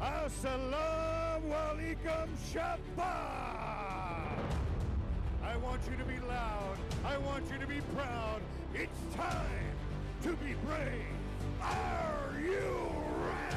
Assalamu alaikum Shabbat! I want you to be loud. I want you to be proud. It's time to be brave. Are you ready?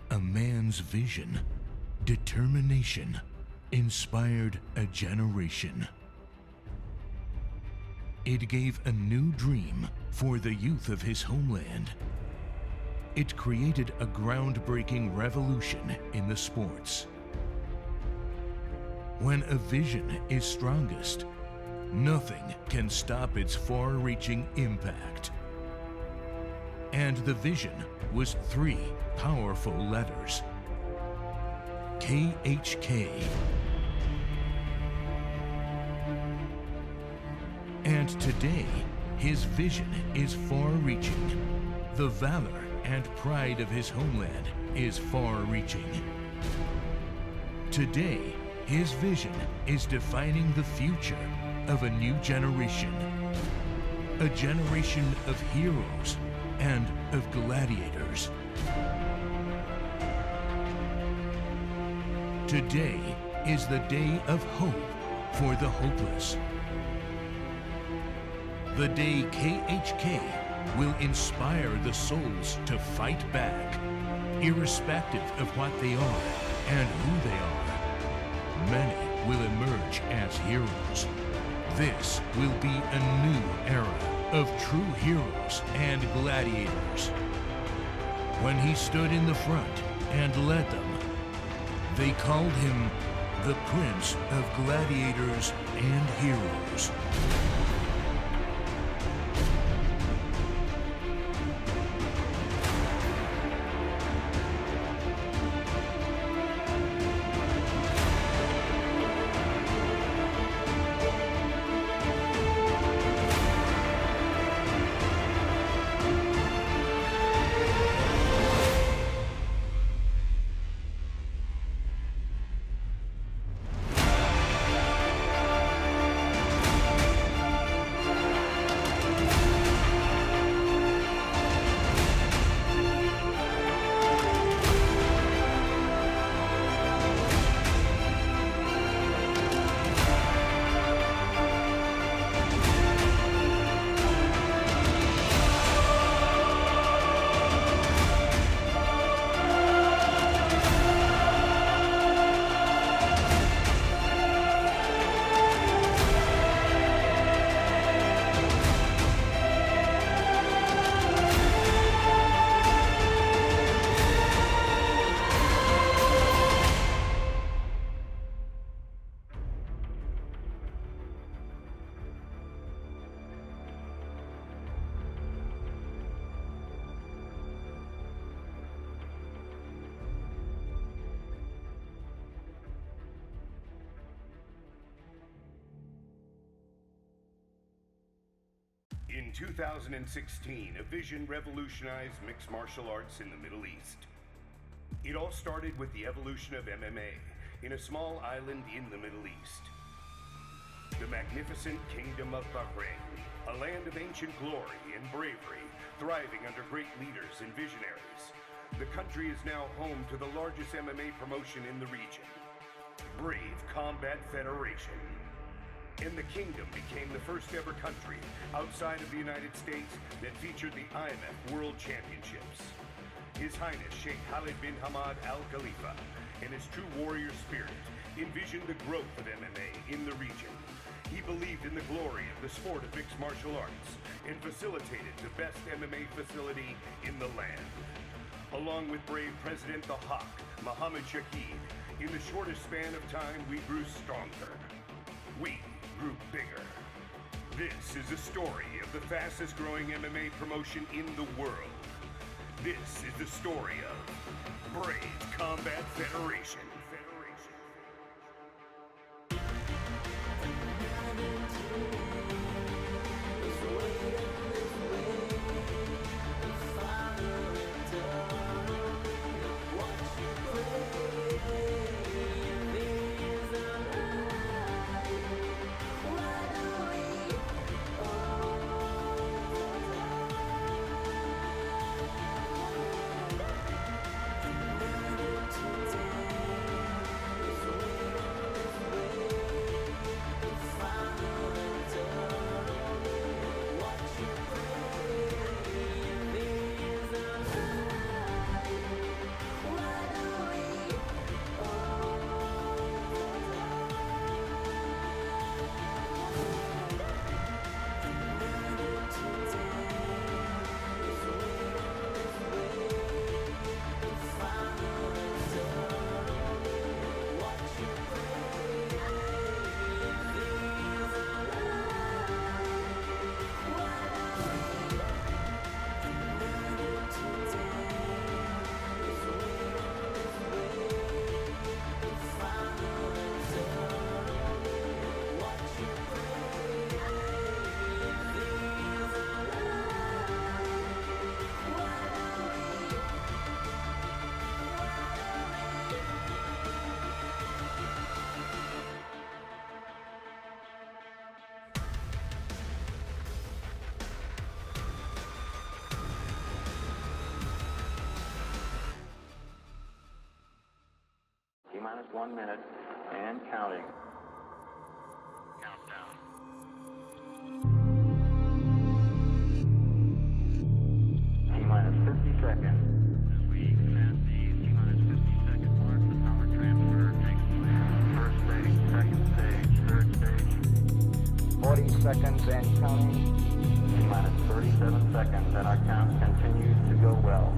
A man's vision, determination, inspired a generation. It gave a new dream for the youth of his homeland. It created a groundbreaking revolution in the sports. When a vision is strongest, nothing can stop its far-reaching impact. And the vision was 3 powerful letters: KHK. And today, his vision is far-reaching. The valor and pride of his homeland is far-reaching. Today, his vision is defining the future of a new generation. A generation of heroes and of gladiators. Today is the day of hope for the hopeless. The day KHK will inspire the souls to fight back, irrespective of what they are and who they are. Many will emerge as heroes. This will be a new era of true heroes and gladiators. When he stood in the front and led them, they called him the Prince of Gladiators and Heroes. In 2016, a vision revolutionized mixed martial arts in the Middle East. It all started with the evolution of MMA in a small island in the Middle East. The magnificent Kingdom of Bahrain, a land of ancient glory and bravery, thriving under great leaders and visionaries. The country is now home to the largest MMA promotion in the region, Brave Combat Federation. And the kingdom became the first ever country outside of the United States that featured the IMF World Championships. His Highness Sheikh Khalid bin Hamad Al Khalifa and his true warrior spirit envisioned the growth of MMA in the region. He believed in the glory of the sport of mixed martial arts and facilitated the best MMA facility in the land. Along with brave President the Hawk, Mohammed Shahid, in the shortest span of time we grew stronger. We grew bigger. This is the story of the fastest growing MMA promotion in the world. This is the story of Brave Combat Federation. Minus 1 minute and counting. Countdown. T-minus 50 seconds. As we pass the T-minus 50 second mark, the power transfer takes place. First stage, second stage, third stage. 40 seconds and counting. T-minus 37 seconds, and our count continues to go well.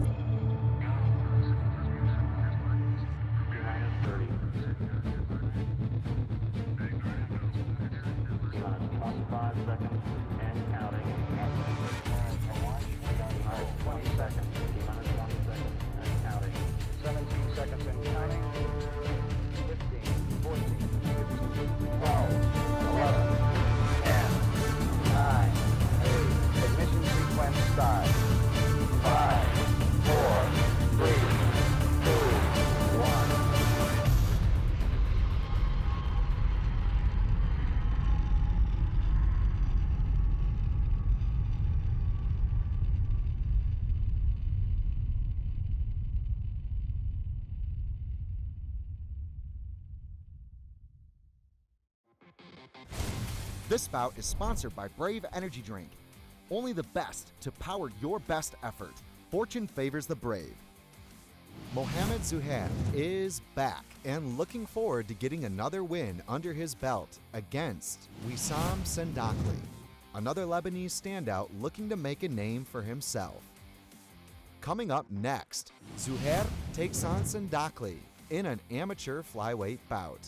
This bout is sponsored by Brave Energy Drink. Only the best to power your best effort. Fortune favors the brave. Mohammed Zuhair is back and looking forward to getting another win under his belt against Wissam Sendakly, another Lebanese standout looking to make a name for himself. Coming up next, Zuhair takes on Sendakly in an amateur flyweight bout.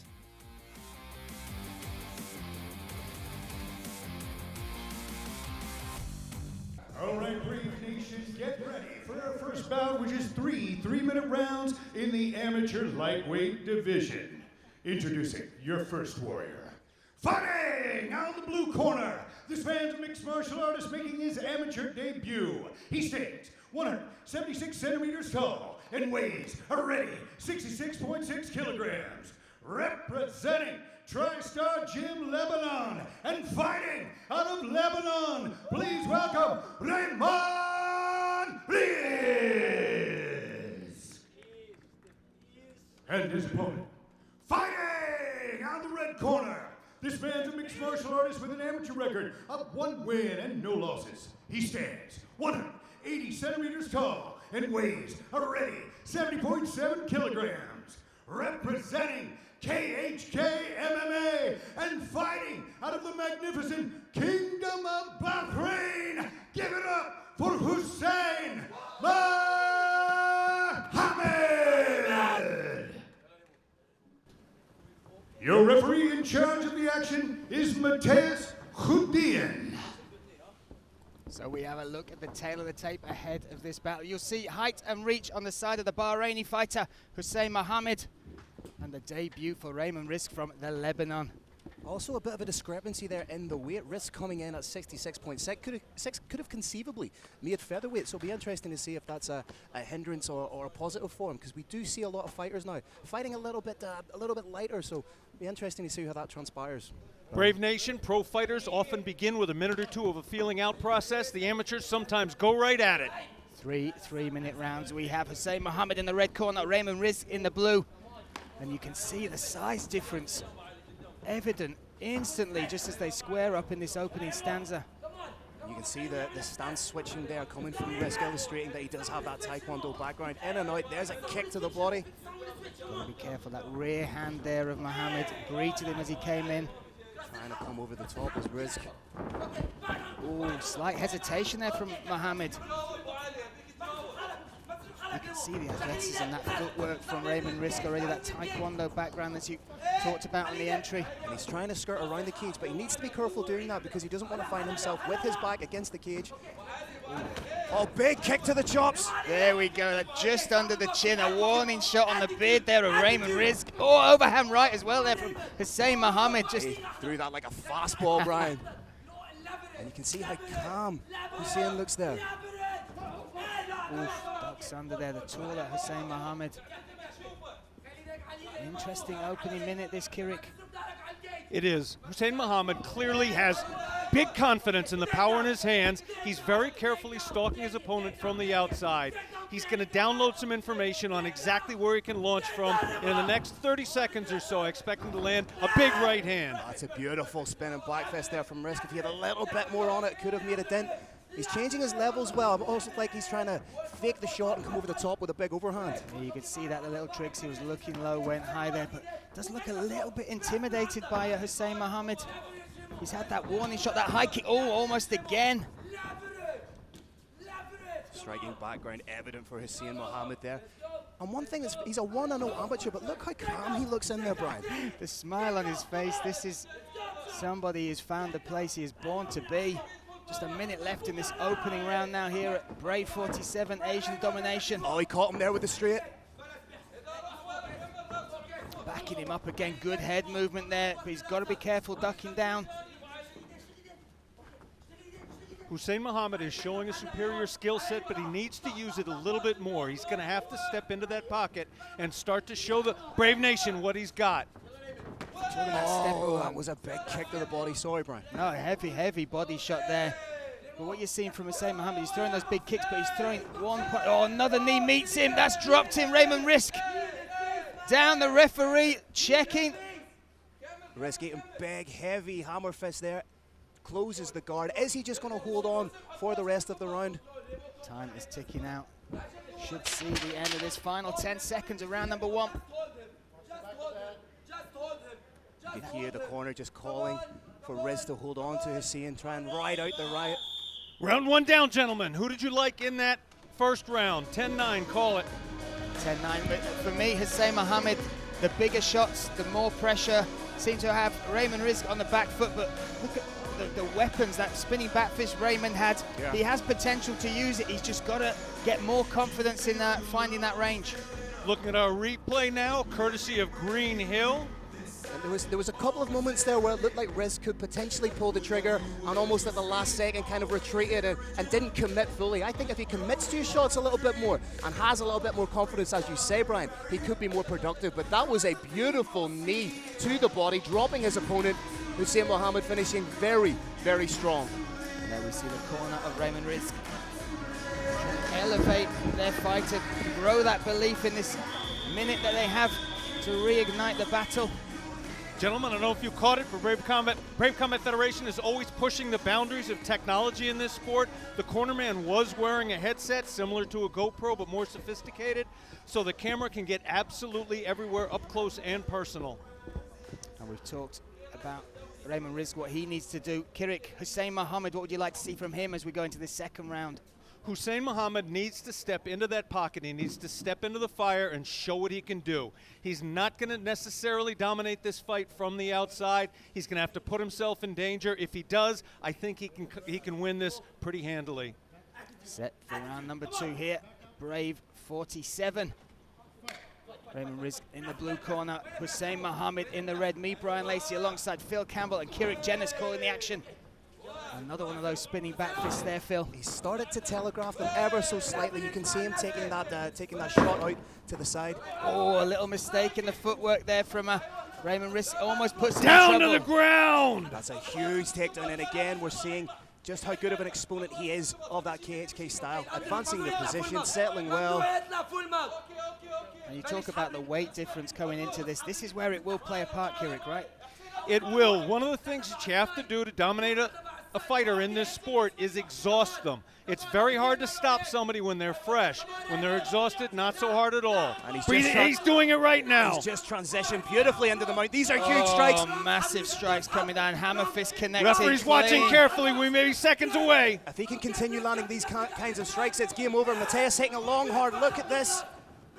All right, Brave Nation, get ready for our first bout, which is three 3-minute rounds in the amateur lightweight division. Introducing your first warrior, Fighting out of the blue corner, this man's a mixed martial artist making his amateur debut. He stands 176 centimeters tall and weighs a ready 66.6 kilograms. Representing TriStar Gym Lebanon and fighting out of Lebanon, please welcome Raymond. And his opponent, fighting out of the red corner. This man's a mixed martial artist with an amateur record of 1 win and no losses. He stands 180 centimeters tall and weighs a ready 70.7 kilograms. Representing KHK MMA and fighting out of the magnificent Kingdom of Bahrain, give it up for Hussein Mohammed! Your referee in charge of the action is Mateus Guliev. So we have a look at the tail of the tape ahead of this battle. You'll see height and reach on the side of the Bahraini fighter, Hussein Mohammed, and the debut for Raymond Risk from the Lebanon. Also a bit of a discrepancy there in the weight. Risk coming in at 66.6 could have conceivably made featherweight, so it'll be interesting to see if that's a hindrance or a positive for him, because we do see a lot of fighters now fighting a little bit lighter, so it'll be interesting to see how that transpires. Brave Nation, pro fighters often begin with a minute or two of a feeling out process. The amateurs sometimes go right at it. Three-minute rounds. We have Hussein Mohammed in the red corner, Raymond Risk in the blue. And you can see the size difference evident instantly just as they square up in this opening stanza. You can see the stance switching there coming from Risk, illustrating that he does have that Taekwondo background. In and out, there's a kick to the body. Gotta be careful, that rear hand there of Mohammed greeted him as he came in. Trying to come over the top is Risk. Oh, slight hesitation there from Mohammed. You can see the athleticism, that footwork from Raymond Risk already, that Taekwondo background that you talked about on the entry. And he's trying to skirt around the cage, but he needs to be careful doing that because he doesn't want to find himself with his back against the cage. Oh, big kick to the chops. There we go, just under the chin, a warning shot on the beard there of Raymond Risk. Oh, overhand right as well there from Hussein Mohammed. Just he threw that like a fastball, Brian. And you can see how calm Hussein looks there. Oof, ducks under there, the taller Hussein Mohammed. Interesting opening minute, this, Kirik. It is. Hussein Mohammed clearly has big confidence in the power in his hands. He's very carefully stalking his opponent from the outside. He's going to download some information on exactly where he can launch from. In the next 30 seconds or so, I expect him to land a big right hand. That's a beautiful spinning back fist there from Risk. If he had a little bit more on it, could have made a dent. He's changing his levels well, but also like he's trying to fake the shot and come over the top with a big overhand. Yeah, you could see that the little tricks, he was looking low, went high there, but does look a little bit intimidated by Hussein Mohammed. He's had that warning shot, that high kick, oh, almost again. Striking background evident for Hussein Mohammed there. And one thing is, he's a 1-0 amateur, but look how calm he looks in there, Brian. The smile on his face, this is somebody who's found the place he is born to be. Just a minute left in this opening round now here at Brave 47, Asian Domination. Oh, he caught him there with the straight. Backing him up again, good head movement there, but he's got to be careful ducking down. Hussein Mohammed is showing a superior skill set, but he needs to use it a little bit more. He's going to have to step into that pocket and start to show the Brave Nation what he's got. Oh, that was a big kick to the body. Sorry, Brian. No, heavy body shot there. But what you're seeing from Hussein Mohammed, he's throwing those big kicks, but he's throwing one point. Oh, another knee meets him. That's dropped him. Raymond Risk down, the referee checking. Risk eating big, heavy hammer fist there. Closes the guard. Is he just going to hold on for the rest of the round? Time is ticking out. Should see the end of this final 10 seconds of round number 1. You can hear the corner just calling for Riz to hold on to Hussein, try and ride out the riot. Round 1 down, gentlemen. Who did you like in that first round? 10-9, call it. 10-9, but for me, Hussein Mohammed, the bigger shots, the more pressure, seem to have Raymond Risk on the back foot, but look at the weapons, that spinning back fist Raymond had. Yeah. He has potential to use it. He's just got to get more confidence in finding that range. Looking at our replay now, courtesy of Green Hill. And there was a couple of moments there where it looked like Riz could potentially pull the trigger and almost at the last second kind of retreated and didn't commit fully. I think if he commits to his shots a little bit more and has a little bit more confidence, as you say, Brian, he could be more productive. But that was a beautiful knee to the body, dropping his opponent. Hussein Mohammed finishing very, very strong. And there we see the corner of Raymond Riz. Elevate their fighter, grow that belief in this minute that they have to reignite the battle. Gentlemen, I don't know if you caught it, but Brave Combat Federation is always pushing the boundaries of technology in this sport. The cornerman was wearing a headset similar to a GoPro, but more sophisticated, so the camera can get absolutely everywhere, up close and personal. And we've talked about Raymond Riz, what he needs to do. Kirik, Hussein Mohammed, what would you like to see from him as we go into the second round? Hussein Mohammed needs to step into that pocket. He needs to step into the fire and show what he can do. He's not going to necessarily dominate this fight from the outside. He's going to have to put himself in danger. If he does, I think he can win this pretty handily. Set for round number 2 here. Brave 47. Raymond Riz in the blue corner. Hussein Mohammed in the red. Me, Brian Lacey, alongside Phil Campbell and Kirik Jennis calling the action. Another one of those spinning back fists there, Phil. He started to telegraph them ever so slightly. You can see him taking that shot out to the side. Oh, a little mistake in the footwork there from Raymond Riz. Almost puts him down in trouble. to the ground. That's a huge takedown, and again, we're seeing just how good of an exponent he is of that KHK style. Advancing the position, settling well. And you talk about the weight difference going into this. This is where it will play a part, Kirik, right? It will. One of the things that you have to do to dominate a fighter in this sport is exhaust them. It's very hard to stop somebody when they're fresh. When they're exhausted, not so hard at all. And he's doing it right now. He's just transitioned beautifully into the mount. These are huge strikes. Massive strikes coming down. Hammer fist connected. Referee's watching carefully. We may be seconds away. If he can continue landing these kinds of strikes, it's game over. Mateus taking a long, hard look at this.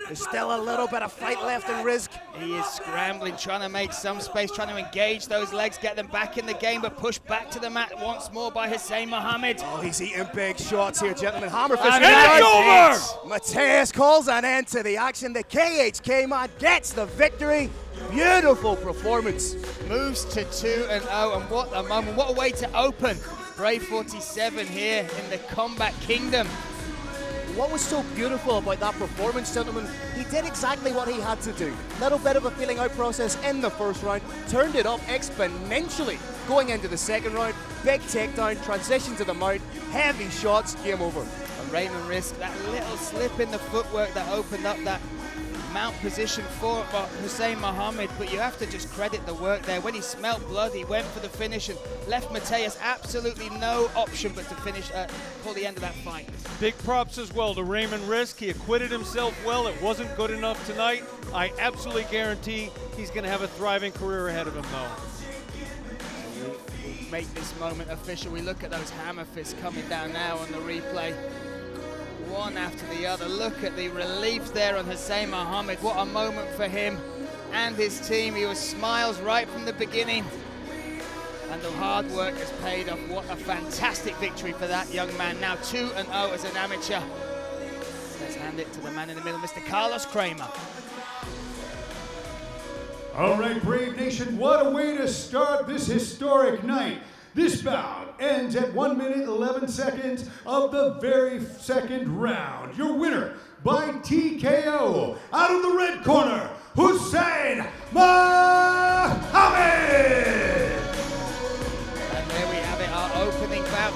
There's still a little bit of fight left in Riz. He is scrambling, trying to make some space, trying to engage those legs, get them back in the game, but pushed back to the mat once more by Hussein Mohammed. Oh, he's eating big shots here, gentlemen. Hammer fist. And it's over! Mateus calls an end to the action. The KHK man gets the victory. Beautiful performance. Moves to 2-0, and what a moment. What a way to open Brave 47 here in the Combat Kingdom. What was so beautiful about that performance, gentlemen, he did exactly what he had to do. Little bit of a feeling out process in the first round, turned it up exponentially going into the second round. Big takedown, transition to the mount, heavy shots, game over. And Raymond Riz, that little slip in the footwork that opened up that mount position for Hussein Mohammed, but you have to just credit the work there. When he smelt blood, he went for the finish and left Mateus absolutely no option but to finish, pull the end of that fight. Big props as well to Raymond Riz. He acquitted himself well. It wasn't good enough tonight. I absolutely guarantee he's going to have a thriving career ahead of him, though. We'll make this moment official. We look at those hammer fists coming down now on the replay. One after the other. Look at the relief there on Hussein Mohammed. What a moment for him and his team. He was smiles right from the beginning. And the hard work has paid off. What a fantastic victory for that young man. Now 2-0 as an amateur. Let's hand it to the man in the middle, Mr. Carlos Kramer. All right, Brave Nation, what a way to start this historic night. This bout ends at 1 minute 11 seconds of the very second round. Your winner by TKO out of the red corner, Hussein Mohammed. And there we have it, our opening bout.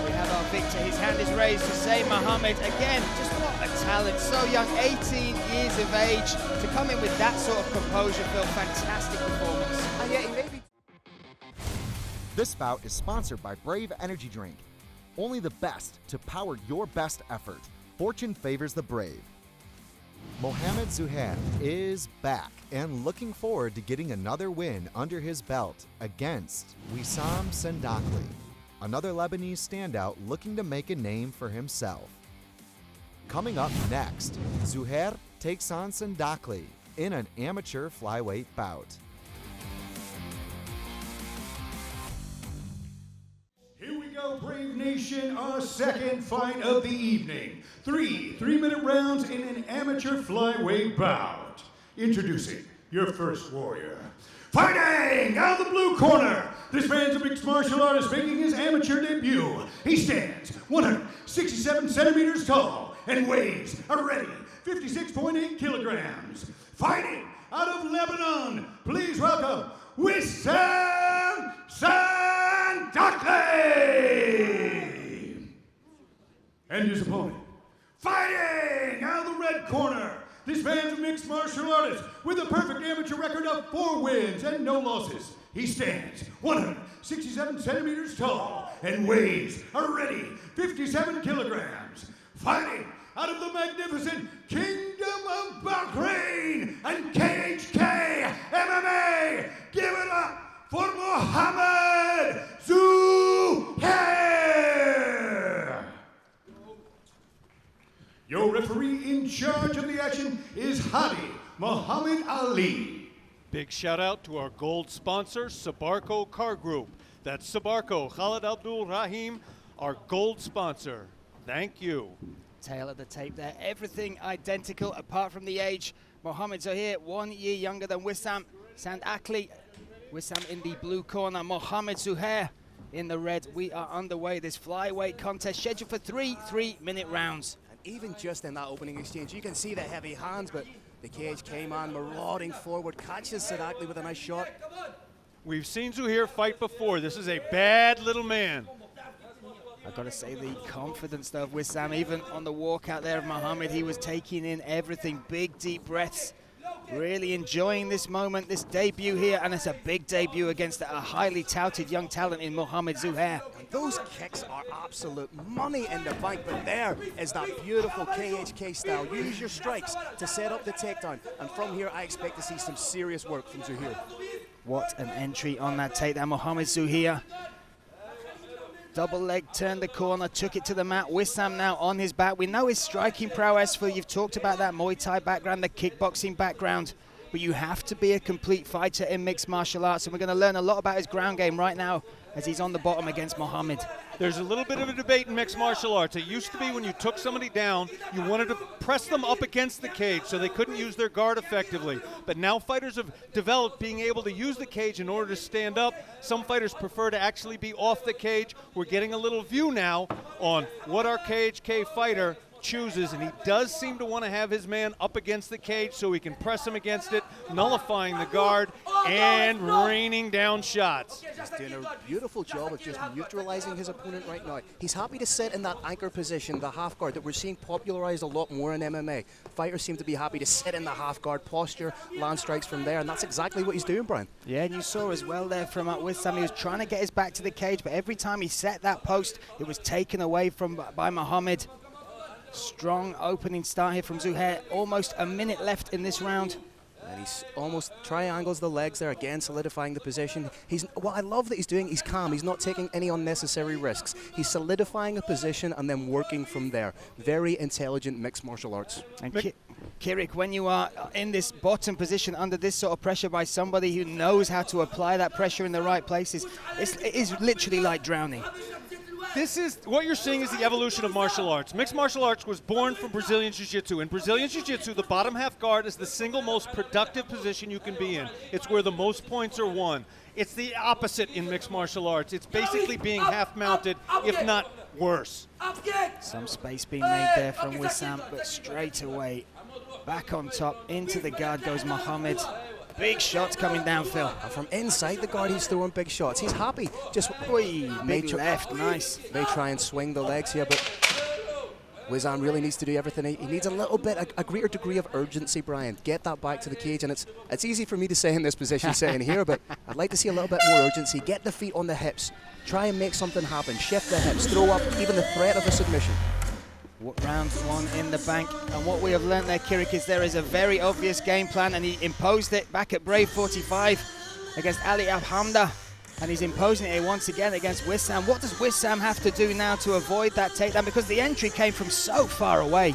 We have our victor. His hand is raised. Hussein Mohammed. Again, just what a talent. So young, 18 years of age. To come in with that sort of composure, Phil, fantastic performance. And yet he may be. This bout is sponsored by Brave Energy Drink. Only the best to power your best effort. Fortune favors the brave. Mohammed Zuhair is back and looking forward to getting another win under his belt against Wissam Sendakly, another Lebanese standout looking to make a name for himself. Coming up next, Zuhair takes on Sendakly in an amateur flyweight bout. Brave Nation, our second fight of the evening. 3 3-minute rounds in an amateur flyweight bout. Introducing your first warrior. Fighting out of the blue corner, this man's a mixed martial artist making his amateur debut. He stands 167 centimeters tall and weighs a ready 56.8 kilograms. Fighting out of Lebanon, please welcome Wissam Sendakly! And his opponent, fighting out of the red corner, this man's a mixed martial artist with a perfect amateur record of 4 wins and no losses. He stands 167 centimeters tall and weighs a ready 57 kilograms. Fighting out of the magnificent Kingdom of Bahrain and KHK MMA, give it up for Mohammed Zuhair! Your referee in charge of the action is Hadi Muhammad Ali. Big shout out to our gold sponsor, Sabarco Car Group. That's Sabarco, Khalid Abdul Rahim, our gold sponsor. Thank you. Tail of the tape there, everything identical apart from the age. Mohammed Zuhair, 1 year younger than Wissam Sendakly. Wissam in the blue corner, Mohammed Zuhair in the red. We are underway. This flyweight contest scheduled for 3 3-minute rounds. Even just in that opening exchange, you can see the heavy hands, but the KHK man marauding forward, catches Sendakly with a nice shot. We've seen Zuhair fight before. This is a bad little man. I've got to say, the confidence though of Wissam, even on the walkout there of Mohammed, he was taking in everything, big deep breaths, really enjoying this moment, this debut here, and it's a big debut against a highly touted young talent in Mohammed Zuhair. Those kicks are absolute money in the bank, but there is that beautiful KHK style. Use your strikes to set up the takedown, and from here I expect to see some serious work from Zuhair. What an entry on that takedown. Mohammed Zuhair, double leg, turned the corner, took it to the mat. Wissam now on his back. We know his striking prowess, for you've talked about that Muay Thai background, the kickboxing background, but you have to be a complete fighter in mixed martial arts, and we're going to learn a lot about his ground game right now as he's on the bottom against Mohammed. There's a little bit of a debate in mixed martial arts. It used to be when you took somebody down, you wanted to press them up against the cage so they couldn't use their guard effectively. But now fighters have developed being able to use the cage in order to stand up. Some fighters prefer to actually be off the cage. We're getting a little view now on what our KHK fighter chooses, and he does seem to want to have his man up against the cage so he can press him against it, nullifying the guard and raining down shots. He's doing a beautiful job of just neutralizing his opponent right now. He's happy to sit in that anchor position, the half guard that we're seeing popularized a lot more in MMA. Fighters seem to be happy to sit in the half guard posture, land strikes from there, and that's exactly what he's doing, Brian. Yeah, and you saw as well there from Wissam, he was trying to get his back to the cage, but every time he set that post, it was taken away by Mohammed. Strong opening start here from Zuhair. Almost a minute left in this round. And he's almost triangles the legs there, again solidifying the position. What I love that he's doing, he's calm. He's not taking any unnecessary risks. He's solidifying a position and then working from there. Very intelligent mixed martial arts. And Kirik, when you are in this bottom position under this sort of pressure by somebody who knows how to apply that pressure in the right places, it is literally like drowning. This is, what you're seeing is the evolution of martial arts. Mixed martial arts was born from Brazilian Jiu-Jitsu. In Brazilian Jiu-Jitsu, the bottom half guard is the single most productive position you can be in. It's where the most points are won. It's the opposite in mixed martial arts. It's basically being half mounted, if not worse. Some space being made there from Wissam, but straight away, back on top, into the guard goes Mohammed. Big shots coming down, Phil. And from inside the guard, he's throwing big shots. He's happy. Just big left, nice. May try and swing the legs here, but Wissam really needs to do everything. He needs a little bit, a greater degree of urgency, Brian. Get that back to the cage, and it's easy for me to say in this position sitting here, but I'd like to see a little bit more urgency. Get the feet on the hips. Try and make something happen. Shift the hips. Throw up even the threat of a submission. Round one in the bank, and what we have learned there, Kirik, is there is a very obvious game plan, and he imposed it back at Brave 45 against Ali Abhamda, and he's imposing it once again against Wissam. What does Wissam have to do now to avoid that takedown, because the entry came from so far away?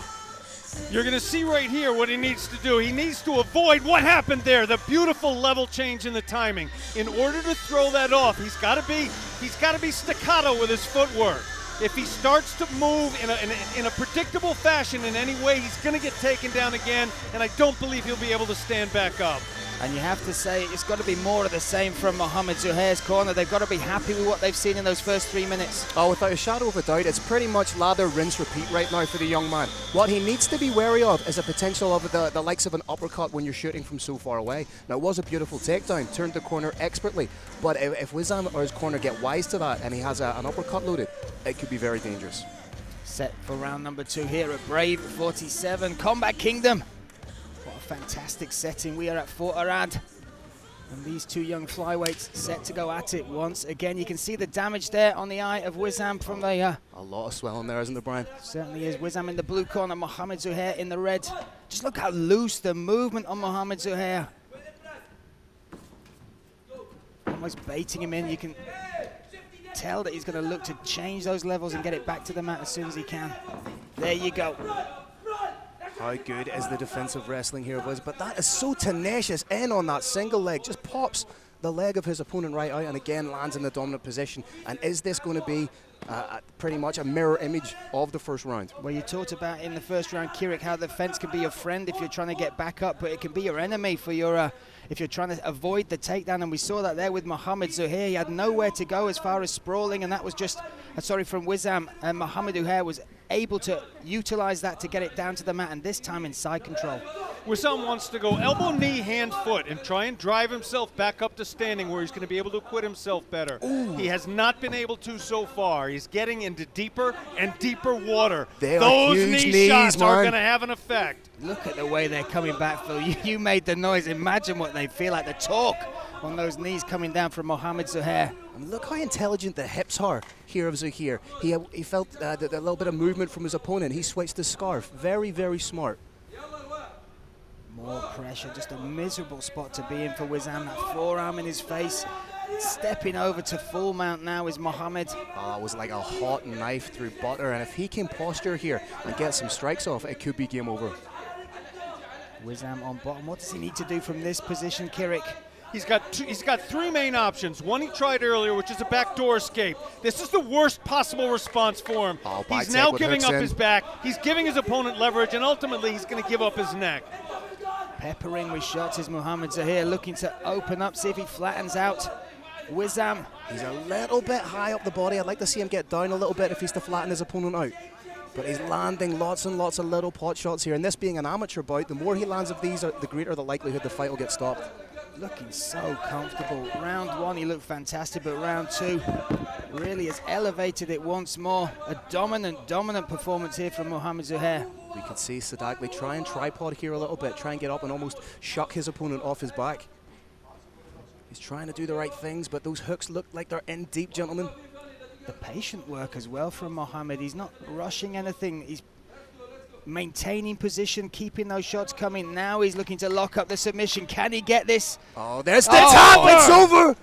You're going to see right here what he needs to do. He needs to avoid what happened there, the beautiful level change in the timing. In order to throw that off, he's got to be staccato with his footwork. If he starts to move in a predictable fashion in any way, he's going to get taken down again, and I don't believe he'll be able to stand back up. And you have to say it's got to be more of the same from Mohamed Zuhair's corner. They've got to be happy with what they've seen in those first 3 minutes. Oh, without a shadow of a doubt, it's pretty much lather, rinse, repeat right now for the young man. What he needs to be wary of is a potential of the likes of an uppercut when you're shooting from so far away. Now, it was a beautiful takedown, turned the corner expertly, but if Wissam or his corner get wise to that and he has an uppercut loaded, it could be very dangerous. Set for round number 2 here at Brave 47, Combat Kingdom. What a fantastic setting. We are at Farhad. And these two young flyweights set to go at it once again. You can see the damage there on the eye of Wissam from the... a lot of swelling there, isn't there, Brian? Certainly is. Wissam in the blue corner, Mohamed Zuhair in the red. Just look how loose the movement on Mohamed Zuhair. Almost baiting him in. You can tell that he's going to look to change those levels and get it back to the mat as soon as he can. There you go. How good is the defensive wrestling here, boys? But that is so tenacious in on that single leg. Just pops the leg of his opponent right out and again lands in the dominant position. And is this going to be pretty much a mirror image of the first round? Well, you talked about in the first round, Kirik, how the fence can be your friend if you're trying to get back up, but it can be your enemy for your if you're trying to avoid the takedown. And we saw that there with Mohamed Zuhair. He had nowhere to go as far as sprawling, and that was just from Wissam. And Mohamed Zuhair was able to utilize that to get it down to the mat, and this time in side control. Wissam wants to go elbow, knee, hand, foot, and try and drive himself back up to standing where he's going to be able to acquit himself better. Ooh. He has not been able to so far. He's getting into deeper and deeper water. Those knee shots are going to have an effect. Look at the way they're coming back, Phil. You made the noise. Imagine what they feel like, the torque on those knees coming down from Mohamed Zuhair. And look how intelligent the hips are here of Zuhair. He felt a little bit of movement from his opponent. He switched the scarf. Very, very smart. More pressure, just a miserable spot to be in for Wissam. That forearm in his face. Stepping over to full mount now is Mohamed. Oh, it was like a hot knife through butter. And if he can posture here and get some strikes off, it could be game over. Wissam on bottom. What does he need to do from this position, Kirik? He's got 3 main options. One he tried earlier, which is a backdoor escape. This is the worst possible response for him. Oh, he's now giving up his back. He's giving his opponent leverage, and ultimately he's going to give up his neck. Peppering with shots is Mohamed Zuhair, looking to open up, see if he flattens out Wissam. He's a little bit high up the body. I'd like to see him get down a little bit if he's to flatten his opponent out. But he's landing lots and lots of little pot shots here. And this being an amateur bout, the more he lands of these, the greater the likelihood the fight will get stopped. Looking so comfortable. Round 1 he looked fantastic, but round 2 really has elevated it once more. A dominant performance here from Mohamed Zuhair. We could see Sendakly try and tripod here a little bit, try and get up and almost shuck his opponent off his back. He's trying to do the right things, but those hooks look like they're in deep, gentlemen. The patient work as well from Mohamed. He's not rushing anything. He's maintaining position, keeping those shots coming. Now he's looking to lock up the submission. Can he get this? Oh, there's the tap. It's over.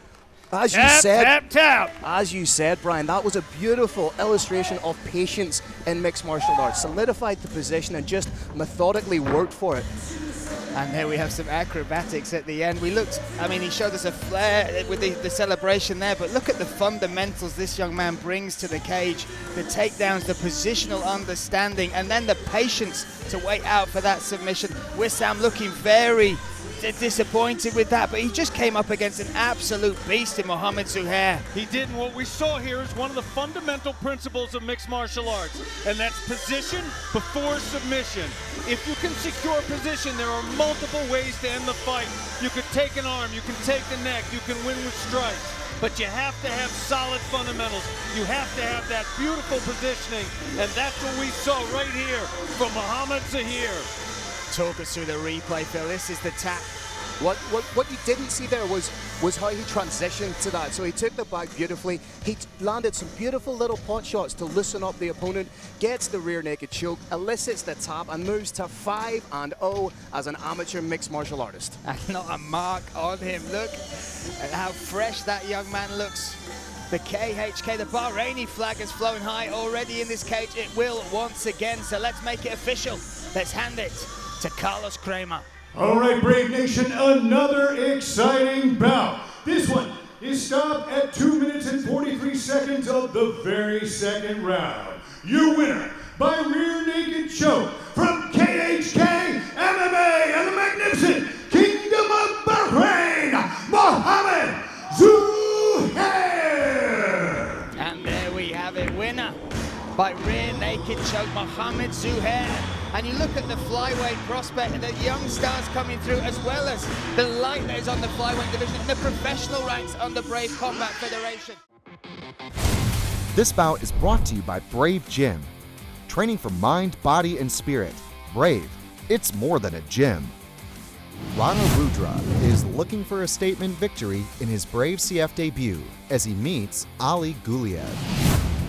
As you said, tap. As you said, Brian, that was a beautiful illustration of patience in mixed martial arts. Solidified the position and just methodically worked for it. And there we have some acrobatics at the end. We looked, I mean, he showed us a flair with the celebration there, but look at the fundamentals this young man brings to the cage. The takedowns, the positional understanding, and then the patience to wait out for that submission. Wissam looking very disappointed with that, but he just came up against an absolute beast in Mohamed Zuhair. He did, and what we saw here is one of the fundamental principles of mixed martial arts, and that's position before submission. If you can secure position, there are multiple ways to end the fight. You could take an arm, you can take the neck, you can win with strikes, but you have to have solid fundamentals. You have to have that beautiful positioning, and that's what we saw right here from Mohamed Zuhair. Talk us through the replay, Phil. This is the tap. What you didn't see there was how he transitioned to that. So he took the back beautifully. He landed some beautiful little pot shots to loosen up the opponent, gets the rear naked choke, elicits the tap, and moves to 5-0 as an amateur mixed martial artist. And not a mark on him. Look at how fresh that young man looks. The KHK, the Bahraini flag has flown high already in this cage. It will once again, so let's make it official. Let's hand it to Carlos Kramer. All right, Brave Nation, another exciting bout. This one is stopped at 2 minutes and 43 seconds of the very second round. Your winner by rear naked choke from KHK MMA and the magnificent Kingdom of Bahrain. by rear naked choke, Mohamed Zuhair. And you look at the flyweight prospect, the young stars coming through, as well as the light that is on the flyweight division in the professional ranks under Brave Combat Federation. This bout is brought to you by Brave Gym. Training for mind, body, and spirit. Brave, it's more than a gym. Rudra is looking for a statement victory in his Brave CF debut as he meets Ali Guliev,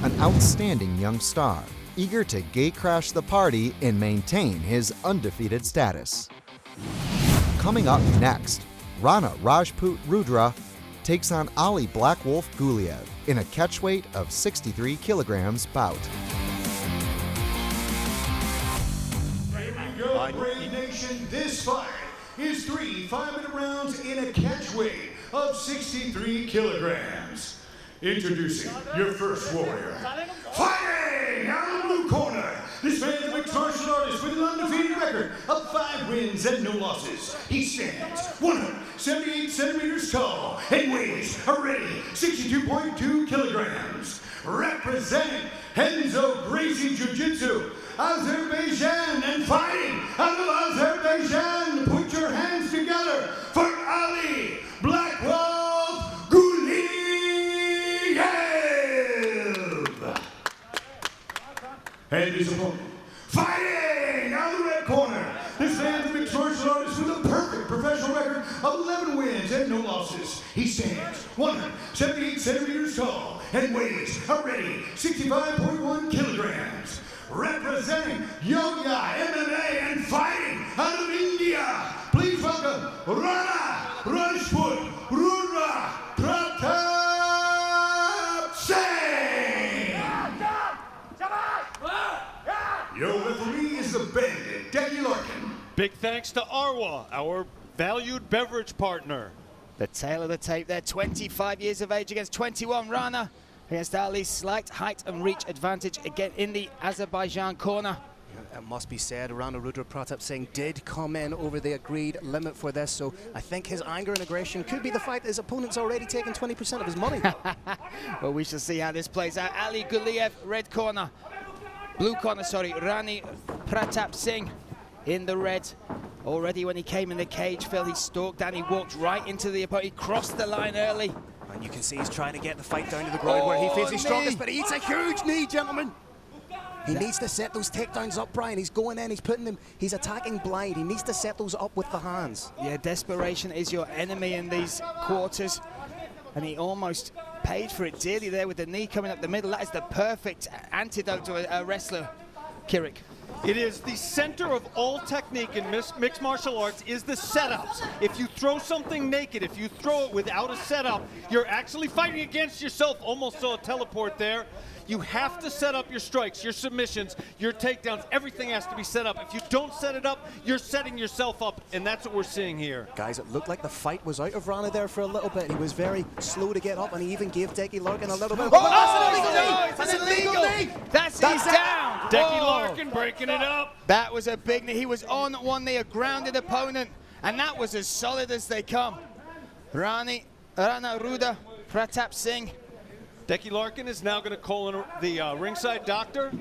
an outstanding young star, eager to gate-crash the party and maintain his undefeated status. Coming up next, Rana Rajput Rudra takes on Ali Black Wolf Guliev in a catchweight of 63 kilograms bout. Here we go, Brave Nation. This fight is 3 5-minute rounds in a catchweight of 63 kilograms. Introducing your first warrior. Fighting out of the blue corner. This man's a mixed martial artist with an undefeated record of 5 wins and no losses. He stands 178 centimeters tall and weighs a ready 62.2 kilograms. Representing Henzo Gracie Jiu-Jitsu, Azerbaijan, and fighting out of Azerbaijan. Put your hands together for Ali Black Wolf Guliev. And his opponent, fighting out of the red corner. This man's a mixed martial artist with a perfect professional record of 11 wins and no losses. He stands 178 centimeters tall and weighs a ready 65.1 kilograms. Representing Yoga MMA and fighting out of India, please welcome Rana Rajput Rudra Pratap Singh. Your referee is the bandit, Decky Larkin. Big thanks to Arwa, our valued beverage partner. The tail of the tape there, 25 years of age against 21. Rana against Ali's slight height and reach advantage again in the Azerbaijan corner. It must be said, Rana Rudra Pratap Singh did come in over the agreed limit for this, so I think his anger and aggression could be the fact that his opponent's already taken 20% of his money. Well, we shall see how this plays out. Ali Guliev, red corner. Blue corner, sorry, Rani Pratap Singh in the red. Already when he came in the cage, Phil, he stalked down, he walked right into the opponent, he crossed the line early. And you can see he's trying to get the fight down to the ground where he feels he's strongest, but he eats a huge knee, gentlemen. He needs to set those takedowns up, Brian. He's going in, he's putting them, he's attacking blind. He needs to set those up with the hands. Yeah, desperation is your enemy in these quarters. And he almost paid for it dearly there with the knee coming up the middle. That is the perfect antidote to a wrestler, Kirik. It is the center of all technique in mixed martial arts is the setups. If you throw something naked, if you throw it without a setup, you're actually fighting against yourself. Almost saw a teleport there. You have to set up your strikes, your submissions, your takedowns. Everything has to be set up. If you don't set it up, you're setting yourself up, and that's what we're seeing here. Guys, it looked like the fight was out of Rana there for a little bit. He was very slow to get up, and he even gave Decky Larkin a little bit. Oh, that's an illegal knee! That's he's down! Decky Larkin breaking it up. That was a big knee. He was on one knee, a grounded opponent, and that was as solid as they come. Rana Rudra Pratap Singh. Decky Larkin is now going to call in the ringside doctor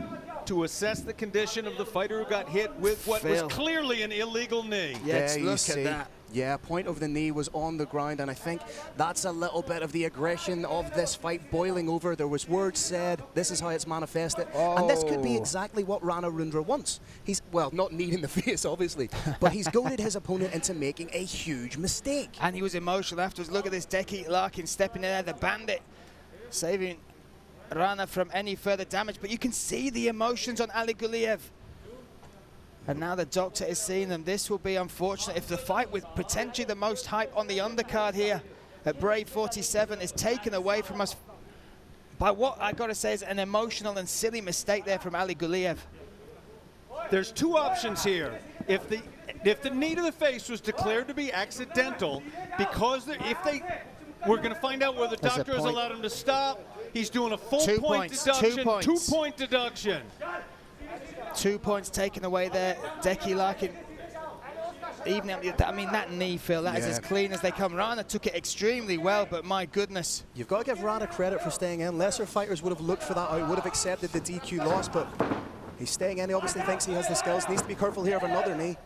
to assess the condition of the fighter who got hit with what was clearly an illegal knee. Yeah, look at that. Yeah, point of the knee was on the ground, and I think that's a little bit of the aggression of this fight boiling over. There was words said, this is how it's manifested, and this could be exactly what Rana Rudra wants. He's, well, not kneed in the face, obviously, but he's goaded his opponent into making a huge mistake. And he was emotional afterwards. Look at this, Decky Larkin stepping in there, the bandit, saving Rana from any further damage, but you can see the emotions on Ali Guliev. And now the doctor is seeing them. This will be unfortunate if the fight with potentially the most hype on the undercard here at Brave 47 is taken away from us by what I gotta say is an emotional and silly mistake there from Ali Guliev. There's two options here. If the knee to the face was declared to be accidental, because we're going to find out where the doctor has allowed him to stop. He's doing a full point deduction, 2 point deduction. 2 points taken away there. Decky Larkin even I mean, that knee, Phil, that is as clean as they come. Rana took it extremely well, but my goodness. You've got to give Rana credit for staying in. Lesser fighters would have looked for that out, would have accepted the DQ loss, but he's staying in. He obviously thinks he has the skills. Needs to be careful here of another knee.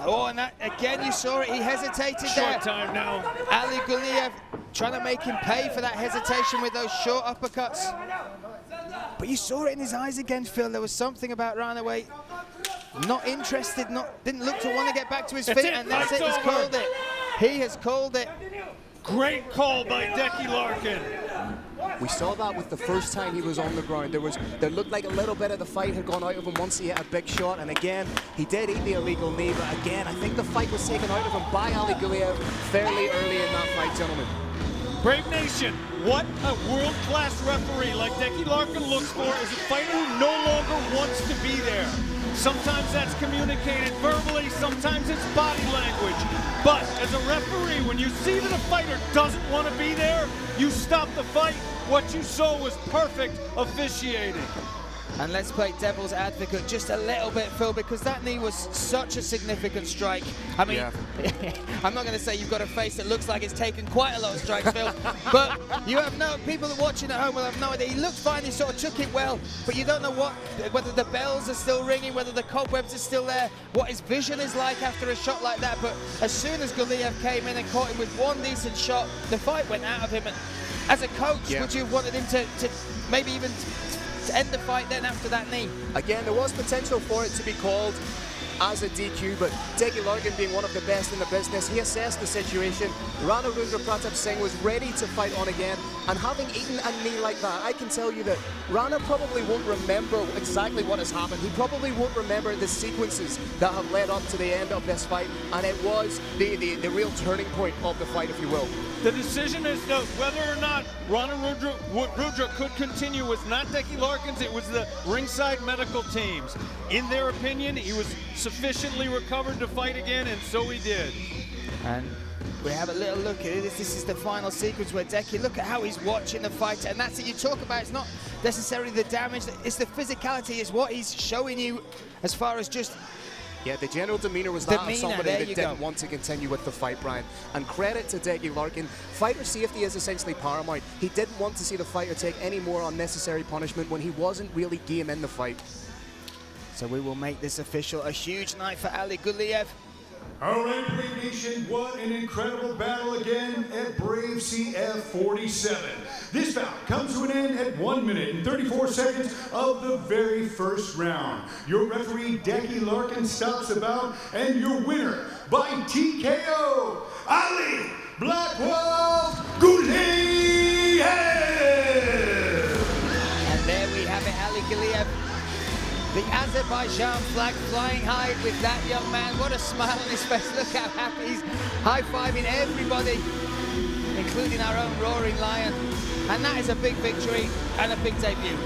Oh, and that, again, you saw it. He hesitated there. Short time now. Ali Guliev trying to make him pay for that hesitation with those short uppercuts. But you saw it in his eyes again, Phil. There was something about Ranaway. Not interested, didn't look to want to get back to his feet, and that's it. He's called it. He has called it. Great call by Decky Larkin. We saw that with the first time he was on the ground. There looked like a little bit of the fight had gone out of him once he hit a big shot, and again, he did eat the illegal knee, but again, I think the fight was taken out of him by Ali Guliev fairly early in that fight, gentlemen. Brave Nation, what a world-class referee like Decky Larkin looks for is a fighter who no longer wants to be there. Sometimes that's communicated verbally, sometimes it's body language. But as a referee, when you see that a fighter doesn't want to be there, you stop the fight. What you saw was perfect officiating. And let's play devil's advocate just a little bit, Phil, because that knee was such a significant strike. I mean, I'm not going to say you've got a face that looks like it's taken quite a lot of strikes, Phil, but you have people watching at home will have no idea. He looked fine, he sort of took it well, but you don't know whether the bells are still ringing, whether the cobwebs are still there, what his vision is like after a shot like that. But as soon as Guliev came in and caught him with one decent shot, the fight went out of him. And as a coach, would you have wanted him to maybe even to end the fight then after that knee? Again, there was potential for it to be called as a DQ, but Decky Larkin being one of the best in the business, he assessed the situation. Rana Rudra Pratap Singh was ready to fight on again, and having eaten a knee like that, I can tell you that Rana probably won't remember exactly what has happened. He probably won't remember the sequences that have led up to the end of this fight, and it was the real turning point of the fight, if you will. The decision as to whether or not Rana Rudra could continue was not Decky Larkin's, it was the ringside medical teams. In their opinion, he was sufficiently recovered to fight again, and so he did. And we have a little look at it. This is the final sequence where Decky, look at how he's watching the fight, and that's it you talk about. It's not necessarily the damage, it's the physicality, it's what he's showing you as far as just... Yeah, the general demeanor was that of somebody that didn't want to continue with the fight, Brian. And credit to Decky Larkin. Fighter safety is essentially paramount. He didn't want to see the fighter take any more unnecessary punishment when he wasn't really game in the fight. So we will make this official. A huge night for Ali Guliev. All right, Brave Nation, what an incredible battle again at Brave CF 47. This bout comes to an end at 1 minute and 34 seconds of the very first round. Your referee, Decky Larkin, stops the bout, and your winner by TKO, Ali Blackwell Guliev. And there we have it, Ali Guliev. The Azerbaijan flag flying high with that young man. What a smile on his face. Look how happy he's high-fiving everybody, including our own Roaring Lion. And that is a big victory and a big debut.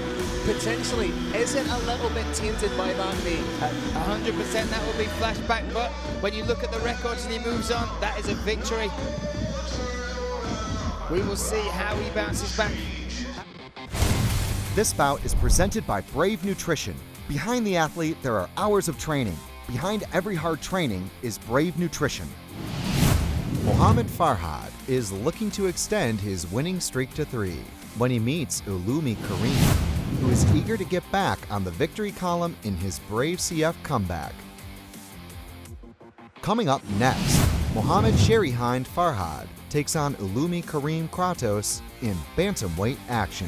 Potentially, is it a little bit tainted by that knee? 100% that will be flashback, but when you look at the records and he moves on, that is a victory. We will see how he bounces back. This bout is presented by Brave Nutrition. Behind the athlete, there are hours of training. Behind every hard training is Brave Nutrition. Mohamed Farhad is looking to extend his winning streak to 3 when he meets Ulumi Karim, who is eager to get back on the victory column in his Brave CF comeback. Coming up next, Mohamed Sherihind Farhad takes on Ulumi Karim Kratos in bantamweight action.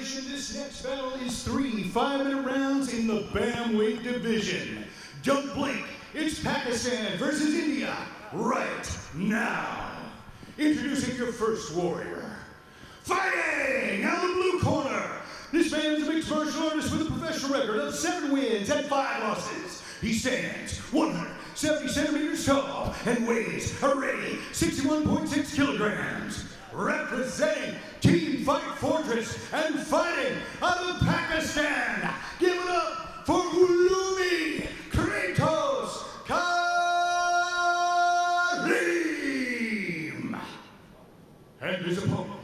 This next battle is 3 5-minute rounds in the bantamweight division. Don't blink, it's Pakistan versus India right now. Introducing your first warrior. Fighting out of the blue corner. This man is a mixed martial artist with a professional record of 7 wins and 5 losses. He stands 170 centimeters tall and weighs a ready 61.6 kilograms. Representing Team Fight Fortress and fighting out of Pakistan. Give it up for Ulumi Kratos Karim. And his opponent,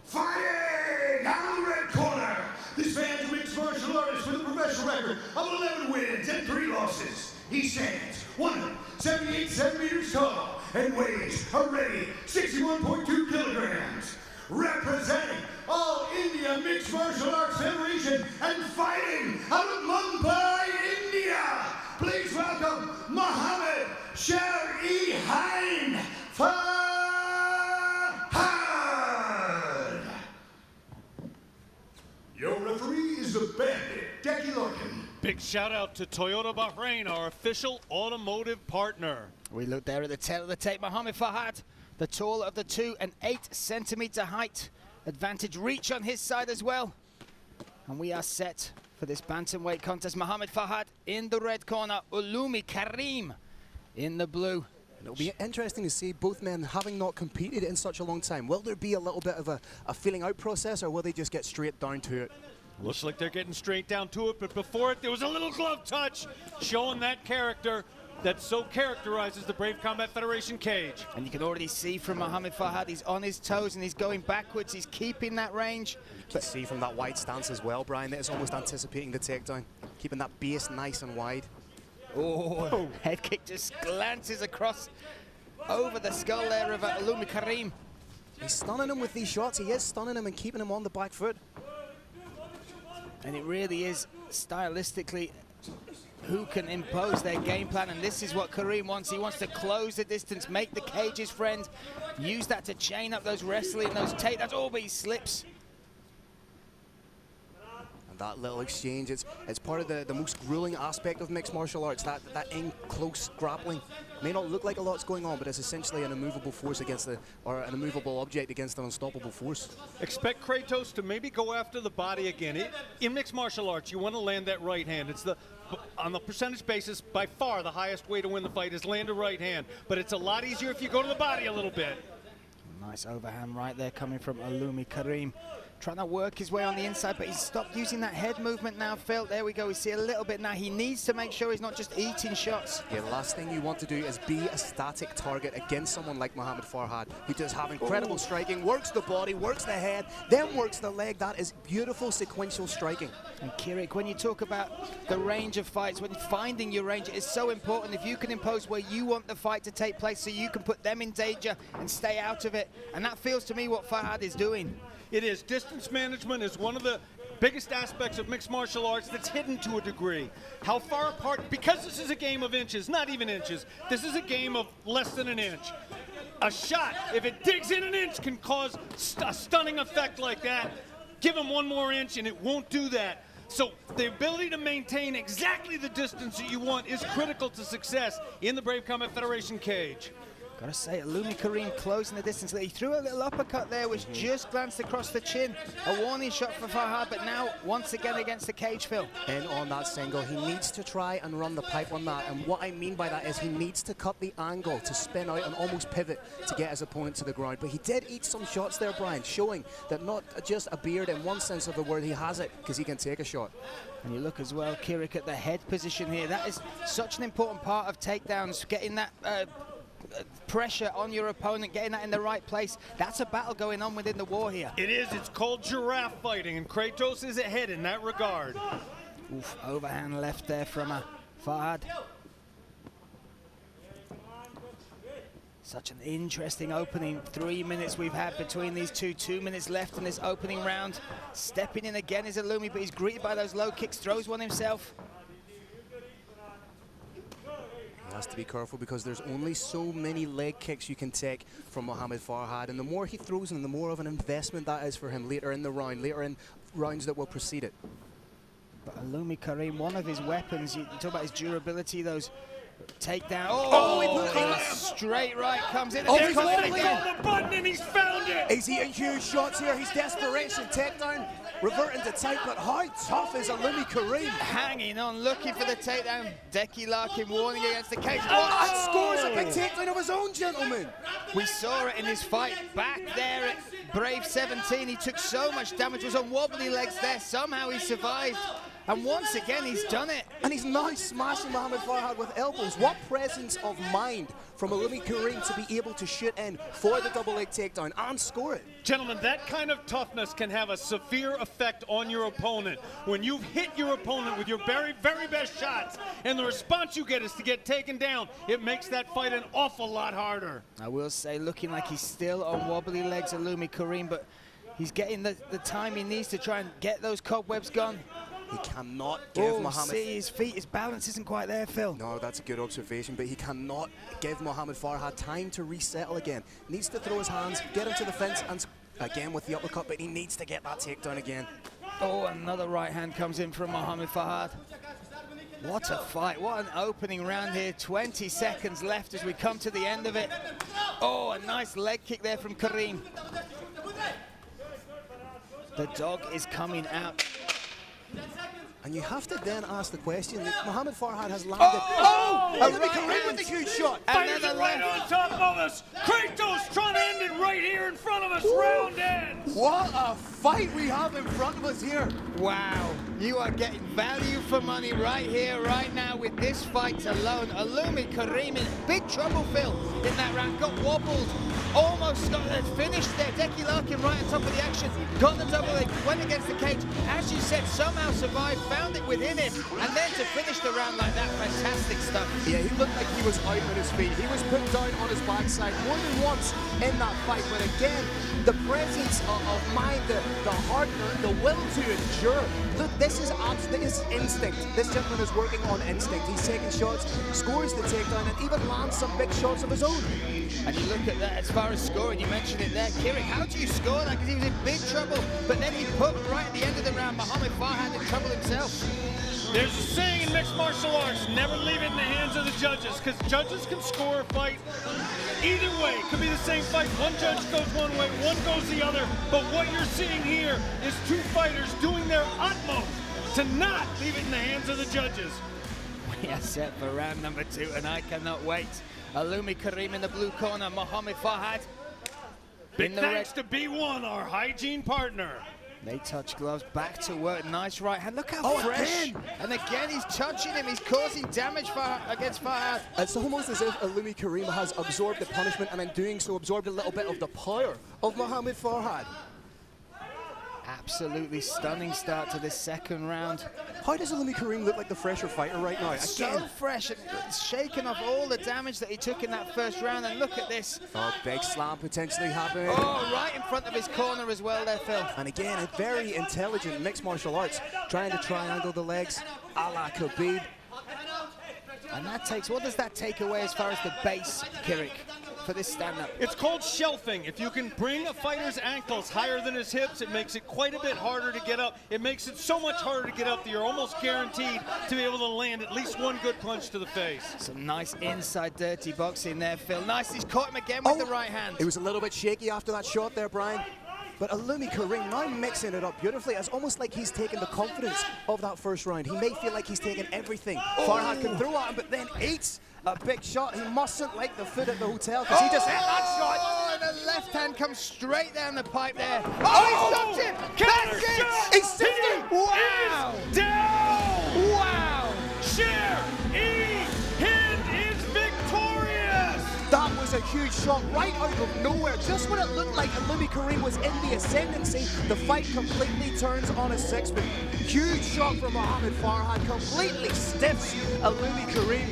fighting out of the red corner. This man's a mixed martial artist with a 178 centimeters tall and weighs a ready 61.2 kilograms. Representing All India Mixed Martial Arts Federation and fighting out of Mumbai, India, please welcome Mohammed Shar-E-Hain Farhad. Your referee is the bandit, Decky Larkin. Big shout out to Toyota Bahrain, our official automotive partner. We look there at the tail of the tape. Mohammed Farhad, the taller of the two, an 8-centimeter height. Advantage reach on his side as well. And we are set for this bantamweight contest. Mohammed Farhad in the red corner, Ulumi Karim in the blue. It'll be interesting to see both men having not competed in such a long time. Will there be a little bit of a feeling out process, or will they just get straight down to it? Looks like they're getting straight down to it, but before it, there was a little glove touch showing that character that so characterizes the Brave Combat Federation cage. And you can already see from Mohammed Farhad, he's on his toes and he's going backwards. He's keeping that range. You can see from that wide stance as well, Brian, that is almost anticipating the takedown. Keeping that base nice and wide. Oh, head kick just glances across over the skull there of Ulumi Karim. He's stunning him with these shots. He is stunning him and keeping him on the back foot. And it really is stylistically who can impose their game plan, and this is what Karim wants. He wants to close the distance, make the cage his friend, use that to chain up those wrestling, those takedowns. Oh, but he slips. And that little exchange, it's part of the most grueling aspect of mixed martial arts, that in-close grappling. May not look like a lot's going on, but it's essentially an immovable force against or an immovable object against an unstoppable force. Expect Kratos to maybe go after the body again. In mixed martial arts, you want to land that right hand. It's on the percentage basis, by far the highest way to win the fight is land a right hand, but it's a lot easier if you go to the body a little bit. Nice overhand right there coming from Ulumi Karim. Trying to work his way on the inside, but he's stopped using that head movement now, Phil. There we go, we see a little bit now. He needs to make sure he's not just eating shots. Yeah, the last thing you want to do is be a static target against someone like Mohammed Farhad, who does have incredible striking, works the body, works the head, then works the leg. That is beautiful sequential striking. And Kirik, when you talk about the range of fights, when finding your range, it is so important. If you can impose where you want the fight to take place so you can put them in danger and stay out of it. And that feels to me what Farhad is doing. It is. Distance management is one of the biggest aspects of mixed martial arts that's hidden to a degree. How far apart, because this is a game of inches, not even inches, this is a game of less than an inch. A shot, if it digs in an inch, can cause a stunning effect like that. Give him one more inch and it won't do that. So the ability to maintain exactly the distance that you want is critical to success in the Brave Combat Federation cage. Gotta say, Ulumi Karim closing the distance. He threw a little uppercut there, which just glanced across the chin. A warning shot for Farhad, but now once again against the cage, Phil. And on that single, he needs to try and run the pipe on that. And what I mean by that is he needs to cut the angle to spin out and almost pivot to get his opponent to the ground. But he did eat some shots there, Brian, showing that not just a beard in one sense of the word, he has it because he can take a shot. And you look as well, Kirik, at the head position here. That is such an important part of takedowns, getting that pressure on your opponent, getting that in the right place. That's a battle going on within the war here. It is. It's called giraffe fighting, and Kratos is ahead in that regard. Oof, overhand left there from Farhad. Such an interesting opening 3 minutes we've had between these two. 2 minutes left in this opening round. Stepping in again is Ulumi, but he's greeted by those low kicks, throws one himself. He has to be careful because there's only so many leg kicks you can take from Mohammed Farhad, and the more he throws them, the more of an investment that is for him later in the round, later in rounds that will precede it. But Ulumi Karim, one of his weapons, you talk about his durability, those takedown. Oh, he put it straight right, comes in. Oh, he's on the button and he's found it. He's eating huge shots here. He's desperation, takedown, reverting to type, but how tough is Ulumi Karim? Hanging on, looking for the takedown. Decky Larkin warning against the cage. And scores a big takedown of his own, gentlemen. We saw it in his fight back there at Brave 17. He took so much damage, was on wobbly legs there. Somehow he survived. And once again, he's done it. And he's now smashing Mohamed Farhad with elbows. What presence of mind from Alumi Karim to be able to shoot in for the double leg takedown and score it. Gentlemen, that kind of toughness can have a severe effect on your opponent. When you've hit your opponent with your very, very best shots, and the response you get is to get taken down, it makes that fight an awful lot harder. I will say, looking like he's still on wobbly legs, Alumi Karim, but he's getting the time he needs to try and get those cobwebs gone. He cannot give Mohamed... see his feet, his balance isn't quite there, Phil. No, that's a good observation, but he cannot give Mohamed Farhad time to resettle again. Needs to throw his hands, get him to the fence, and again with the uppercut, but he needs to get that takedown again. Oh, another right hand comes in from Mohamed Farhad. What a fight, what an opening round here. 20 seconds left as we come to the end of it. Oh, a nice leg kick there from Karim. The dog is coming out. And you have to then ask the question that Mohamed Farhad has landed. Alumi Karim with a huge shot. Fighters are right on top of us. Kratos trying to end it right here in front of us. Round ends. What a fight we have in front of us here. Wow, you are getting value for money right here, right now with this fight alone. Alumi Karim in big trouble, Phil, in that round. Got wobbled, almost got finished there. Decky Larkin right on top of the action. Got the double leg, went against the cage. As you said, somehow survived, found it within him. And then to finish the round like that, fantastic stuff. Yeah, he looked like he was out on his feet. He was put down on his backside more than once in that fight. But again, the presence of mind, the heart, the will to endure. Look, this is instinct. This gentleman is working on instinct. He's taking shots, scores the takedown, and even lands some big shots of his own. And you look at that as far as scoring, you mentioned it there. Kirik, how do you score that? Because he was in big trouble. But then he put right at the end of the round Mohamed Farhad in trouble himself. There's a saying in mixed martial arts, never leave it in the hands of the judges, because judges can score a fight either way. It could be the same fight. One judge goes one way, one goes the other. But what you're seeing here is two fighters doing their utmost to not leave it in the hands of the judges. We are set for round number 2, and I cannot wait. Alumi Karim in the blue corner, Mohamed Farhad. Big thanks to B1, our hygiene partner. They touch gloves, back to work, nice right hand. Look how fresh. Again. And again, he's touching him. He's causing damage against Farhad. It's almost as if Alumi Karim has absorbed the punishment and in doing so absorbed a little bit of the power of Mohamed Farhad. Absolutely stunning start to this second round. How does Alumi Karim look like the fresher fighter right now? So fresh and shaking off all the damage that he took in that first round. And look at this. Oh, big slam potentially happening. Oh, right in front of his corner as well there, Phil. And again, a very intelligent mixed martial arts, trying to triangle the legs a la Khabib. And that takes, what does that take away as far as the base, Kirik, for this stand-up? It's called shelving. If you can bring a fighter's ankles higher than his hips, it makes it quite a bit harder to get up. It makes it so much harder to get up that you're almost guaranteed to be able to land at least one good punch to the face. Some nice inside dirty boxing there, Phil. Nice, he's caught him again with the right hand. It was a little bit shaky after that shot there, Brian. But Alumi Karim now mixing it up beautifully. It's almost like he's taken the confidence of that first round. He may feel like he's taken everything. Farhad can throw at him, but then eats a big shot. He mustn't like the food at the hotel because he just hit that shot. Oh, and the left hand comes straight down the pipe there. Oh, he stopped him. That's it. He's sifting. Wow. Down. Wow. Share. Hind is victorious. That was a huge shot right out of nowhere. Just when it looked like Alumi Karim was in the ascendancy, the fight completely turns on a six-man. Huge shot from Mohamed Farhad, completely stiffs Alumi Karim.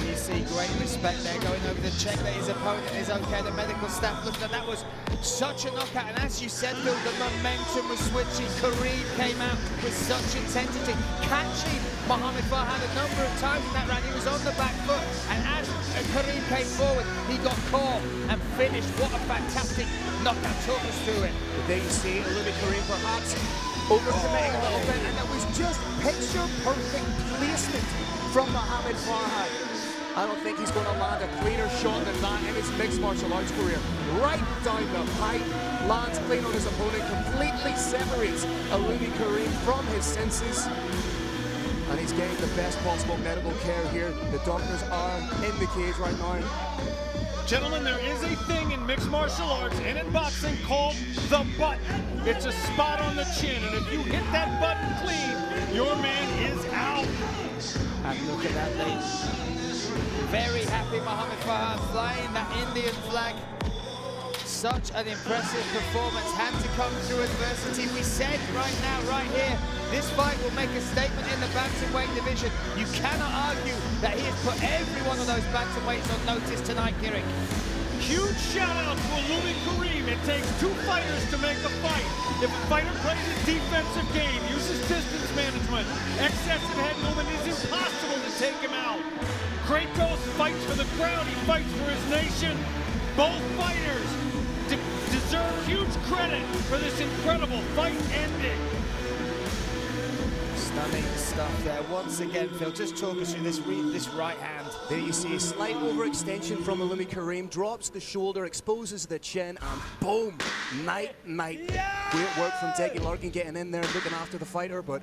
You see great respect there, going over to check that his opponent is okay. The medical staff looked, and that was such a knockout. And as you said, Phil, the momentum was switching. Karim came out with such intensity, catching Mohamed Farhad a number of times in that round. He was on the back foot, and as Karim came forward, he got caught and finished. What a fantastic knockout. Talk us through it. But there you see Alumi Karim perhaps overcommitting a little bit, and it was just picture-perfect placement from Mohamed Farhad. I don't think he's going to land a cleaner shot than that in his mixed martial arts career. Right down the pipe, lands clean on his opponent, completely separates Alumi Karim from his senses. and he's getting the best possible medical care here. The doctors are in the cage right now. Gentlemen, there is a thing in mixed martial arts and in boxing called the button. It's a spot on the chin, and if you hit that button clean, your man is out. And look at that, ladies. Very happy Mohamed Farhad flying that Indian flag. Such an impressive performance, had to come through adversity. We said right now, right here, this fight will make a statement in the bantamweight division. You cannot argue that he has put every one of those bantamweights on notice tonight, Kirik. Huge shout out to Alumi Karim. It takes two fighters to make a fight. If a fighter plays a defensive game, uses distance management, excessive head movement, it is impossible to take him out. Kratos fights for the crowd, he fights for his nation. Both fighters deserve huge credit for this incredible fight ending. Stunning stuff there. Once again, Phil, just talk us through this right hand. There you see a slight overextension from Alumi Karim, drops the shoulder, exposes the chin, and boom, night. Yeah! Great work from Decky Larkin getting in there, looking after the fighter, but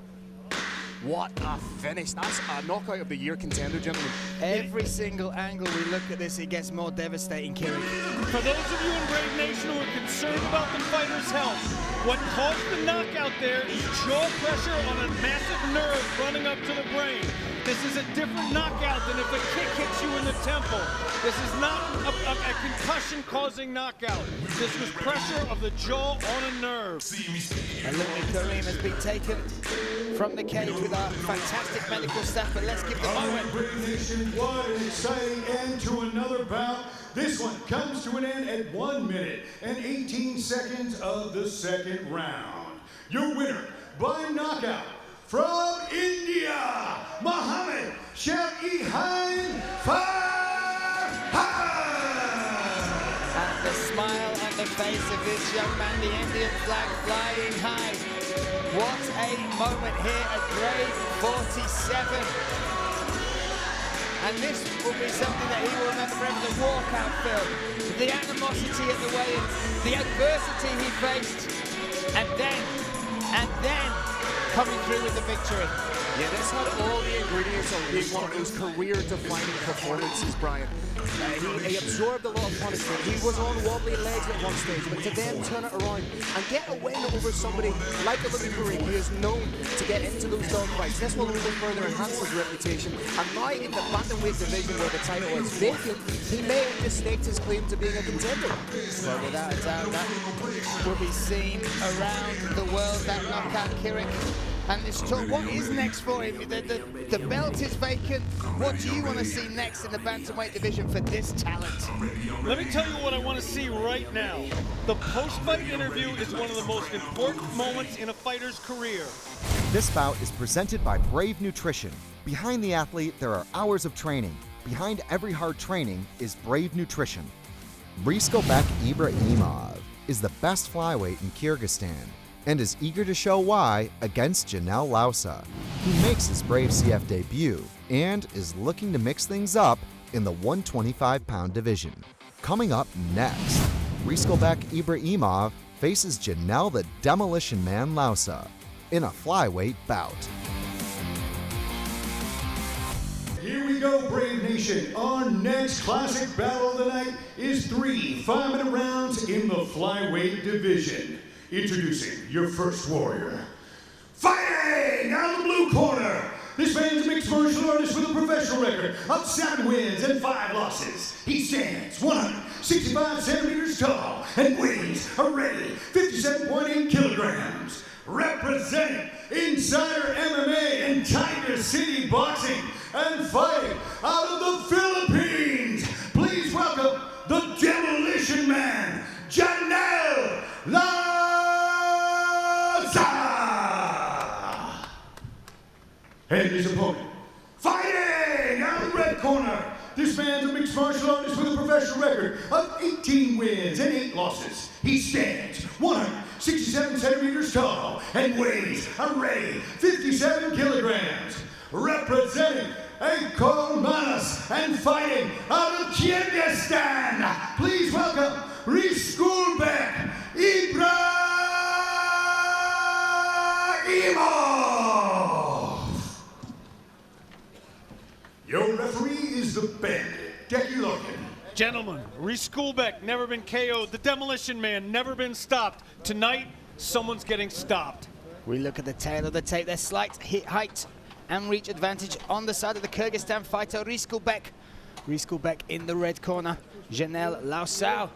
what a finish. That's a knockout of the year contender, gentlemen. Every single angle we look at this, it gets more devastating, Kirik. For those of you in Brave Nation who are concerned about the fighter's health, what caused the knockout there is jaw pressure on a massive nerve running up to the brain. This is a different knockout than if a kick hits you in the temple. This is not a concussion-causing knockout. This was pressure of the jaw on a nerve. And Alumi Karim has been taken from the cage with our fantastic medical staff, but let's give the moment. Brave Nation, what an exciting end to another bout. This one comes to an end at 1 minute and 18 seconds of the second round. Your winner by knockout from India, Mohamed Shafihan Farhad. And the smile on the face of this young man, the Indian flag flying high. What a moment here at grade 47. And this will be something that he will remember forever, the walkout film, the animosity at the weigh-ins, the adversity he faced, and then coming through with the victory. Yeah, this had all the ingredients of being one of those career-defining performances, Brian. He absorbed a lot of punishment. He was on wobbly legs at one stage, but to then turn it around and get a win over somebody like Alumi Karim, who is known to get into those dogfights, this will only further enhance his reputation. And now in the bantamweight division where the title is vacant, he may have just staked his claim to being a contender. Well, without a doubt, that will be seen around the world, that knockout, Kirik. And this talk, what is next for him? The belt is vacant. What do you want to see next in the bantamweight division for this talent? Let me tell you what I want to see right now. The post-fight interview is one of the most important moments in a fighter's career. This bout is presented by Brave Nutrition. Behind the athlete, there are hours of training. Behind every hard training is Brave Nutrition. Ibrahimov is the best flyweight in Kyrgyzstan and is eager to show why against Janelle Lausa, who makes his Brave CF debut and is looking to mix things up in the 125-pound division. Coming up next, Ibrahimov faces Janelle the Demolition Man Lausa in a flyweight bout. Here we go, Brave Nation. Our next classic battle of the night is 3 5-minute rounds in the flyweight division. Introducing your first warrior. Fighting out of the blue corner. This man's a mixed martial artist with a professional record of 7 wins and 5 losses. He stands 165 centimeters tall and weighs a ready 57.8 kilograms. Representing Insider MMA and Tiger City Boxing and fighting out of the Philippines. Please welcome the Demolition Man, Janelle Lausa. And his opponent, fighting out of the red corner. This man's a mixed martial artist with a professional record of 18 wins and 8 losses. He stands 167 centimeters tall and weighs a ready 57 kilograms. Representing Manas and fighting out of Kyrgyzstan. Please welcome Rizkulbek Ibrahimov. referee is the Bandit, Jackie Larkin. Gentlemen, Reese Guliev, never been KO'd. The Demolition Man, never been stopped. Tonight, someone's getting stopped. We look at the tail of the tape. There's slight height and reach advantage on the side of the Kyrgyzstan fighter, Reese Guliev. Reese Guliev in the red corner. Janelle Lausa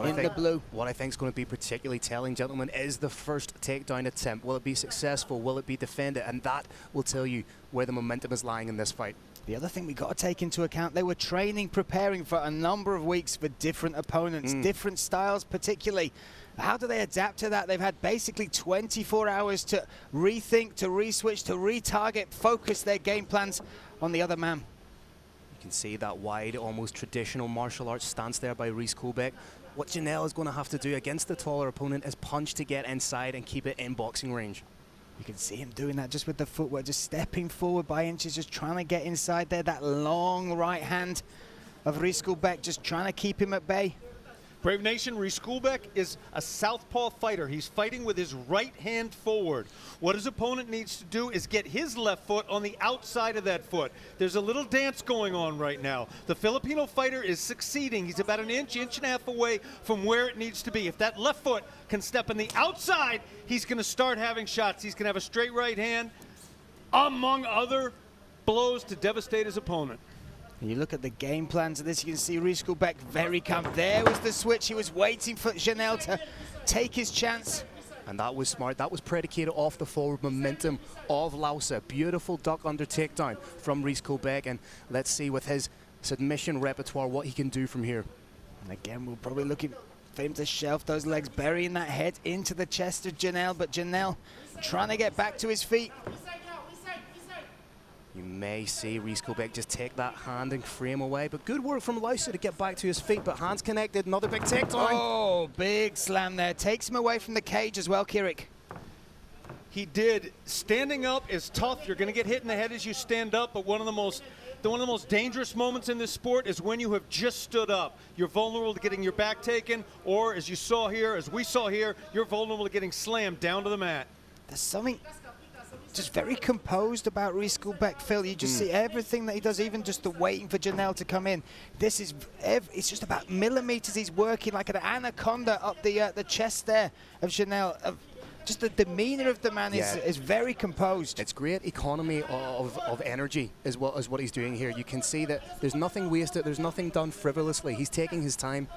in the blue. What I think is going to be particularly telling, gentlemen, is the first takedown attempt. Will it be successful? Will it be defended? And that will tell you where the momentum is lying in this fight. The other thing we got to take into account, they were training, preparing for a number of weeks for different opponents, different styles particularly. How do they adapt to that? They've had basically 24 hours to rethink, to re-switch, to retarget, focus their game plans on the other man. You can see that wide, almost traditional martial arts stance there by Reese Guliev. What Janelle is going to have to do against the taller opponent is punch to get inside and keep it in boxing range. You can see him doing that just with the footwork, just stepping forward by inches, just trying to get inside there. That long right hand of Reese Guliev, just trying to keep him at bay. Brave Nation, Reese Guliev is a southpaw fighter. He's fighting with his right hand forward. What his opponent needs to do is get his left foot on the outside of that foot. There's a little dance going on right now. The Filipino fighter is succeeding. He's about an inch and a half away from where it needs to be. If that left foot can step on the outside, he's going to start having shots. He's going to have a straight right hand, among other blows to devastate his opponent. And you look at the game plans of this, you can see Reese Guliev very calm. There was the switch. He was waiting for Janelle to take his chance. And that was smart. That was predicated off the forward momentum of Lausa. Beautiful duck under takedown from Reese Guliev. And let's see with his submission repertoire what he can do from here. And again, we're probably looking for him to shelf those legs, burying that head into the chest of Janelle. But Janelle trying to get back to his feet. You may see Reese Guliev just take that hand and frame away, but good work from Lausa to get back to his feet, but hands connected, another big takedown. Oh, big slam there. Takes him away from the cage as well, Kirik. He did. Standing up is tough. You're going to get hit in the head as you stand up, but one of the most dangerous moments in this sport is when you have just stood up. You're vulnerable to getting your back taken, or as you saw here, as we saw here, you're vulnerable to getting slammed down to the mat. There's something just very composed about Reese Guliev, Phil. You just see everything that he does, even just the waiting for Janelle to come in. This is, it's just about millimeters. He's working like an anaconda up the chest there of Janelle. Just the demeanor of the man is very composed. It's great economy of energy is what he's doing here. You can see that there's nothing wasted, there's nothing done frivolously. He's taking his time,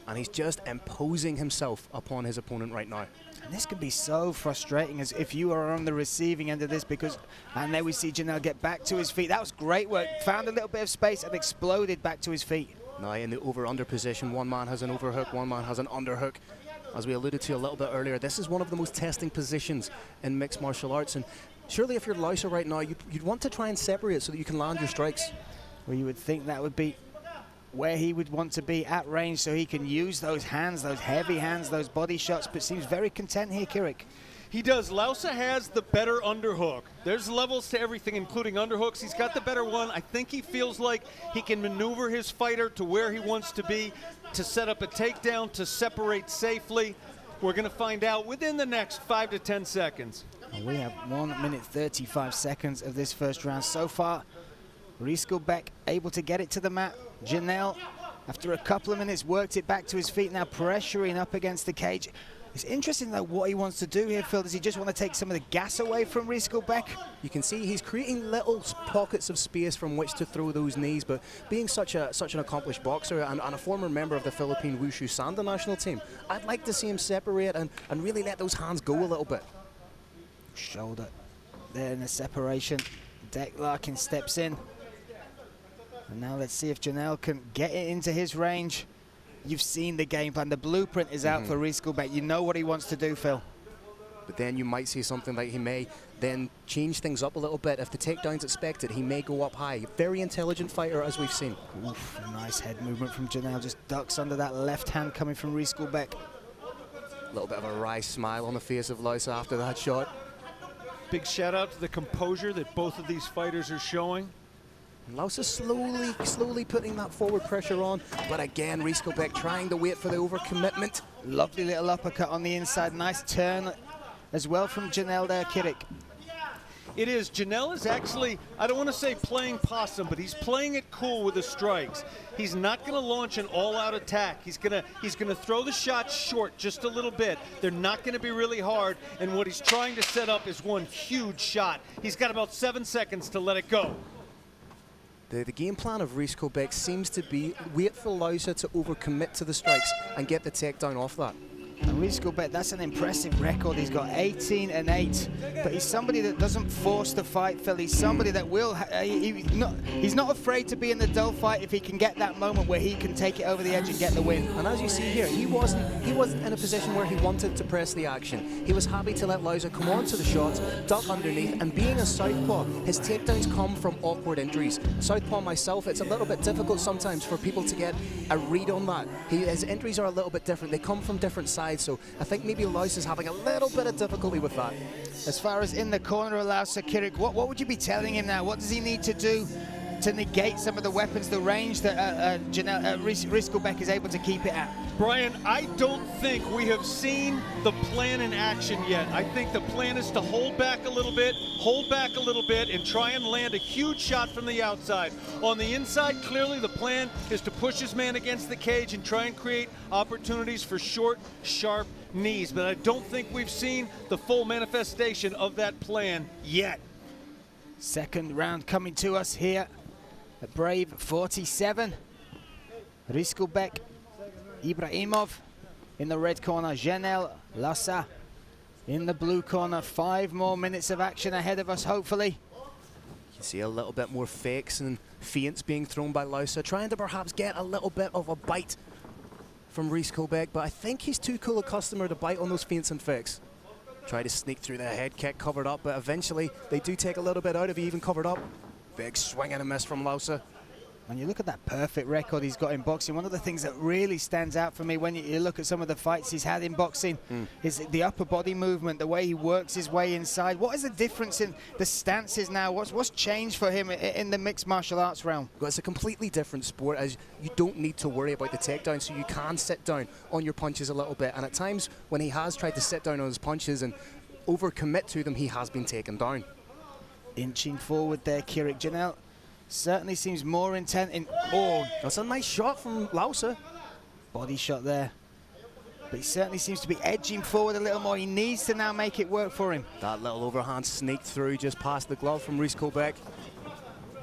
and he's just imposing himself upon his opponent right now. And this can be so frustrating as if you are on the receiving end of this, because, and there we see Janelle get back to his feet. That was great work. Found a little bit of space and exploded back to his feet. Now in the over-under position, one man has an overhook, one man has an underhook. As we alluded to a little bit earlier, this is one of the most testing positions in mixed martial arts. And surely if you're Lausa right now, you'd want to try and separate so that you can land your strikes. Well, you would think that would be where he would want to be at range, so he can use those hands, those heavy hands, those body shots, but seems very content here, Kirik. He does. Lausa has the better underhook. There's levels to everything, including underhooks. He's got the better one. I think he feels like he can maneuver his fighter to where he wants to be, to set up a takedown, to separate safely. We're going to find out within the next 5 to 10 seconds. And we have 1 minute 35 seconds of this first round. So far, Reese Guliev able to get it to the mat. Janelle, after a couple of minutes, worked it back to his feet, now pressuring up against the cage. It's interesting, though, what he wants to do here, Phil. Does he just want to take some of the gas away from Reese Guliev? You can see he's creating little pockets of space from which to throw those knees, but being such an accomplished boxer and a former member of the Philippine Wushu Sanda national team, I'd like to see him separate and really let those hands go a little bit. Shoulder there in the separation. Deck Larkin steps in. And now let's see if Janelle can get it into his range. You've seen the game plan. The blueprint is out for Reese Guliev. You know what he wants to do, Phil. But then you might see something like he may then change things up a little bit. If the takedown's expected, he may go up high. Very intelligent fighter, as we've seen. Oof, nice head movement from Janelle. Just ducks under that left hand coming from Reese Guliev. A little bit of a wry smile on the face of Lausa after that shot. Big shout out to the composure that both of these fighters are showing. Lausa slowly putting that forward pressure on, but again, Reese Guliev trying to wait for the overcommitment. Lovely little uppercut on the inside. Nice turn as well from Janelle there, Kirik. It is. Janelle is actually, I don't want to say playing possum, but he's playing it cool with the strikes. He's not going to launch an all-out attack. He's gonna throw the shots short just a little bit. They're not going to be really hard, and what he's trying to set up is one huge shot. He's got about 7 seconds to let it go. The game plan of Kubanichibek seems to be wait for Lausa to overcommit to the strikes and get the takedown off that. And Kubanichibek, that's an impressive record. He's got 18-8, but he's somebody that doesn't force the fight, Phil. He's somebody that will, he's not afraid to be in the dull fight if he can get that moment where he can take it over the edge and get the win. And as you see here, he wasn't in a position where he wanted to press the action. He was happy to let Lausa come on to the shots, duck underneath, and being a southpaw, his takedowns come from awkward injuries. Southpaw myself, it's a little bit difficult sometimes for people to get a read on that. His injuries are a little bit different. They come from different sides. So I think maybe Lausa's having a little bit of difficulty with that. As far as in the corner of Lausa, Kirik, what would you be telling him now? What does he need to do to negate some of the weapons, the range that Kubanichibek is able to keep it at? Brian, I don't think we have seen the plan in action yet. I think the plan is to hold back a little bit, and try and land a huge shot from the outside. On the inside, clearly the plan is to push his man against the cage and try and create opportunities for short, sharp knees. But I don't think we've seen the full manifestation of that plan yet. Second round coming to us here at Brave 47. Kubanichibek, Ibrahimov in the red corner, Janelle, Lausa in the blue corner. 5 more minutes of action ahead of us, hopefully. You can see a little bit more fakes and feints being thrown by Lausa, trying to perhaps get a little bit of a bite from Kubanichibek, but I think he's too cool a customer to bite on those feints and fakes. Try to sneak through the head kick, covered up, but eventually they do take a little bit out if he even covered up. Big swing and a miss from Lausa. When you look at that perfect record he's got in boxing, one of the things that really stands out for me when you look at some of the fights he's had in boxing is the upper body movement, the way he works his way inside. What is the difference in the stances now? What's changed for him in the mixed martial arts realm? Well, it's a completely different sport, as you don't need to worry about the takedown, so you can sit down on your punches a little bit. And at times when he has tried to sit down on his punches and overcommit to them, he has been taken down. Inching forward there, Kirik. Janelle certainly seems more intent in... Oh, that's a nice shot from Lausa. Body shot there. But he certainly seems to be edging forward a little more. He needs to now make it work for him. That little overhand sneaked through just past the glove from Kubanichibek.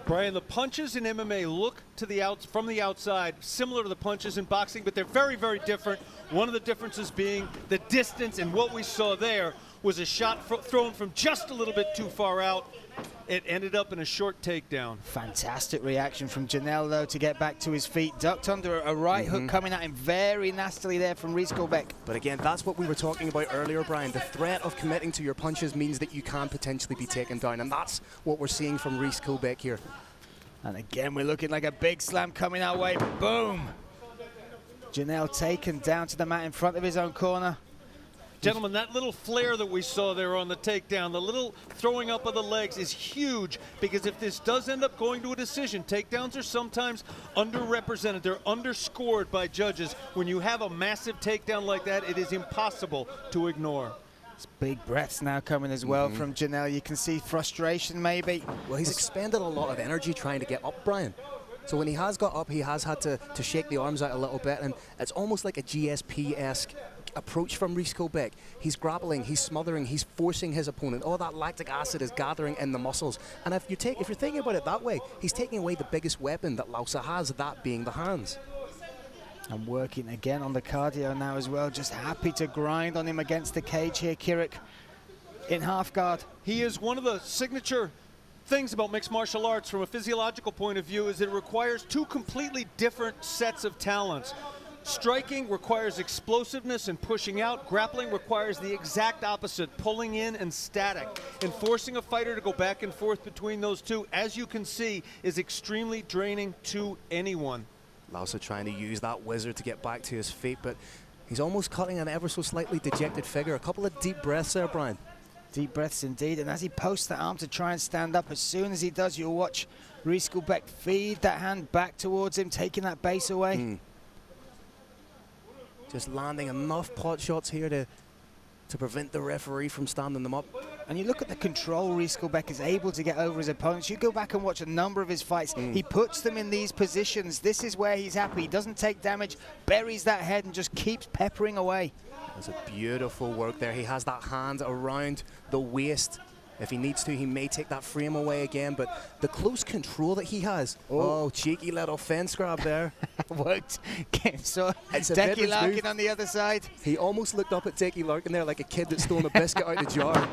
Brian, the punches in MMA look to from the outside similar to the punches in boxing, but they're very, very different. One of the differences being the distance, and what we saw there was a shot thrown from just a little bit too far out. It ended up in a short takedown. Fantastic reaction from Janelle, though, to get back to his feet. Ducked under a right hook coming at him very nastily there from Kubanichibek. But again, that's what we were talking about earlier, Brian. The threat of committing to your punches means that you can potentially be taken down, and that's what we're seeing from Kubanichibek here. And again, we're looking like a big slam coming our way. Boom! Janelle taken down to the mat in front of his own corner. Gentlemen, that little flare that we saw there on the takedown, the little throwing up of the legs is huge, because if this does end up going to a decision, takedowns are sometimes underrepresented. They're underscored by judges. When you have a massive takedown like that, it is impossible to ignore. It's big breaths now coming as well from Janelle. You can see frustration maybe. Well, he's expended a lot of energy trying to get up, Brian. So when he has got up, he has had to shake the arms out a little bit, and it's almost like a GSP-esque approach from Kubanichibek. He's grappling, he's smothering, he's forcing his opponent. All that lactic acid is gathering in the muscles. And if you're thinking about it that way, he's taking away the biggest weapon that Lausa has, that being the hands. And working again on the cardio now as well. Just happy to grind on him against the cage here, Kirik, in half guard. He is one of the signature things about mixed martial arts from a physiological point of view is that it requires 2 completely different sets of talents. Striking requires explosiveness and pushing out. Grappling requires the exact opposite, pulling in and static. And forcing a fighter to go back and forth between those two, as you can see, is extremely draining to anyone. Lausa trying to use that wizard to get back to his feet, but he's almost cutting an ever so slightly dejected figure. A couple of deep breaths there, Brian. Deep breaths indeed, and as he posts that arm to try and stand up, as soon as he does, you'll watch Kubanichibek feed that hand back towards him, taking that base away. Just landing enough pot shots here to prevent the referee from standing them up. And you look at the control Rieselbeck is able to get over his opponents. You go back and watch a number of his fights. He puts them in these positions. This is where he's happy. He doesn't take damage, buries that head, and just keeps peppering away. That's a beautiful work there. He has that hand around the waist. If he needs to, he may take that frame away again, but the close control that he has. Oh, cheeky little fence grab there. Worked. So It's a Decky veteran's Larkin move. on the other side. He almost looked up at Decky Larkin there like a kid that's stolen a biscuit out of the jar.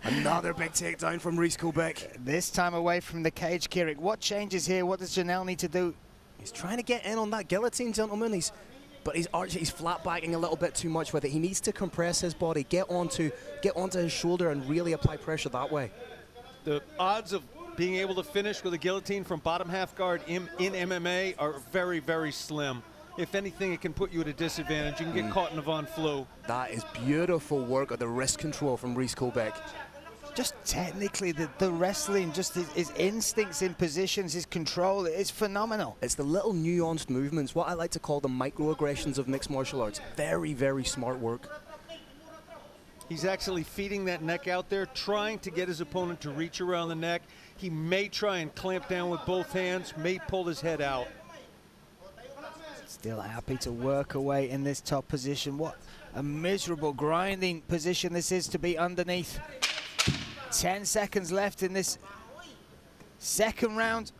Another big takedown from Rieselbeck. This time away from the cage, Kirik. What changes here? What does Janelle need to do? He's trying to get in on that guillotine, gentlemen. But he's flat backing a little bit too much with it. He needs to compress his body, get onto his shoulder, and really apply pressure that way. The odds of being able to finish with a guillotine from bottom half guard in MMA are very, very slim. If anything, it can put you at a disadvantage. You can get caught in a Von Flu. That is beautiful work of the wrist control from Rieselbeck. Just technically, the wrestling, just his instincts in positions, his control, is phenomenal. It's the little nuanced movements, what I like to call the microaggressions of mixed martial arts. Very, very smart work. He's actually feeding that neck out there, trying to get his opponent to reach around the neck. He may try and clamp down with both hands, may pull his head out. Still happy to work away in this top position. What a miserable grinding position this is to be underneath. 10 seconds left in this second round.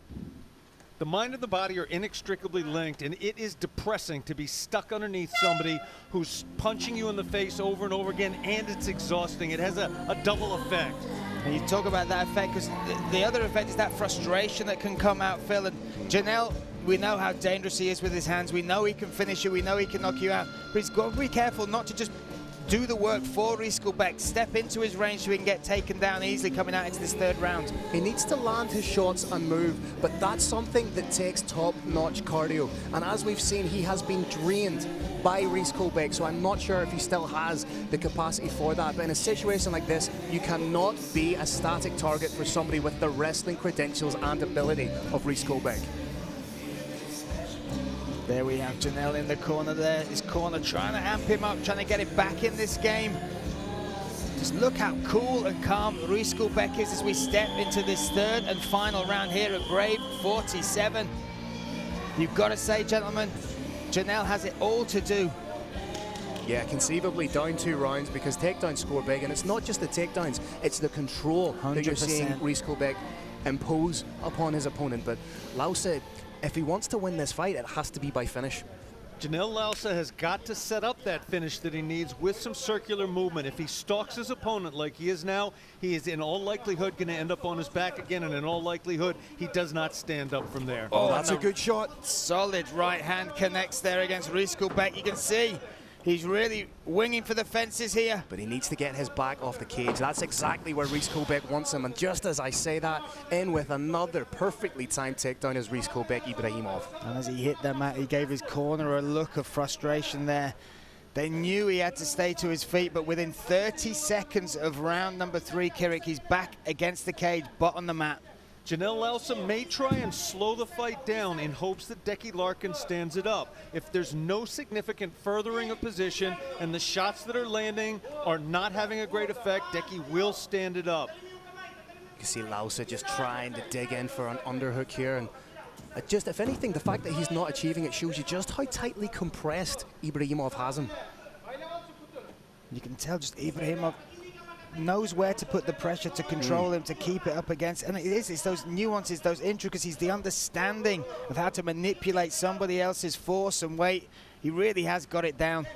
The mind and the body are inextricably linked, and it is depressing to be stuck underneath somebody who's punching you in the face over and over again, and it's exhausting. It has a double effect. And you talk about that effect, because the other effect is that frustration that can come out, Phil. And Janelle, we know how dangerous he is with his hands. We know he can finish you. We know he can knock you out. But he's got to be careful not to just do the work for Rieselbeck, step into his range so he can get taken down easily coming out into this third round. He needs to land his shots and move, but that's something that takes top-notch cardio. And as we've seen, he has been drained by Rieselbeck, so I'm not sure if he still has the capacity for that. But in a situation like this, you cannot be a static target for somebody with the wrestling credentials and ability of Rieselbeck. There we have Janelle in the corner there. His corner trying to amp him up, trying to get him back in this game. Just look how cool and calm Rieselbeck is as we step into this third and final round here at Brave 47. You've got to say, gentlemen, Janelle has it all to do. Yeah, conceivably down 2 rounds because takedowns score big, and it's not just the takedowns, it's the control 100%. That you're seeing Rieselbeck impose upon his opponent. But Lausa, if he wants to win this fight, it has to be by finish. Janelle Lausa has got to set up that finish that he needs with some circular movement. If he stalks his opponent like he is now, he is in all likelihood going to end up on his back again, and in all likelihood, he does not stand up from there. Oh, that's a good shot. Solid right hand connects there against Rieselbeck. You can see he's really winging for the fences here. But he needs to get his back off the cage. That's exactly where Rieselbeck wants him. And just as I say that, in with another perfectly timed takedown is Rieselbeck Ibrahimov. And as he hit the mat, he gave his corner a look of frustration there. They knew he had to stay to his feet, but within 30 seconds of round number 3, Kirik, he's back against the cage, butt on the mat. Janelle Lausa may try and slow the fight down in hopes that Decky Larkin stands it up. If there's no significant furthering of position and the shots that are landing are not having a great effect, Decky will stand it up. You can see Lausa just trying to dig in for an underhook here. And just, if anything, the fact that he's not achieving it shows you just how tightly compressed Ibrahimov has him. You can tell just Ibrahimov knows where to put the pressure to control him, to keep it up against, and it's those nuances, those intricacies, the understanding of how to manipulate somebody else's force and weight. He really has got it down.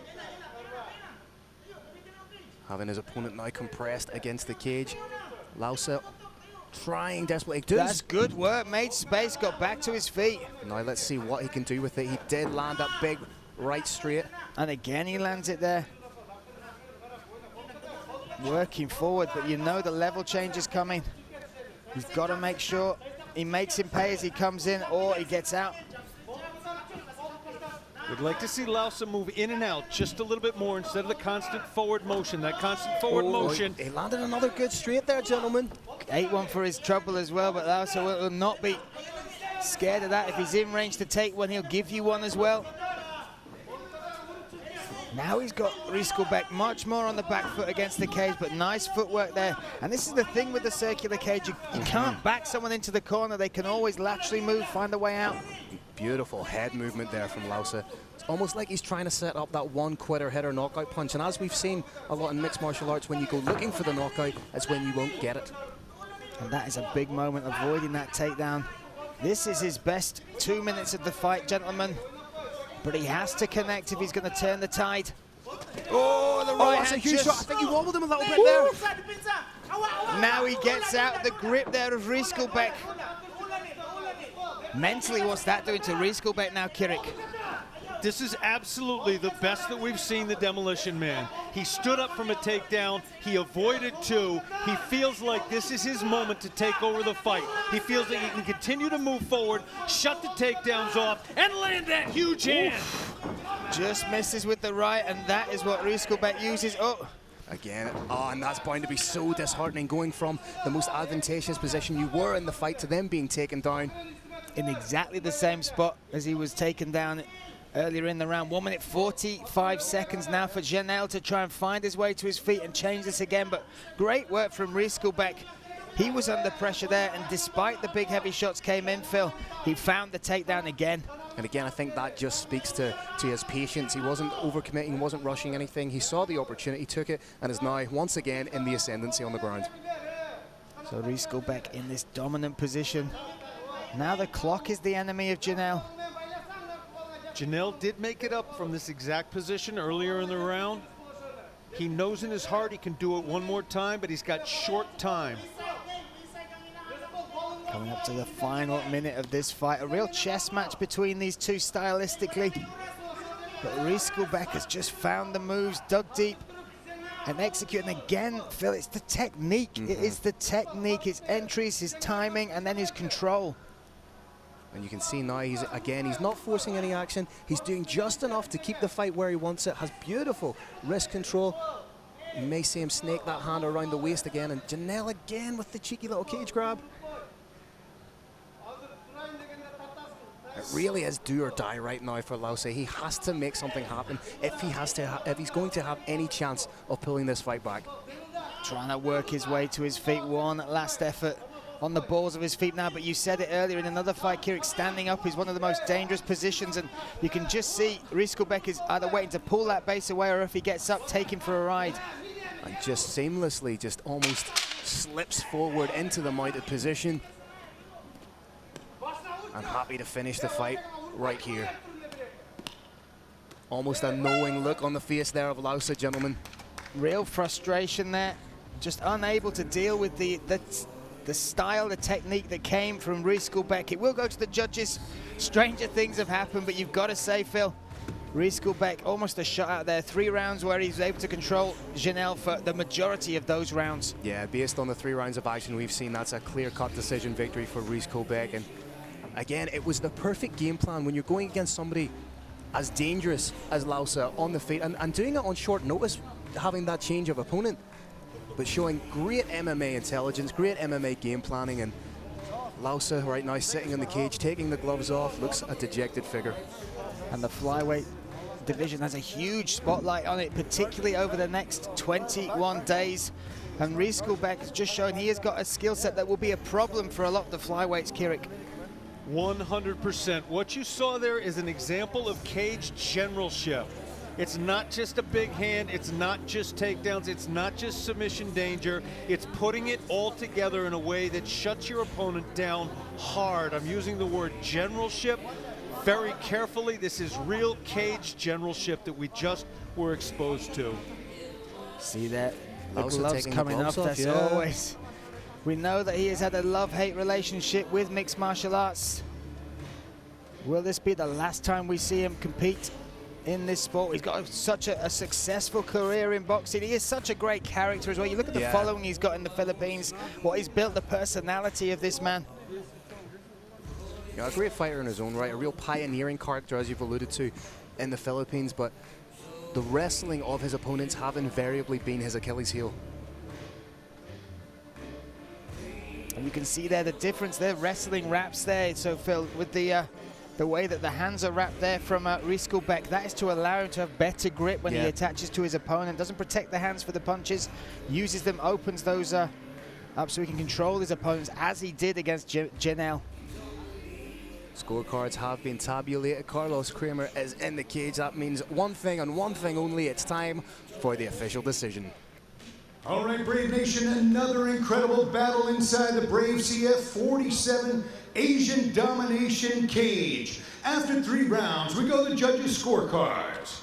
Having his opponent now compressed against the cage. Lausa trying desperately. That's good work, made space, got back to his feet. Now let's see what he can do with it. He did land that big right straight. And again he lands it there. Working forward, but you know the level change is coming. He's got to make sure he makes him pay as he comes in or he gets out. We'd like to see Lausa move in and out just a little bit more instead of the constant forward motion. That constant forward motion. He landed another good straight there, gentlemen. 8-1 for his trouble as well, but Lausa will not be scared of that. If he's in range to take one, he'll give you one as well. Now he's got Riskelbeck much more on the back foot against the cage, but nice footwork there. And this is the thing with the circular cage. You can't back someone into the corner. They can always laterally move, find a way out. Beautiful head movement there from Lausa. It's almost like he's trying to set up that one quitter hitter knockout punch. And as we've seen a lot in mixed martial arts, when you go looking for the knockout, it's when you won't get it. And that is a big moment, avoiding that takedown. This is his best 2 minutes of the fight, gentlemen. But he has to connect if he's going to turn the tide. Oh, the right that's hand, a huge shot. I think he wobbled him a little bit there. Now he gets out the grip there of Riskelbeck. Mentally, what's that doing to Riskelbeck now, Kirik? This is absolutely the best that we've seen the Demolition Man. He stood up from a takedown. He avoided two. He feels like this is his moment to take over the fight. He feels like he can continue to move forward, shut the takedowns off, and land that huge hand. Just misses with the right, and that is what Riskelbeck uses. Oh. Again, and that's bound to be so disheartening, going from the most advantageous position you were in the fight to them being taken down. In exactly the same spot as he was taken down earlier in the round. 1 minute 45 seconds now for Janelle to try and find his way to his feet and change this again, but great work from Riskelbeck. He was under pressure there, and despite the big heavy shots came in, Phil, he found the takedown again. And again, I think that just speaks to his patience. He wasn't overcommitting, he wasn't rushing anything. He saw the opportunity, took it, and is now once again in the ascendancy on the ground. So Riskelbeck in this dominant position. Now the clock is the enemy of Janelle. Janelle did make it up from this exact position earlier in the round. He knows in his heart he can do it one more time, but he's got short time. Coming up to the final minute of this fight. A real chess match between these two stylistically. But Riskelbeck has just found the moves, dug deep, and executing again. Phil, it's the technique. It is the technique, his entries, his timing, and then his control. And you can see now, he's not forcing any action. He's doing just enough to keep the fight where he wants it. Has beautiful wrist control. You may see him snake that hand around the waist again. And Janelle again with the cheeky little cage grab. It really is do or die right now for Lausa. He has to make something happen if he's going to have any chance of pulling this fight back. Trying to work his way to his feet. One last effort on the balls of his feet now, but you said it earlier in another fight, Kirik, standing up is one of the most dangerous positions, and you can just see Riskelbeck is either waiting to pull that base away, or if he gets up, take him for a ride. And just seamlessly, just almost slips forward into the mounted position. And happy to finish the fight right here. Almost a knowing look on the face there of Lausa, gentlemen. Real frustration there, just unable to deal with the style, the technique that came from Riskelbeck. It will go to the judges. Stranger things have happened, but you've got to say, Phil, Riskelbeck almost a shutout there. 3 rounds where he's able to control Janelle for the majority of those rounds. Yeah, based on the 3 rounds of action we've seen, that's a clear-cut decision victory for Riskelbeck. And again, it was the perfect game plan when you're going against somebody as dangerous as Lausa on the feet, and doing it on short notice, having that change of opponent, but showing great MMA intelligence, great MMA game planning. And Lausa right now sitting in the cage, taking the gloves off, looks a dejected figure. And the flyweight division has a huge spotlight on it, particularly over the next 21 days. And Riskelbeck has just shown he has got a skill set that will be a problem for a lot of the flyweights, Kirik. 100%. What you saw there is an example of cage generalship. It's not just a big hand, it's not just takedowns, it's not just submission danger, it's putting it all together in a way that shuts your opponent down hard. I'm using the word generalship very carefully. This is real cage generalship that we just were exposed to. See that? The Lausa gloves taking the coming gloves off, off, that's yeah. always. We know that he has had a love-hate relationship with mixed martial arts. Will this be the last time we see him compete in this sport? He's got such a successful career in boxing. He is such a great character as well. You look at the following he's got in the Philippines, what he's built, the personality of this man. Yeah, a great fighter in his own right, a real pioneering character, as you've alluded to, in the Philippines, but the wrestling of his opponents have invariably been his Achilles heel. And you can see there the difference there, wrestling wraps there. So Phil, with the The way that the hands are wrapped there from Rizkulbek, that is to allow him to have better grip when he attaches to his opponent. Doesn't protect the hands for the punches, uses them, opens those up so he can control his opponents as he did against Janelle. Scorecards have been tabulated. Carlos Kramer is in the cage. That means one thing and one thing only. It's time for the official decision. All right, Brave Nation, another incredible battle inside the Brave CF 47 Asian Domination Cage. After 3 rounds, we go to the judges' scorecards.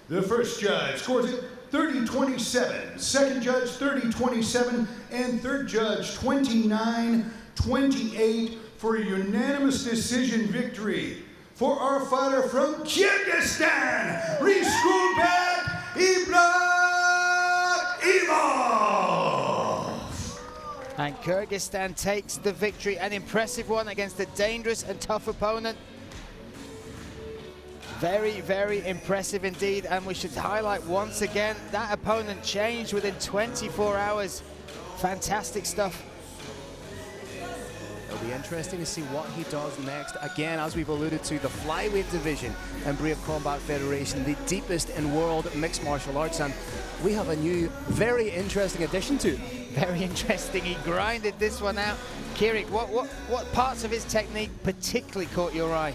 The first judge scores it 30-27, second judge 30-27, and third judge 29-28 for a unanimous decision victory for our fighter from Kyrgyzstan, Rizkulbek Ibrahimov. And Kyrgyzstan takes the victory, an impressive one against a dangerous and tough opponent. Very, very impressive indeed, and we should highlight once again that opponent changed within 24 hours. Fantastic stuff. It'll be interesting to see what he does next. Again, as we've alluded to, the flyweight division in Brave Combat Federation, the deepest in world mixed martial arts, and we have a new, very interesting addition to it. Very interesting. He grinded this one out. Kirik, what parts of his technique particularly caught your eye?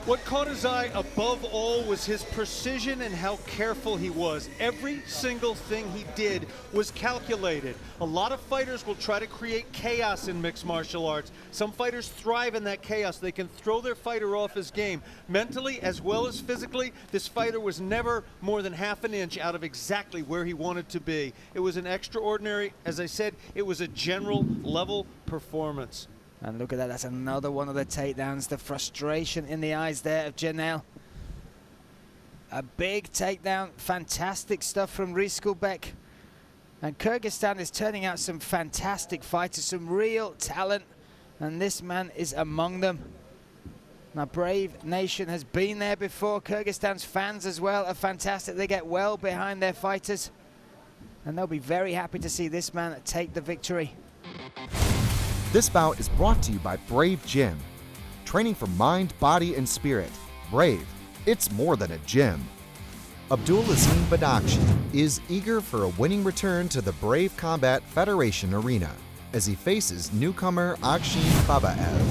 What caught his eye above all was his precision and how careful he was. Every single thing he did was calculated. A lot of fighters will try to create chaos in mixed martial arts. Some fighters thrive in that chaos. They can throw their fighter off his game. Mentally as well as physically, this fighter was never more than half an inch out of exactly where he wanted to be. It was an extraordinary, as I said, it was a general level performance. And look at that, that's another one of the takedowns. The frustration in the eyes there of Janelle. A big takedown, fantastic stuff from Rizkulbek. And Kyrgyzstan is turning out some fantastic fighters, some real talent, and this man is among them. Now, Brave Nation has been there before. Kyrgyzstan's fans as well are fantastic. They get well behind their fighters, and they'll be very happy to see this man take the victory. This bout is brought to you by Brave Gym. Training for mind, body, and spirit. Brave, it's more than a gym. Abdulkozaya Badashi is eager for a winning return to the Brave Combat Federation arena as he faces newcomer Akshin Babaev,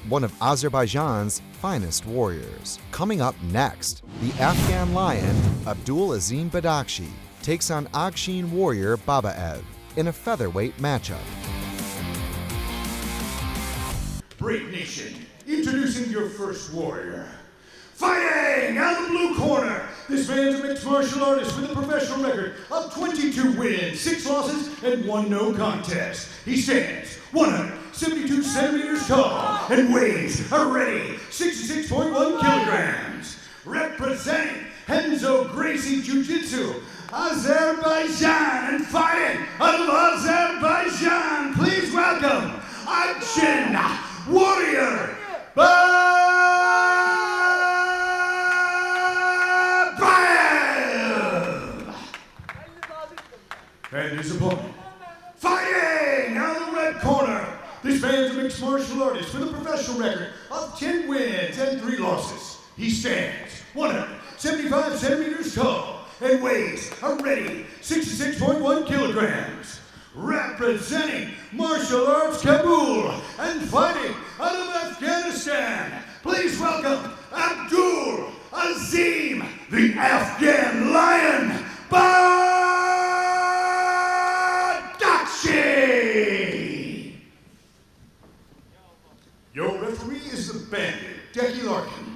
one of Azerbaijan's finest warriors. Coming up next, the Afghan Lion Abdulkozaya Badashi takes on Akshin warrior Babaev in a featherweight matchup. Brave Nation, introducing your first warrior. Fighting out of the blue corner, this man's a mixed martial artist with a professional record of 22 wins, 6 losses, and 1 no contest. He stands 172 centimeters tall and weighs a ready 66.1 kilograms. Representing Henzo Gracie Jiu-Jitsu, Azerbaijan, and fighting out of Azerbaijan, please welcome Akshin Warrior Babaev! And his opponent, fighting out of the red corner, this man's a mixed martial artist with a professional record of 10 wins and 3 losses. He stands 175 centimeters tall and weighs a ready 66.1 kilograms. Representing Martial Arts Kabul and fighting out of Afghanistan, please welcome Abdulkozaya, the Afghan Lion, Badashi. Your referee is the Bandit, Decky Larkin.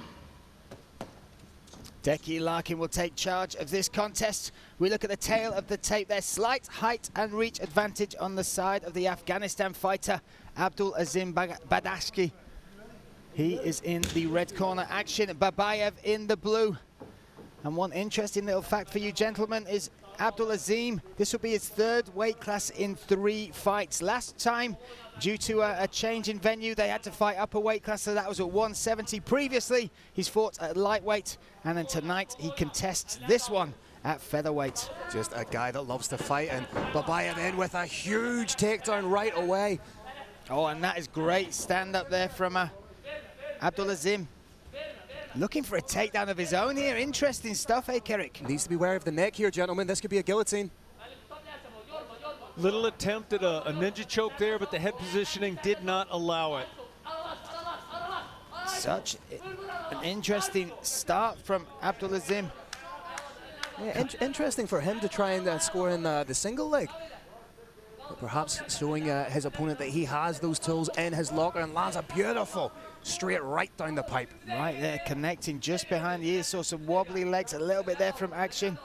Decky Larkin will take charge of this contest. We look at the tail of the tape there. Slight height and reach advantage on the side of the Afghanistan fighter, Abdulkozaya Badashi. He is in the red corner. Akshin Babaev in the blue. And one interesting little fact for you gentlemen is Abdulkozaya, this will be his 3rd weight class in 3 fights. Last time, due to a change in venue, they had to fight up a weight class, so that was at 170. Previously, he's fought at lightweight, and then tonight he contests this one at featherweight. Just a guy that loves to fight, and Babaev in with a huge takedown right away. Oh, and that is great stand up there from Abdulkozaya. Looking for a takedown of his own here. Interesting stuff, eh, Kerik? Needs to be wary of the neck here, gentlemen. This could be a guillotine. Little attempt at a ninja choke there, but the head positioning did not allow it. Such an interesting start from Abdulazim. Yeah, interesting for him to try and score in the single leg. But perhaps showing his opponent that he has those tools in his locker, and lands a beautiful straight right down the pipe. Right there, connecting just behind the ears. Saw some wobbly legs a little bit there from Action.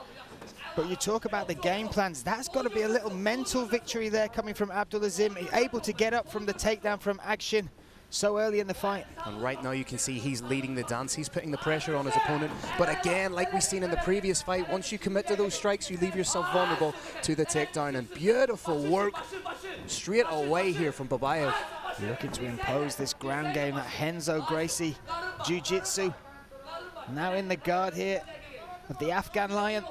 But you talk about the game plans. That's got to be a little mental victory there coming from Abdulazim. Able to get up from the takedown from Action so early in the fight. And right now you can see he's leading the dance. He's putting the pressure on his opponent. But again, like we've seen in the previous fight, once you commit to those strikes, you leave yourself vulnerable to the takedown. And beautiful work straight away here from Babaev. Looking to impose this ground game at Henzo Gracie Jiu-Jitsu. Now in the guard here of the Afghan Lion.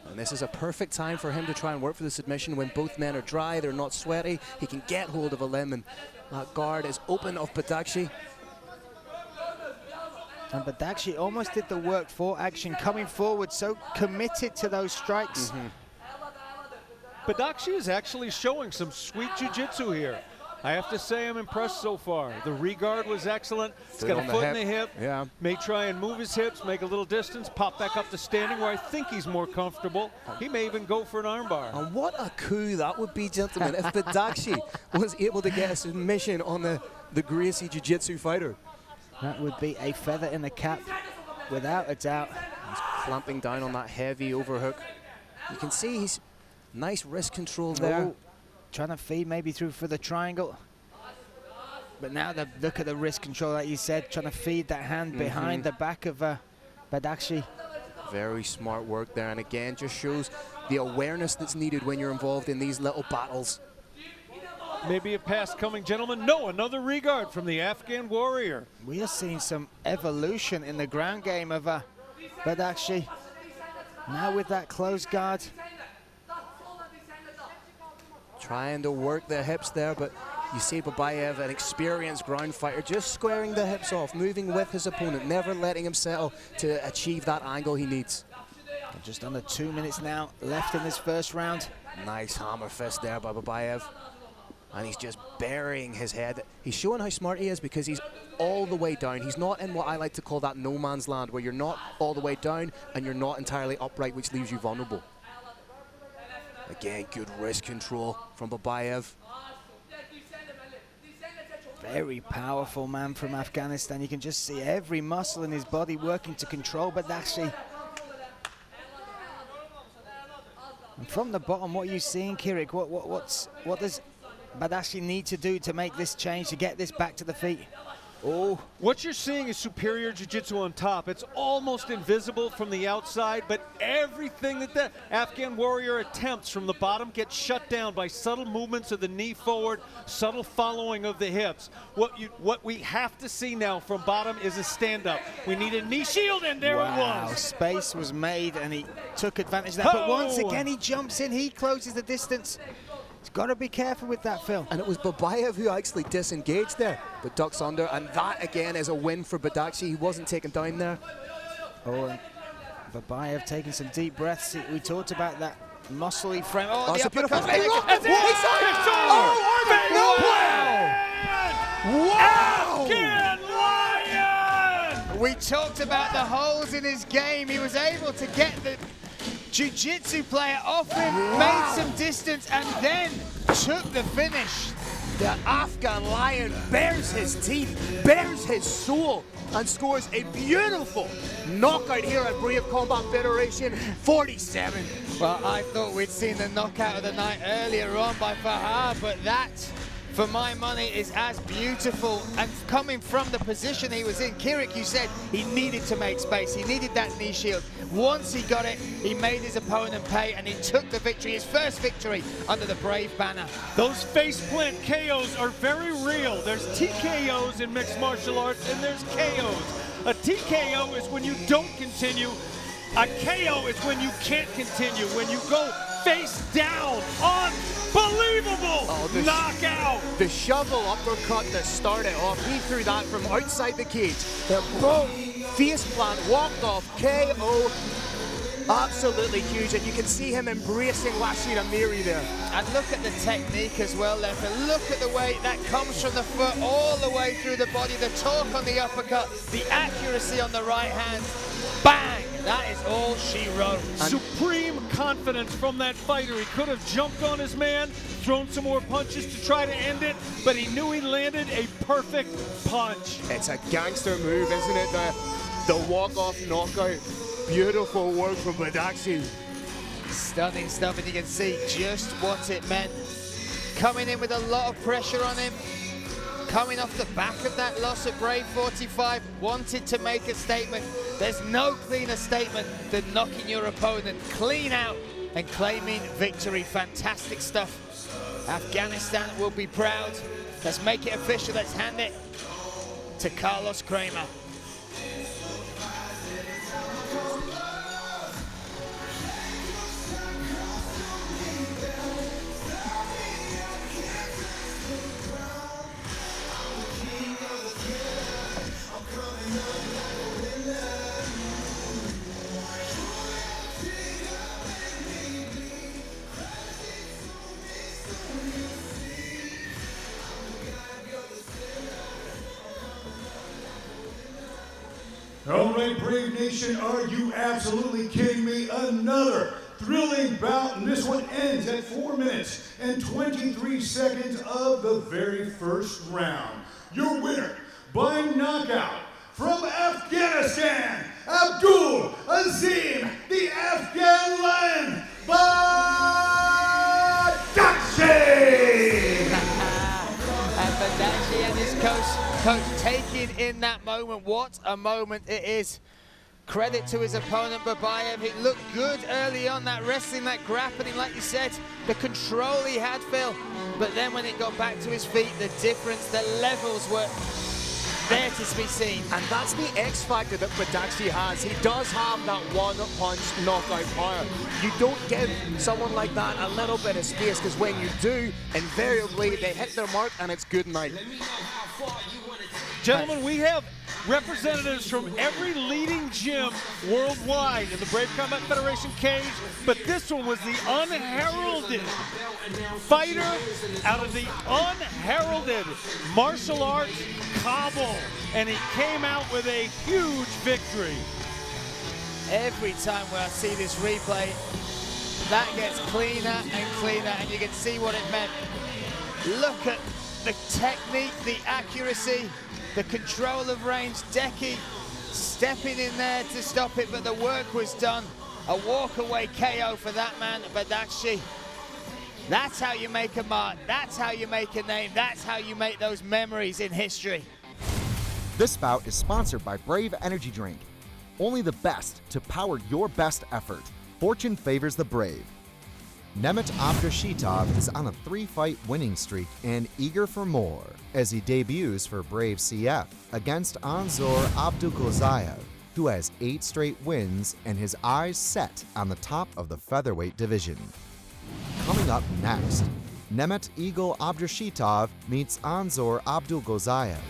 And this is a perfect time for him to try and work for the submission when both men are dry, they're not sweaty. He can get hold of a limb, and that guard is open of Badashi. And Badashi almost did the work for Action, coming forward, so committed to those strikes. Badashi is actually showing some sweet jiu-jitsu here. I have to say I'm impressed so far. The regard was excellent. He's got a foot in the hip. Yeah. May try and move his hips, make a little distance, pop back up to standing where I think he's more comfortable. He may even go for an armbar. And what a coup that would be, gentlemen, if Badashi was able to get a submission on the Gracie Jiu-Jitsu fighter. That would be a feather in the cap, without a doubt. He's clamping down on that heavy overhook. You can see he's nice wrist control there. Oh, trying to feed maybe through for the triangle. But now look at the wrist control, like you said, trying to feed that hand behind the back of Badashi. Very smart work there, and again, just shows the awareness that's needed when you're involved in these little battles. Maybe a pass coming, gentlemen. No, another regard from the Afghan warrior. We are seeing some evolution in the ground game of Badashi. Now with that close guard. Trying to work the hips there, but you see Babaev, an experienced ground fighter, just squaring the hips off, moving with his opponent, never letting him settle to achieve that angle he needs. Just under 2 minutes now left in this first round. Nice hammer fist there by Babaev. And he's just burying his head. He's showing how smart he is because he's all the way down. He's not in what I like to call that no man's land, where you're not all the way down and you're not entirely upright, which leaves you vulnerable. Again, good wrist control from Babaev. Very powerful man from Afghanistan. You can just see every muscle in his body working to control Badashi. And from the bottom, what are you seeing, Kirik? What does Badashi need to do to make this change, to get this back to the feet? Oh, what you're seeing is superior jiu-jitsu on top. It's almost invisible from the outside, but everything that the Afghan warrior attempts from the bottom gets shut down by subtle movements of the knee forward, subtle following of the hips. What we have to see now from bottom is a stand-up. We need a knee shield, and there it was. Space was made, and he took advantage of that. But once again, he jumps in, he closes the distance. He's got to be careful with that, Phil. And it was Babaev who actually disengaged there, but ducks under, and that again is a win for Badashi. He wasn't taken down there. Oh, and Babaev taking some deep breaths. We talked about that muscly frame. Oh, that's the a beautiful uppercut. Wow! Afghan Lion! We talked about the holes in his game. He was able to get the jiu-jitsu player off him, made some distance, and then took the finish. The Afghan Lion bares his teeth, bares his soul, and scores a beautiful knockout here at Brave Combat Federation 47. Well, I thought we'd seen the knockout of the night earlier on by Farhad, but that, for my money, is as beautiful. And coming from the position he was in, Kirik, you said he needed to make space. He needed that knee shield. Once he got it, he made his opponent pay, and he took the victory, his first victory under the Brave banner. Those face plant KOs are very real. There's TKOs in mixed martial arts, and there's KOs. A TKO is when you don't continue. A KO is when you can't continue, when you go face down. Unbelievable knockout. The shovel uppercut that started off, he threw that from outside the cage. Then boom, Face plant, walked off, KO. Absolutely huge, and you can see him embracing Washir Amiri there. And look at the technique as well, Leffer. Look at the way that comes from the foot all the way through the body, the torque on the uppercut, the accuracy on the right hand. Bang! That is all she wrote. Supreme confidence from that fighter. He could have jumped on his man, thrown some more punches to try to end it, but he knew he landed a perfect punch. It's a gangster move, isn't it? The walk-off knockout. Beautiful work from Badashi. Stunning stuff, and you can see just what it meant. Coming in with a lot of pressure on him. Coming off the back of that loss at Brave 45, wanted to make a statement. There's no cleaner statement than knocking your opponent clean out and claiming victory. Fantastic stuff. Afghanistan will be proud. Let's make it official. Let's hand it to Carlos Kramer. All right, Brave Nation, are you absolutely kidding me? Another thrilling bout, and this one ends at 4 minutes and 23 seconds of the very first round. Your winner by knockout from Afghanistan, Abdulazim, the Afghan Lion, Badashi! And Badashi and his coach taking in that moment. What a moment it is. Credit to his opponent, Babaev. It looked good early on, that wrestling, that grappling, like you said, the control he had, Phil. But then when it got back to his feet, the difference, the levels were there to be seen. And that's the X factor that Badashi has. He does have that one-punch knockout power. You don't give someone like that a little bit of space, because when you do, invariably they hit their mark and it's good night. Gentlemen, we have representatives from every leading gym worldwide in the Brave Combat Federation cage, but this one was the unheralded fighter out of the unheralded martial arts Kabul, and he came out with a huge victory. Every time when I see this replay, that gets cleaner and cleaner, and you can see what it meant. Look at the technique, the accuracy, the control of range. Decky stepping in there to stop it, but the work was done. A walk-away KO for that man, Badashi. That's how you make a mark. That's how you make a name. That's how you make those memories in history. This bout is sponsored by Brave Energy Drink. Only the best to power your best effort. Fortune favors the brave. Nemeth Abduraschitov is on a 3-fight winning streak and eager for more as he debuts for Brave CF against Anzor Abdulkozaya, who has 8 straight wins and his eyes set on the top of the featherweight division. Coming up next, Nemeth Eagle Abduraschitov meets Anzor Abdulkozaya.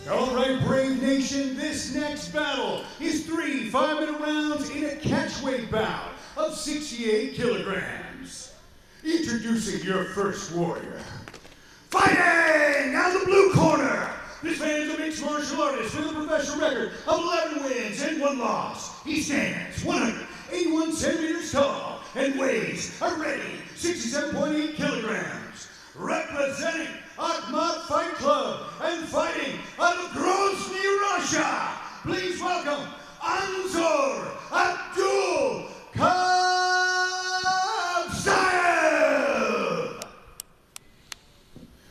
All right, Brave Nation, this next battle is 3 5-minute rounds in a catchweight bout of 68 kilograms. Introducing your first warrior. Fighting out of the blue corner, this man's a mixed martial artist with a professional record of 11 wins and 1 loss. He stands 181 centimeters tall and weighs a ready 67.8 kilograms. Representing Akhmat Fight Club and fighting out of Grozny, Russia, please welcome Anzor Abdulkozaya!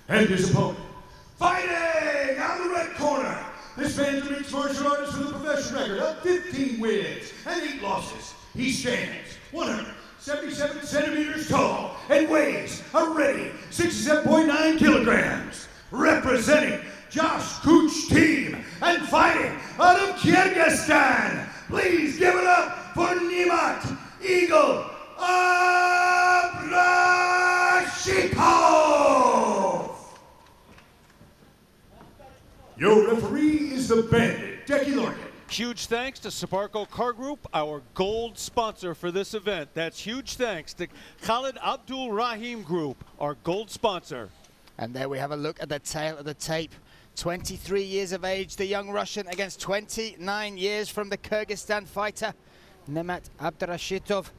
And his opponent, fighting out of the red corner, this man's a mixed martial artist with a professional record of 15 wins and 8 losses. He stands 177 centimeters tall and weighs a ready 67.9 kilograms. Representing Josh Kuch team and fighting out of Kyrgyzstan, please give it up for Nemeth Eagle Abduraschitov! Your referee is the Bandit, Decky Larkin. Huge thanks to Saparco Car Group, our gold sponsor for this event. That's huge thanks to Khalid Abdul Rahim Group, our gold sponsor. And there we have a look at the tail of the tape. 23 years of age, the young Russian, against 29 years from the Kyrgyzstan fighter, Nemat Abduraschitov.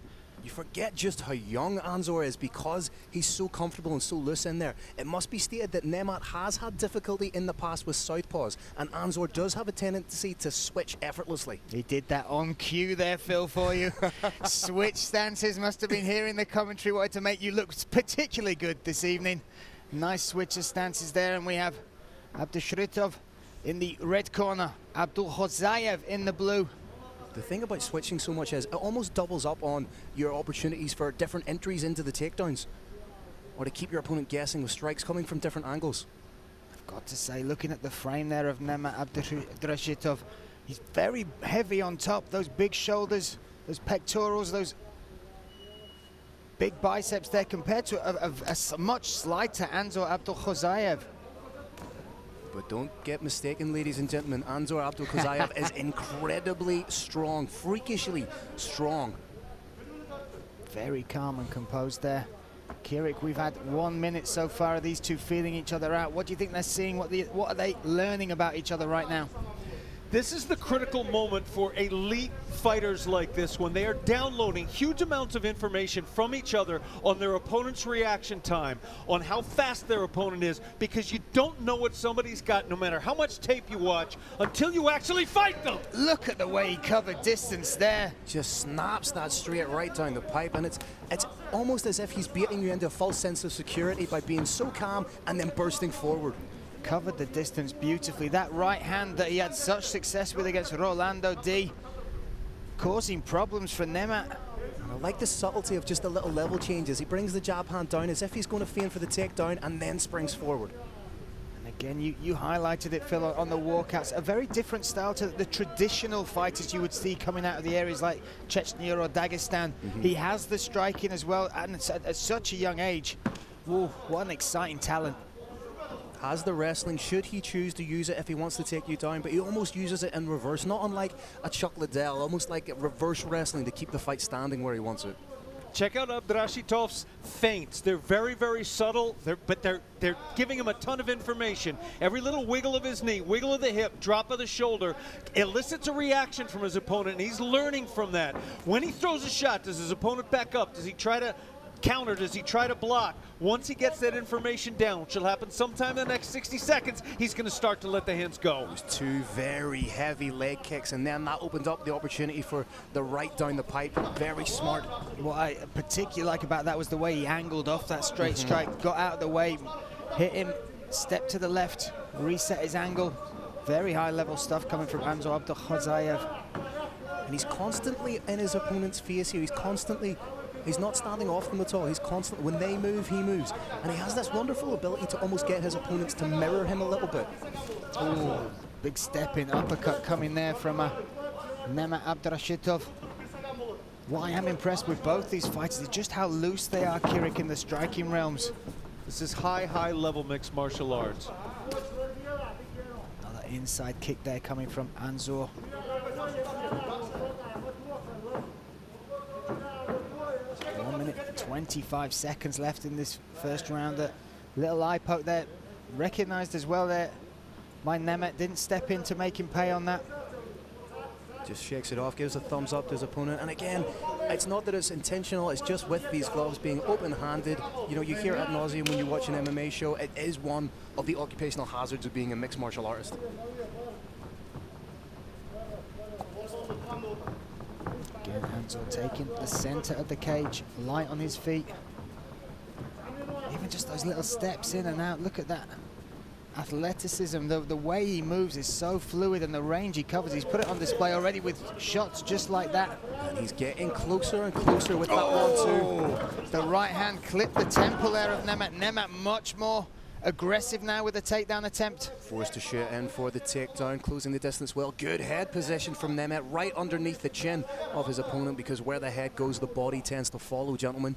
You forget just how young Anzor is because he's so comfortable and so loose in there. It must be stated that Nemat has had difficulty in the past with southpaws, and Anzor does have a tendency to switch effortlessly. He did that on cue there, Phil, for you. Switch stances, must have been hearing the commentary, wanted to make you look particularly good this evening. Nice switch of stances there, and we have Abduraschitov in the red corner, Abdulkozaya in the blue. The thing about switching so much is it almost doubles up on your opportunities for different entries into the takedowns, or to keep your opponent guessing with strikes coming from different angles. I've got to say, looking at the frame there of Nemat Abduraschitov, he's very heavy on top. Those big shoulders, those pectorals, those big biceps there compared to a much slighter Anzor Abdulkozaya. But don't get mistaken, ladies and gentlemen, Anzor Abdulkozaya is incredibly strong, freakishly strong. Very calm and composed there. Kirik, we've had 1 minute so far of these two feeling each other out. What do you think they're seeing? What are they learning about each other right now? This is the critical moment for elite fighters like this, when they are downloading huge amounts of information from each other on their opponent's reaction time, on how fast their opponent is, because you don't know what somebody's got no matter how much tape you watch until you actually fight them. Look at the way he covered distance there. Just snaps that straight right down the pipe, and it's almost as if he's beating you into a false sense of security by being so calm and then bursting forward. Covered the distance beautifully. That right hand that he had such success with against Rolando D, causing problems for Nemat. And I like the subtlety of just the little level changes. He brings the jab hand down as if he's going to feint for the takedown and then springs forward. And again, you highlighted it, Phil, on the walkouts. A very different style to the traditional fighters you would see coming out of the areas like Chechnya or Dagestan. He has the striking as well, and at such a young age. Whoa, what an exciting talent. Has the wrestling, should he choose to use it if he wants to take you down, but he almost uses it in reverse, not unlike a Chuck Liddell, almost like reverse wrestling to keep the fight standing where he wants it. Check out Abdurashitov's feints. They're very, very subtle, but they're giving him a ton of information. Every little wiggle of his knee, wiggle of the hip, drop of the shoulder elicits a reaction from his opponent, and he's learning from that. When he throws a shot, does his opponent back up? Does he try to counter? Does he try to block? Once he gets that information down, which will happen sometime in the next 60 seconds, he's going to start to let the hands go. Those two very heavy leg kicks, and then that opened up the opportunity for the right down the pipe. Very smart. What I particularly like about that was the way he angled off that straight strike, got out of the way, hit him, step to the left, reset his angle. Very high level stuff coming from Anzor Abdulkozaya. And he's constantly in his opponent's face here. He's not standing off them at all. He's constantly, when they move, he moves. And he has this wonderful ability to almost get his opponents to mirror him a little bit. Ooh, big step in, uppercut coming there from Nemat Abduraschitov. What I am impressed with both these fighters is just how loose they are, Kirik, in the striking realms. This is high level mixed martial arts. Another inside kick there coming from Anzor. 1 minute, 25 seconds left in this first round. A little eye poke there, recognized as well there by Nemat. Didn't step in to make him pay on that. Just shakes it off, gives a thumbs up to his opponent. And again, it's not that it's intentional, it's just with these gloves being open-handed. You know, you hear it ad nauseum when you watch an MMA show. It is one of the occupational hazards of being a mixed martial artist. Again, Anzor taking the center of the cage, light on his feet. Even just those little steps in and out, look at that. Athleticism, the way he moves is so fluid, and the range he covers. He's put it on display already with shots just like that. And he's getting closer and closer with that 1-2. The right hand clipped the temple there of Nemat. Nemat much more aggressive now with the takedown attempt. Forced to shoot in for the takedown, closing the distance well. Good head position from Nemat, right underneath the chin of his opponent, because where the head goes, the body tends to follow, gentlemen.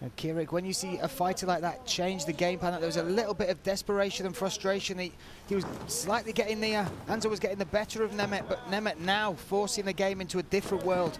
And Kirik, when you see a fighter like that change the game plan, there was a little bit of desperation and frustration. He was slightly getting the, Anzor was getting the better of Nemeth, but Nemeth now forcing the game into a different world.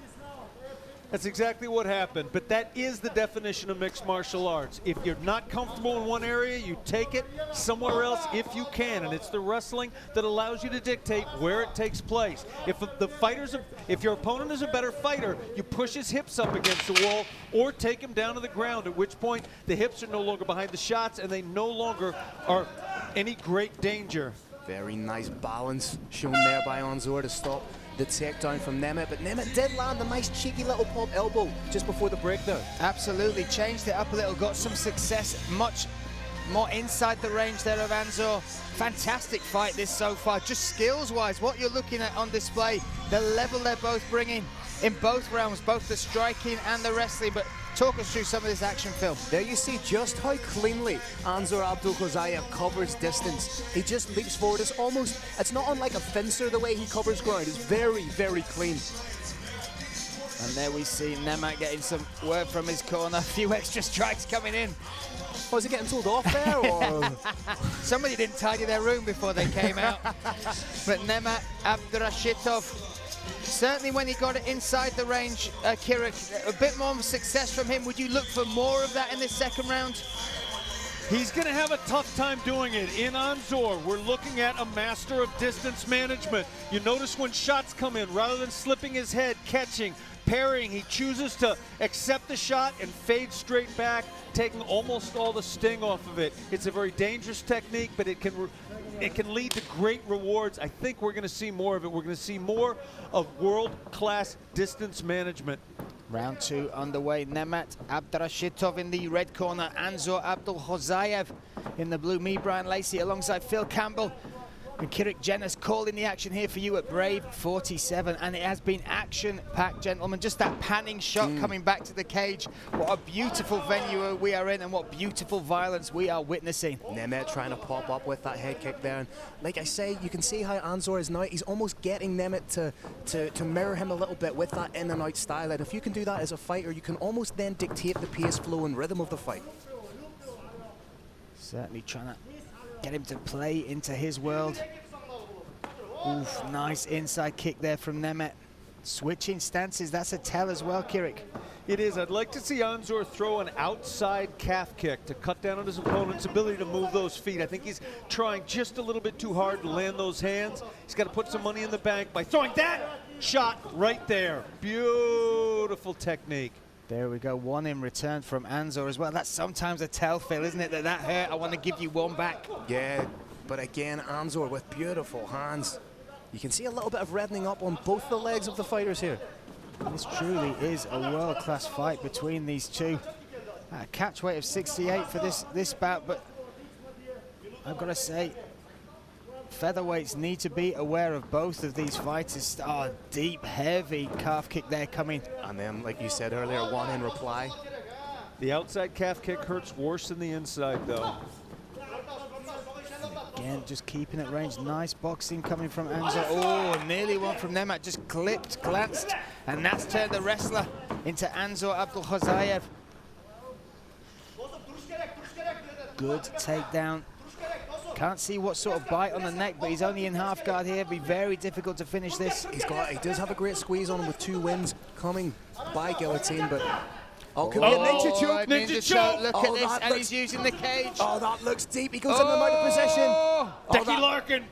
That's exactly what happened, but that is the definition of mixed martial arts. If you're not comfortable in one area, you take it somewhere else if you can, and it's the wrestling that allows you to dictate where it takes place. If your opponent is a better fighter, you push his hips up against the wall or take him down to the ground, at which point the hips are no longer behind the shots and they no longer are any great danger. Very nice balance shown there by Anzor to stop the takedown from Nemeth, but Nemeth did land a nice cheeky little pop elbow just before the break there. Absolutely, changed it up a little, got some success, much more inside the range there of Anzor. Fantastic fight this so far, just skills-wise, what you're looking at on display, the level they're both bringing in both realms, both the striking and the wrestling. But talk us through some of this action film. There you see just how cleanly Anzor Abdulkozaya covers distance. He just leaps forward. It's not unlike a fencer the way he covers ground. It's very, very clean. And there we see Nemeth getting some word from his corner. A few extra strikes coming in. Was he getting told off there? Or? Somebody didn't tidy their room before they came out. But Nemeth Abduraschitov, certainly when he got it inside the range, Kirik, a bit more success from him. Would you look for more of that in this second round? He's going to have a tough time doing it. In Anzor, we're looking at a master of distance management. You notice when shots come in, rather than slipping his head, catching, parrying, he chooses to accept the shot and fade straight back, taking almost all the sting off of it. It's a very dangerous technique, but it can lead to great rewards. I think we're going to see more of it. We're going to see more of world-class distance management. Round two underway. Nemeth Abduraschitov in the red corner. Anzor Abdulkozaya in the blue. Me, Brian Lacey, alongside Phil Campbell. And Kirik Jenner's calling the action here for you at Brave 47. And it has been action-packed, gentlemen. Just that panning shot coming back to the cage. What a beautiful venue we are in and what beautiful violence we are witnessing. Nemeth trying to pop up with that head kick there. And like I say, you can see how Anzor is now. He's almost getting Nemeth to mirror him a little bit with that in and out style. And if you can do that as a fighter, you can almost then dictate the pace, flow, and rhythm of the fight. Certainly trying to get him to play into his world. Oof, nice inside kick there from Nemeth. Switching stances, that's a tell as well, Kirik. It is. I'd like to see Anzor throw an outside calf kick to cut down on his opponent's ability to move those feet. I think he's trying just a little bit too hard to land those hands. He's got to put some money in the bank by throwing that shot right there. Beautiful technique. There we go, one in return from Anzor as well. That's sometimes a tell, Phil, isn't it? That hurt, I want to give you one back. Yeah, but again, Anzor with beautiful hands. You can see a little bit of reddening up on both the legs of the fighters here. This truly is a world-class fight between these two. A catch weight of 68 for this bout, but I've got to say, featherweights need to be aware of both of these fighters. Oh, deep, heavy calf kick there coming. And then, like you said earlier, one in reply. The outside calf kick hurts worse than the inside, though. Again, just keeping it ranged. Nice boxing coming from Anzor. Oh, nearly one from Nemeth. Just clipped, glanced, and that's turned the wrestler into Anzor Abdulkozaya. Good takedown. Can't see what sort of bite on the neck, but he's only in half guard here. Be very difficult to finish this. He does have a great squeeze on him with 2 wins coming by guillotine, but oh, could be a ninja choke. Ninja choke. Look at this, and he's using the cage. Oh, that looks deep. He goes in the mounted position. Decky Larkin.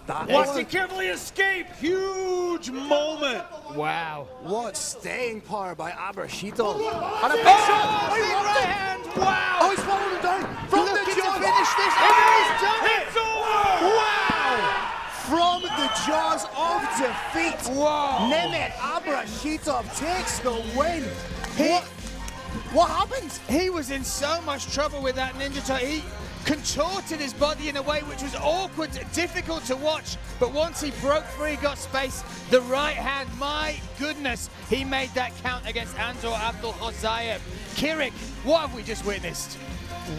Watch it carefully escape. Huge moment. Wow. What staying power by Abduraschitov. And a big shot. Right hand. Wow. Oh, he's following him down. From the jaws. To finish this. He's done it. It's over. Wow. From the jaws of defeat. Wow. Nemeth Abduraschitov takes the win. What happened? He was in so much trouble with that ninja choke. He contorted his body in a way which was awkward, difficult to watch, but once he broke free, got space, the right hand, my goodness, he made that count against Anzor Abdulkozaya. Kirik, what have we just witnessed?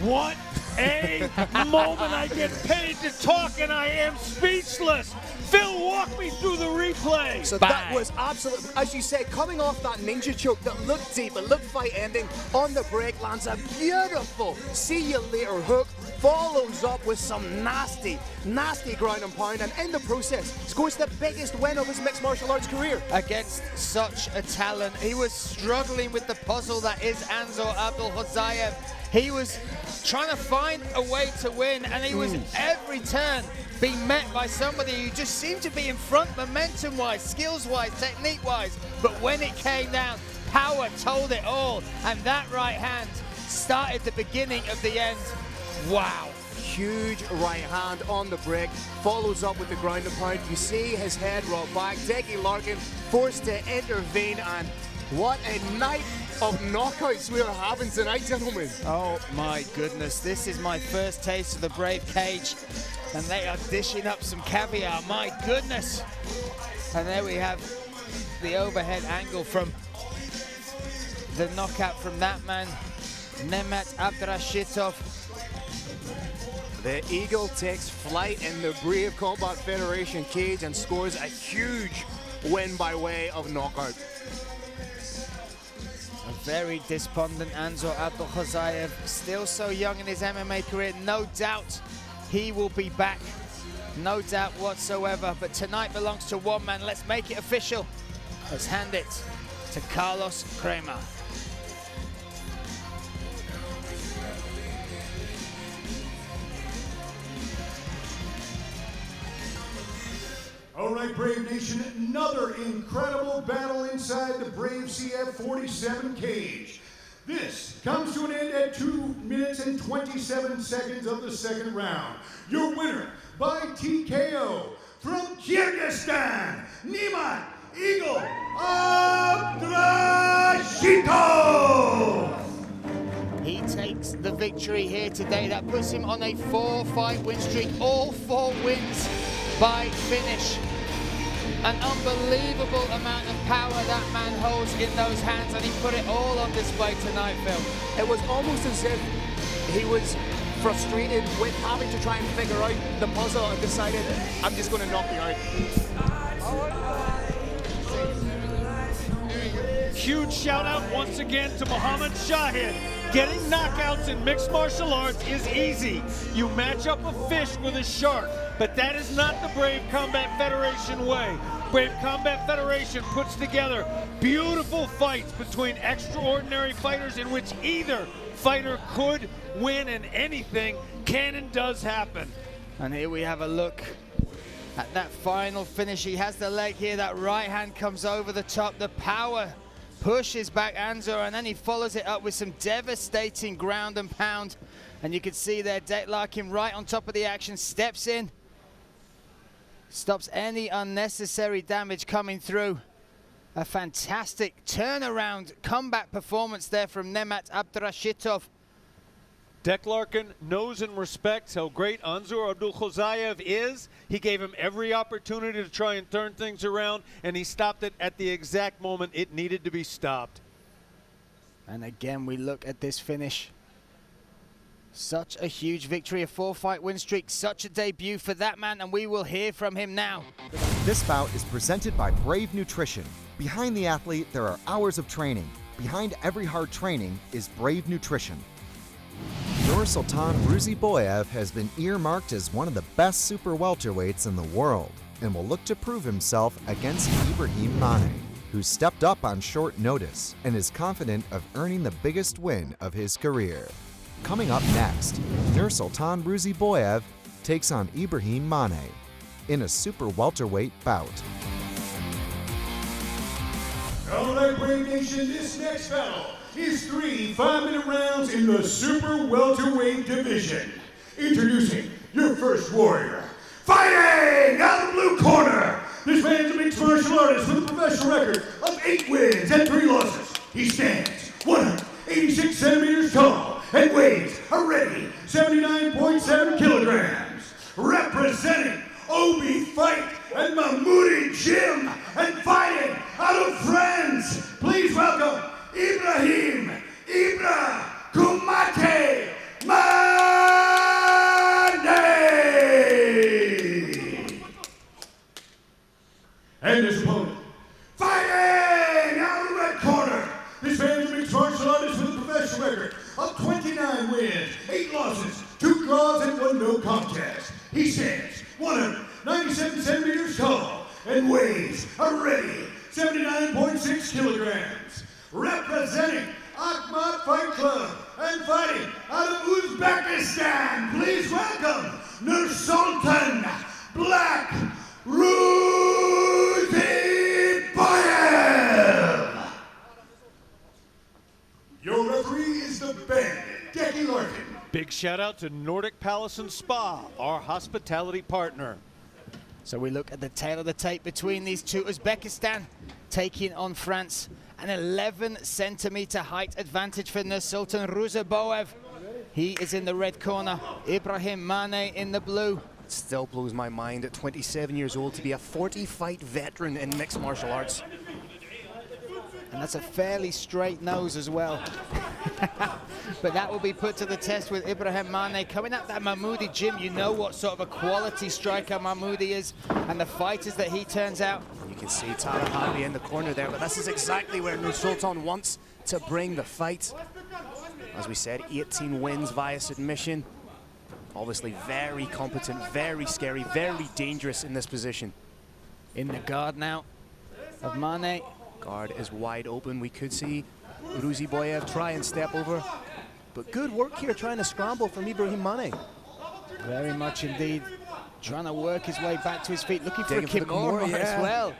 What a moment I get paid to talk and I am speechless. Phil, walk me through the replay. So that was absolutely, as you said, coming off that ninja choke that looked deep, it looked fight ending, on the break lands a beautiful see you later hook, follows up with some nasty ground and pound, and in the process scores the biggest win of his mixed martial arts career. Against such a talent, he was struggling with the puzzle that is Anzor Abdulkozaya. He was trying to find a way to win, and he was every turn being met by somebody who just seemed to be in front momentum-wise, skills-wise, technique-wise. But when it came down, power told it all, and that right hand started the beginning of the end. Wow. Huge right hand on the break, follows up with the ground and pound. You see his head roll back. Decky Larkin forced to intervene, and what a night of knockouts we are having tonight, gentlemen. Oh my goodness, this is my first taste of the Brave cage, and they are dishing up some caviar, my goodness. And there we have the overhead angle from the knockout from that man, Nemat Abduraschitov. The Eagle takes flight in the Brave Combat Federation cage and scores a huge win by way of knockout. A very despondent Anzor Abdulkozaya, still so young in his MMA career. No doubt he will be back, no doubt whatsoever. But tonight belongs to one man. Let's make it official. Let's hand it to Carlos Kramer. All right, Brave Nation, another incredible battle inside the Brave CF47 cage. This comes to an end at 2 minutes and 27 seconds of the second round. Your winner by TKO from Kyrgyzstan, Nemat Eagle Abduraschitov. He takes the victory here today. That puts him on a 4-fight win streak, all 4 wins by finish. An unbelievable amount of power that man holds in those hands, and he put it all on display tonight, Phil. It was almost as if he was frustrated with having to try and figure out the puzzle and decided, I'm just going to knock you out. Huge shout out once again to Muhammad Shahid. Getting knockouts in mixed martial arts is easy. You match up a fish with a shark, but that is not the Brave Combat Federation way. Brave Combat Federation puts together beautiful fights between extraordinary fighters in which either fighter could win, and anything can and does happen. And here we have a look at that final finish. He has the leg here, that right hand comes over the top, the power pushes back Anzor, and then he follows it up with some devastating ground and pound. And you can see there, Deck Larkin right on top of the action, steps in, stops any unnecessary damage coming through. A fantastic turnaround comeback performance there from Nemat Abduraschitov. Deck Larkin knows and respects how great Anzor Abdulkozaya is. He gave him every opportunity to try and turn things around, and he stopped it at the exact moment it needed to be stopped. And again, we look at this finish. Such a huge victory, a 4-fight win streak, such a debut for that man, and we will hear from him now. This bout is presented by Brave Nutrition. Behind the athlete, there are hours of training. Behind every hard training is Brave Nutrition. Nursultan Boev has been earmarked as one of the best super welterweights in the world and will look to prove himself against Ibrahimov, who stepped up on short notice and is confident of earning the biggest win of his career. Coming up next, Nursultan Boev takes on Ibrahimov in a super welterweight bout. All right, Brave Nation, this next battle is 3 5-minute rounds in the super welterweight division. Introducing your first warrior, fighting out of the blue corner. This man's a mixed martial artist with a professional record of 8 wins and 3 losses. He stands 186 centimeters tall and weighs a ready 79.7 kilograms. Representing Obi Fight and Mahmoudi Gym and fighting out of France, please welcome Ibrahimamagomaev. And his opponent, fighting out of the red corner. This man's a mixed martial artist with a professional record of 29 wins, 8 losses, 2 draws, and 1 no contest. He stands 197 centimeters tall and weighs a ready 79.6 kilograms. Representing Akhmat Fight Club and fighting out of Uzbekistan, please welcome Nursultan Black Rudy Boev. Your referee is the Bandit, Decky Larkin. Big shout out to Nordic Palace and Spa, our hospitality partner. So we look at the tail of the tape between these two. Uzbekistan taking on France. An 11-centimeter height advantage for Nursultan Boev. He is in the red corner. Ibrahimov in the blue. It still blows my mind at 27 years old to be a 40-fight veteran in mixed martial arts. And that's a fairly straight nose as well. But that will be put to the test with Ibrahimov coming out that Mahmoudi gym. You know what sort of a quality striker Mahmoudi is and the fighters that he turns out. You can see Farhad in the corner there, but this is exactly where Nursultan wants to bring the fight. As we said, 18 wins via submission. Obviously very competent, very scary, very dangerous in this position. In the guard now of Mane. Guard is wide open. We could see Rudy Boev try and step over. But good work here trying to scramble from Ibrahimov. Very much indeed. Trying to work his way back to his feet, looking for a Digging for the Kimura Kimura, as well.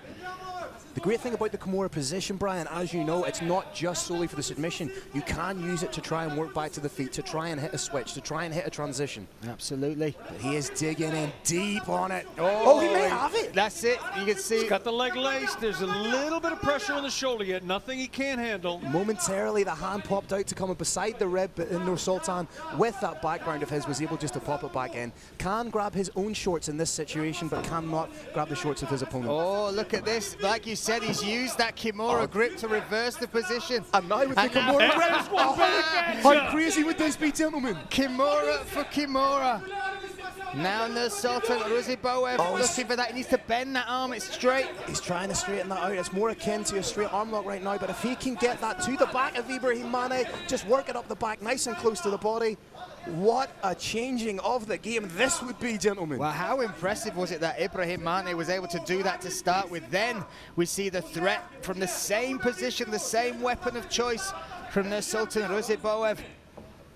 The great thing about the Kimura position, Brian, as you know, it's not just solely for the submission. You can use it to try and work back to the feet, to try and hit a switch, to try and hit a transition. Absolutely. But he is digging in deep on it. Oh, he may have it. That's it. You can see. He's got the leg laced. There's a little bit of pressure on the shoulder yet. Nothing he can't handle. Momentarily, the hand popped out to come beside the rib, but Nursultan, with that background of his, was able just to pop it back in. Can grab his own shorts in this situation, but cannot grab the shorts of his opponent. Oh, look at this. Like you said, he's used that Kimura grip to reverse the position. And now with the Kimura grip. How crazy would this be, gentlemen? Kimura for Kimura. Now Nursultan Boev looking for that. He needs to bend that arm. It's straight. He's trying to straighten that out. It's more akin to a straight arm lock right now, but if he can get that to the back of Ibrahimov, just work it up the back nice and close to the body. What a changing of the game this would be, gentlemen. Well, how impressive was it that Ibrahimov was able to do that to start with? Then we see the threat from the same position, the same weapon of choice from Nursultan Boev.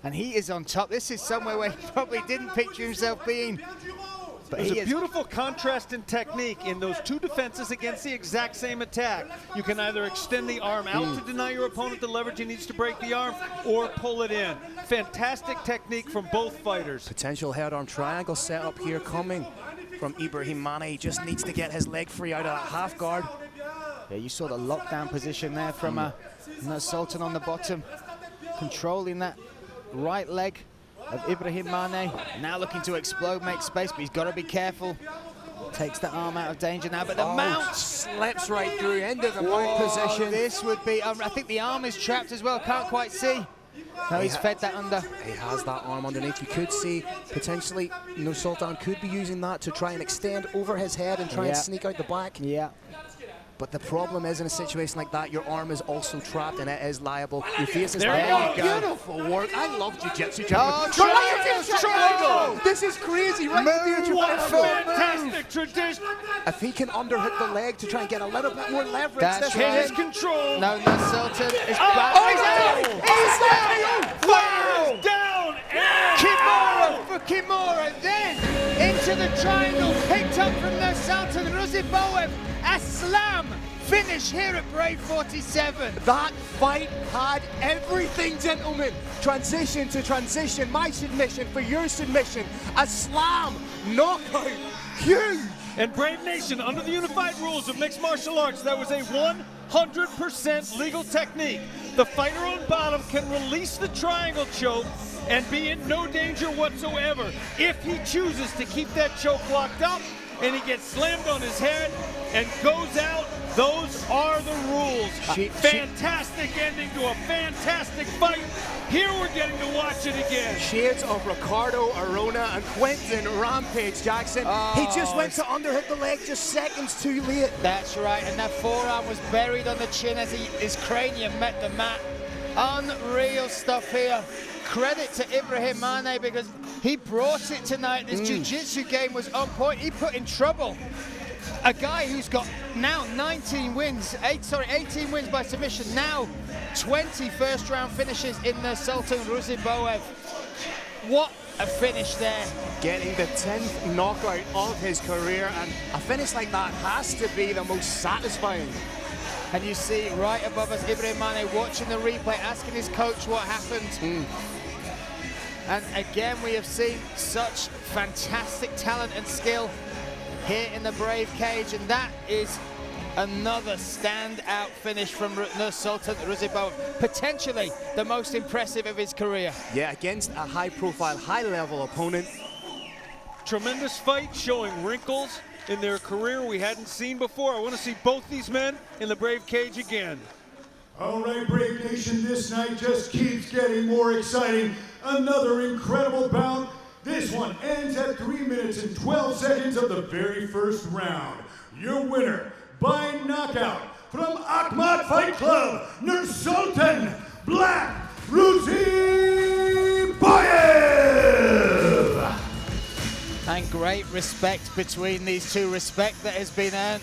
And he is on top. This is somewhere where he probably didn't picture himself being. But There's a beautiful contrast in technique in those two defenses against the exact same attack. You can either extend the arm out to deny your opponent the leverage he needs to break the arm, or pull it in. Fantastic technique from both fighters. Potential head arm triangle set up here coming from Ibrahimov. He just needs to get his leg free out of that half guard. Yeah, you saw the lockdown position there from Nursultan on the bottom, controlling that right leg of Ibrahimov. Now looking to explode, make space, but he's got to be careful. Takes the arm out of danger now, but the mount slips right through into the mount position. This would be, I think the arm is trapped as well, can't quite see. No, he's fed that under. He has that arm underneath. You could see potentially Nursultan could be using that to try and extend over his head and try and sneak out the back. Yeah. But the problem is, in a situation like that, your arm is also trapped and it is liable. Your face is beautiful work. I love jiu-jitsu. Triangle! This is crazy, right? Fantastic tradition. If he can underhook the leg to try and get a little bit more leverage, that's his control. No, Nursultan is back. He's down! Fires down! Kimura for Kimura, then into the triangle, picked up from Nursultan Boev. A slam finish here at Brave 47. That fight had everything, gentlemen. Transition to transition, my submission for your submission. A slam, knockout, huge. And Brave Nation, under the unified rules of mixed martial arts, that was a 100% legal technique. The fighter on bottom can release the triangle choke and be in no danger whatsoever. If he chooses to keep that choke locked up, and he gets slammed on his head and goes out. Those are the rules. Fantastic ending to a fantastic fight. Here we're getting to watch it again. Shades of Ricardo Arona and Quentin Rampage Jackson. He just went to underhook the leg just seconds too late. That's right, and that forearm was buried on the chin as his cranium met the mat. Unreal stuff here. Credit to Ibrahimov because he brought it tonight. This jiu-jitsu game was on point. He put in trouble a guy who's got now 18 wins by submission, now 20 first-round finishes in the Sultan Boev. What a finish there. Getting the 10th knockout of his career, and a finish like that has to be the most satisfying. And you see right above us, Ibrahimov watching the replay, asking his coach what happened. And again, we have seen such fantastic talent and skill here in the Brave cage, and that is another standout finish from Sultan Boev, potentially the most impressive of his career. Yeah, against a high-profile, high-level opponent. Tremendous fight, showing wrinkles in their career we hadn't seen before. I want to see both these men in the Brave cage again. All right, Brave Nation, this night just keeps getting more exciting. Another incredible bout. This one ends at 3 minutes and 12 seconds of the very first round. Your winner by knockout from Ahmad Fight Club, Nursultan Black Ruzi Boev. And great respect between these two, respect that has been earned.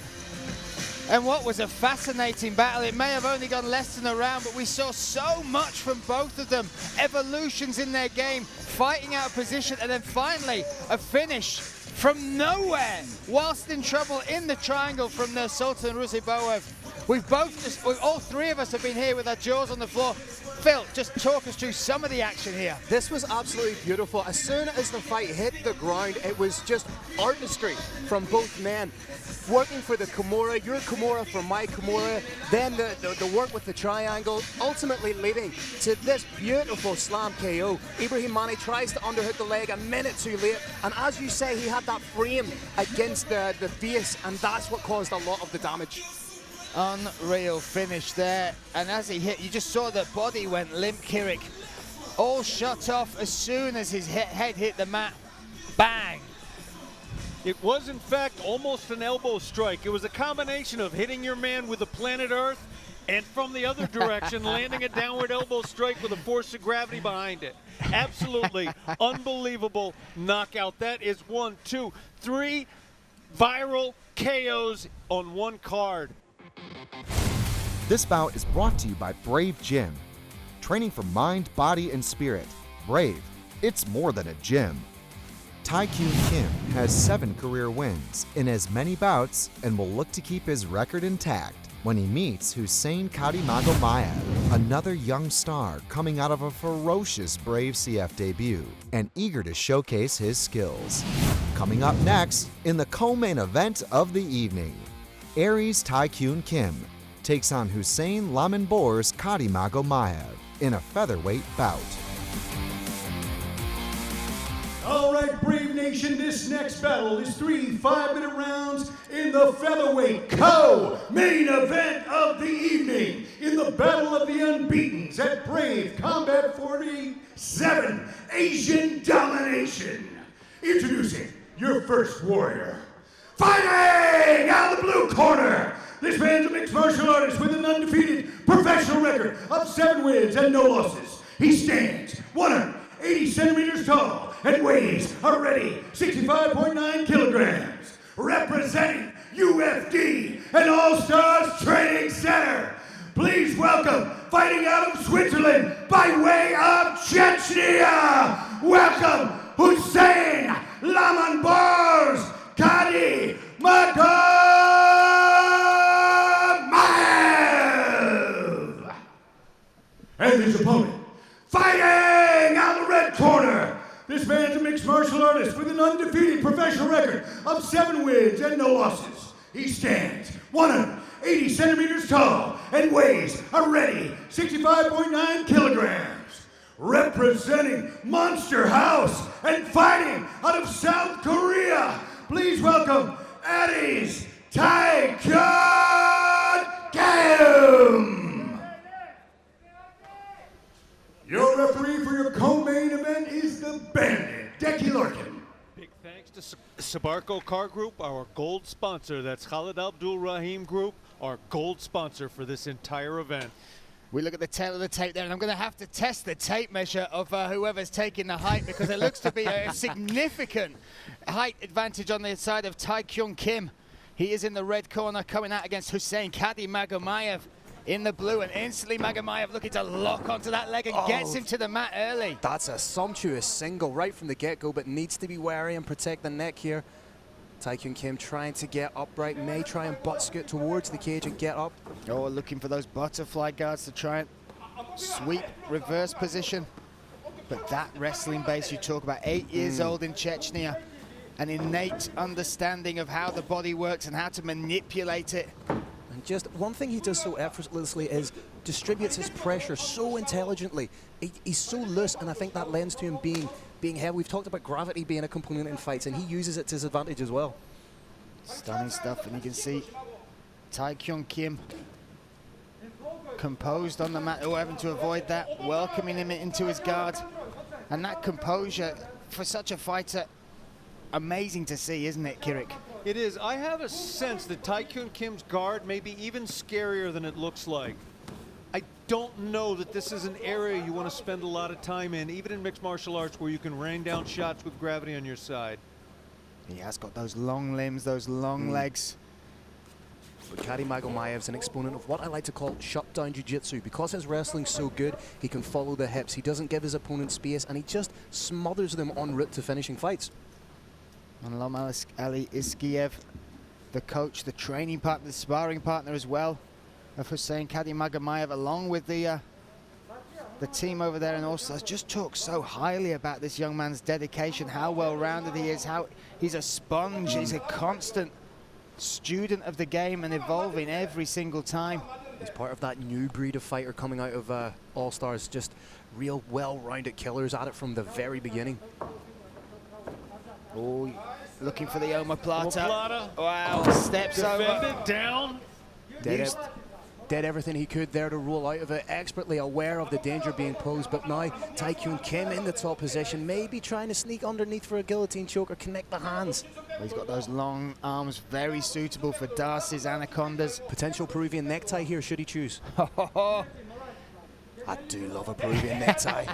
And what was a fascinating battle. It may have only gone less than a round, but we saw so much from both of them. Evolutions in their game, fighting out of position, and then finally a finish from nowhere, whilst in trouble in the triangle from the Sultan Boev. All three of us have been here with our jaws on the floor. Phil, just talk us through some of the action here. This was absolutely beautiful. As soon as the fight hit the ground, it was just artistry from both men. Working for the Kimura, your Kimura for my Kimura, then the work with the triangle, ultimately leading to this beautiful slam KO. Ibrahimov tries to underhook the leg a minute too late, and as you say, he had that frame against the face, and that's what caused a lot of the damage. Unreal finish there, and as he hit, you just saw the body went limp. Kirik all shut off as soon as his head hit the mat. Bang! It was, in fact, almost an elbow strike. It was a combination of hitting your man with the planet Earth and from the other direction, landing a downward elbow strike with a force of gravity behind it. Absolutely unbelievable knockout. That is 1, 2, 3 viral KOs on one card. This bout is brought to you by Brave Gym. Training for mind, body, and spirit. Brave, it's more than a gym. Taekyun Kim has 7 career wins in as many bouts and will look to keep his record intact when he meets Hussein Karimamagomaev, another young star coming out of a ferocious Brave CF debut and eager to showcase his skills. Coming up next in the co-main event of the evening, Aries Taekyun Kim takes on Hussein Lamanbor's Karimamagomaev in a featherweight bout. All right, Brave Nation, this next battle is 3 5-minute rounds in the featherweight co-main event of the evening in the Battle of the Unbeatens at Brave Combat 47 Asian Domination. Introducing your first warrior. Fighting out of the blue corner, this man's a mixed martial artist with an undefeated professional record of 7 wins and no losses. He stands 180 centimeters tall and weighs already 65.9 kilograms. Representing UFD and All-Stars Training Center, please welcome, fighting out of Switzerland by way of Chechnya, welcome Hussein Lamanbor's Karimamagomaev. And his opponent, fighting out of the red corner, this man's a mixed martial artist with an undefeated professional record of 7 wins and no losses. He stands 180 centimeters tall and weighs already 65.9 kilograms. Representing Monster House and fighting out of South Korea, please welcome Eddie's Karim! Your referee for your co-main event is the Bandit, Decky Larkin. Big thanks to Sabarco Car Group, our gold sponsor. That's Khalid Abdul Rahim Group, our gold sponsor for this entire event. We look at the tail of the tape there, and I'm going to have to test the tape measure of whoever's taking the height, because it looks to be a significant height advantage on the side of Tae-Kyung Kim. He is in the red corner, coming out against Hussein Karimamagomaev in the blue, and instantly Magomaev looking to lock onto that leg and gets him to the mat early. That's a sumptuous single right from the get-go, but needs to be wary and protect the neck here. Tae-Kyung Kim trying to get upright, may try and butt scoot towards the cage and get up. Oh, looking for those butterfly guards to try and sweep reverse position. But that wrestling base you talk about, 8 years old in Chechnya, an innate understanding of how the body works and how to manipulate it. And just one thing he does so effortlessly is distributes his pressure so intelligently. He's so loose, and I think that lends to him being heavy. We've talked about gravity being a component in fights, and he uses it to his advantage as well. Stunning stuff, and you can see Tae-Kyung Kim composed on the mat, having to avoid that, welcoming him into his guard. And that composure, for such a fighter, amazing to see, isn't it, Kirik? It is. I have a sense that Tae-Kyung Kim's guard may be even scarier than it looks like. I don't know that this is an area you want to spend a lot of time in, even in mixed martial arts, where you can rain down shots with gravity on your side. He has got those long limbs, those long legs. But Karimamagomaev's an exponent of what I like to call shutdown jiu-jitsu. Because his wrestling's so good, he can follow the hips. He doesn't give his opponent space, and he just smothers them en route to finishing fights. And Ali Iskiev, the coach, the training partner, the sparring partner as well of Hussein Karimamagomaev, along with the team over there, and also just talks so highly about this young man's dedication, how well-rounded he is, how he's a sponge, he's a constant student of the game and evolving every single time. He's part of that new breed of fighter coming out of All-Stars, just real well-rounded killers at it from the very beginning. Oh, looking for the omoplata. Omoplata. Wow, steps over. Defended down. Did everything he could there to roll out of it, expertly aware of the danger being posed, but now Tae-Kyung Kim in the top position, maybe trying to sneak underneath for a guillotine choke or connect the hands. He's got those long arms, very suitable for Darcy's anacondas. Potential Peruvian necktie here, should he choose. I do love a Peruvian necktie.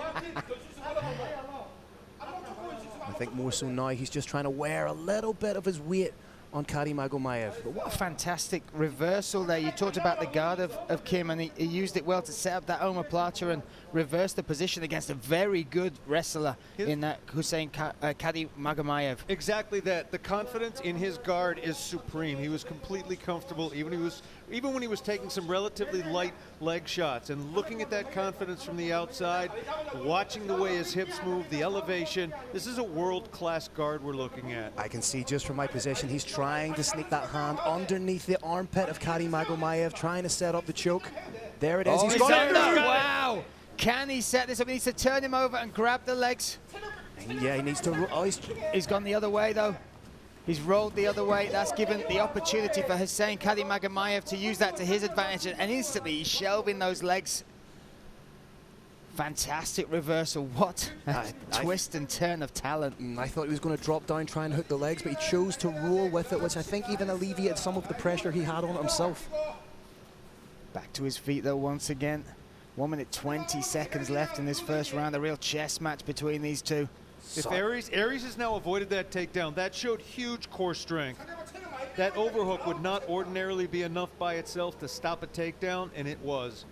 I think more so now he's just trying to wear a little bit of his weight on Karimamagomaev. But what a fantastic reversal there. You talked about the guard of Kim, and he used it well to set up that omoplata and reverse the position against a very good wrestler in Hussein Karimamagomaev. Exactly that. The confidence in his guard is supreme. He was completely comfortable, even when he was taking some relatively light leg shots, and looking at that confidence from the outside, watching the way his hips move, the elevation. This is a world-class guard we're looking at. I can see just from my position, he's trying to sneak that hand underneath the armpit of Karimamagomaev, trying to set up the choke. There it is. He's got it. Wow. Can he set this up? He needs to turn him over and grab the legs. Yeah, he needs to. Oh, he's gone the other way, though. He's rolled the other way. That's given the opportunity for Hussein Karimamagomaev to use that to his advantage, and instantly he's shelving those legs. Fantastic reversal. What a twist and turn of talent. I thought he was going to drop down, try and hook the legs, but he chose to roll with it, which I think even alleviated some of the pressure he had on himself. Back to his feet, though, once again. 1 minute 20 seconds left in this first round. A real chess match between these two. If Aries has now avoided that takedown, that showed huge core strength. That overhook would not ordinarily be enough by itself to stop a takedown, and it was.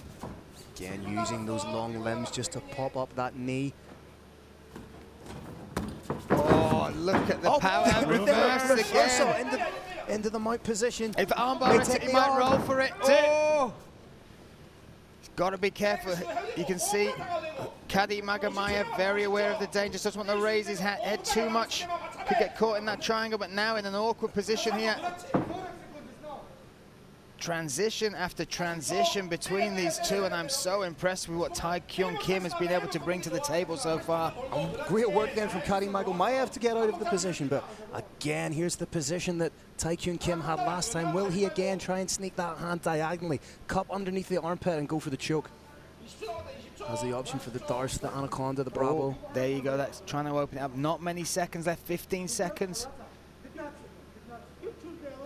Again, using those long limbs just to pop up that knee. Oh, look at the power. Reverse again. Into the mount position. If armbar hits it, he might roll for it. Oh! He's got to be careful. You can see Karimamagomaev very aware of the danger. Doesn't want to raise his head too much. Could get caught in that triangle, but now in an awkward position here. transition after transition between these two, and I'm so impressed with what Tae-Kyun Kim has been able to bring to the table so far. Great work then from Karimamagomaev to get out of the position, but again, here's the position that Tae-Kyun Kim had last time. Will he again try and sneak that hand diagonally, cup underneath the armpit and go for the choke? Has the option for the Darce, the Anaconda, the Bravo. Oh, there you go, that's trying to open it up. Not many seconds left, 15 seconds.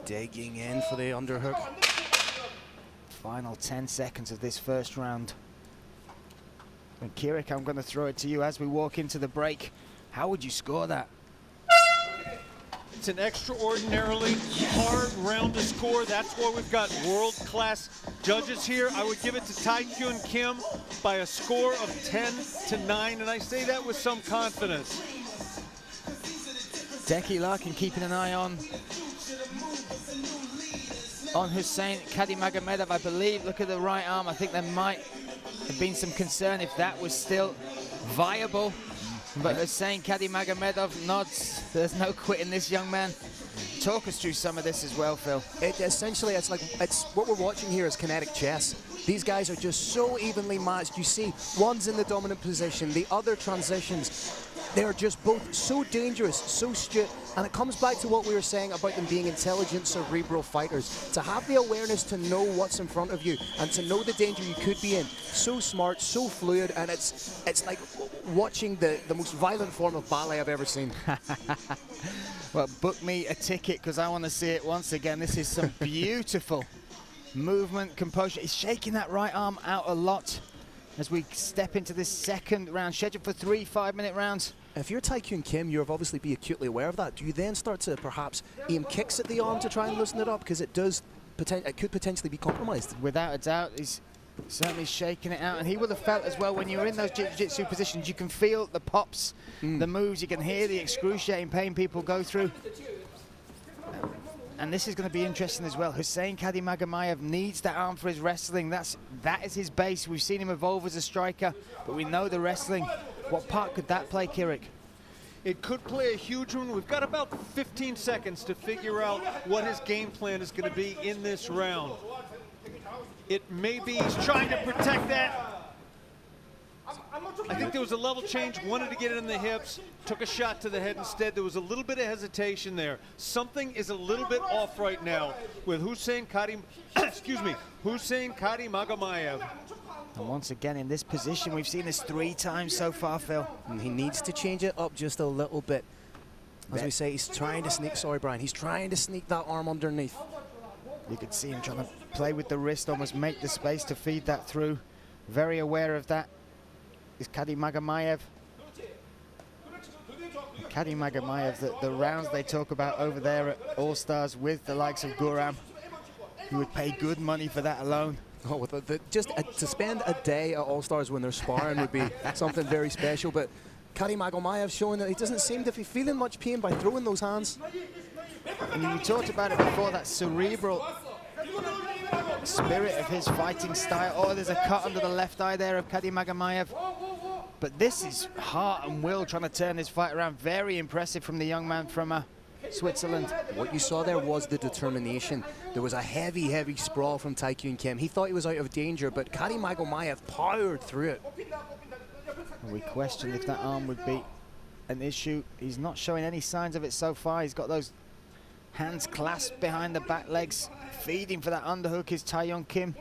Digging in for the underhook. Final 10 seconds of this first round. And Kirik, I'm going to throw it to you as we walk into the break. How would you score that? It's an extraordinarily hard round to score. That's why we've got world-class judges here. I would give it to Tae-Kyun Kim by a score of 10-9, and I say that with some confidence. Deki Larkin keeping an eye on Hussein Karimamagomaev, I believe. Look at the right arm. I think there might have been some concern if that was still viable. But Hussein Karimamagomaev nods. There's no quitting this young man. Talk us through some of this as well, Phil. Essentially, it's what we're watching here is kinetic chess. These guys are just so evenly matched. You see, one's in the dominant position, the other transitions. They're just both so dangerous, so astute, and it comes back to what we were saying about them being intelligent, cerebral fighters. To have the awareness to know what's in front of you and to know the danger you could be in. So smart, so fluid, and it's like watching the most violent form of ballet I've ever seen. Well, book me a ticket because I want to see it once again. This is some beautiful movement, composure. He's shaking that right arm out a lot as we step into this second round, scheduled for 3 5-minute rounds. If you're Tae-Kyun Kim, you'll obviously be acutely aware of that. Do you then start to perhaps aim kicks at the arm to try and loosen it up? Because it could potentially be compromised. Without a doubt, he's certainly shaking it out. And he would have felt as well when you're in those jiu-jitsu positions, you can feel the pops, the moves, you can hear the excruciating pain people go through. And this is going to be interesting as well. Hussein Karimamagomaev needs that arm for his wrestling. That is his base. We've seen him evolve as a striker, but we know the wrestling. What part could that play, Kirik? It could play a huge one. We've got about 15 seconds to figure out what his game plan is going to be in this round. It may be he's trying to protect that. I think there was a level change, wanted to get it in the hips, took a shot to the head instead. There was a little bit of hesitation there. Something is a little bit off right now with Hussein Karimamagomaev. And once again in this position, we've seen this 3 times so far, Phil. And he needs to change it up just a little bit. As we say, he's trying to sneak, he's trying to sneak that arm underneath. You could see him trying to play with the wrist, almost make the space to feed that through. Very aware of that is Karimamagomaev. Karimamagomaev, the rounds they talk about over there at All-Stars with the likes of Guram, you would pay good money for that alone. Oh, with to spend a day at All-Stars when they're sparring would be something very special, but Karimamagomaev showing that he doesn't seem to be feeling much pain by throwing those hands. And you talked about it before, that cerebral spirit of his fighting style. Oh, there's a cut under the left eye there of Karimamagomaev. But this is heart and will trying to turn this fight around. Very impressive from the young man from Switzerland. What you saw there was the determination. There was a heavy, heavy sprawl from Tae-Kyun Kim. He thought he was out of danger, but Karimamagomaev powered through it. We questioned if that arm would be an issue. He's not showing any signs of it so far. He's got those hands clasped behind the back legs. Feeding for that underhook is Tae-Kyun Kim.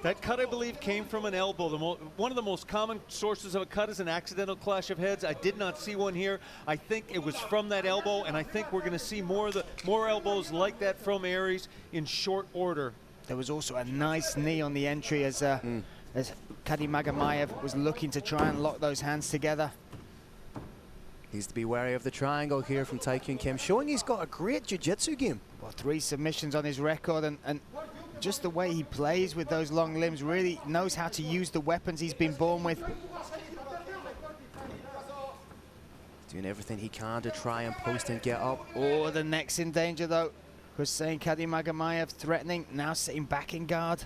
That cut, I believe, came from an elbow. One of the most common sources of a cut is an accidental clash of heads. I did not see one here. I think it was from that elbow, and I think we're going to see more elbows like that from Aries in short order. There was also a nice knee on the entry as Karimamagomaev was looking to try and lock those hands together. Needs to be wary of the triangle here from Tae-Kyun Kim, showing he's got a great jiu-jitsu game. Well, 3 submissions on his record, and just the way he plays with those long limbs, really knows how to use the weapons he's been born with. Doing everything he can to try and post and get up. Oh, the neck's in danger though. Hussein Karimamagomaev threatening, now sitting back in guard.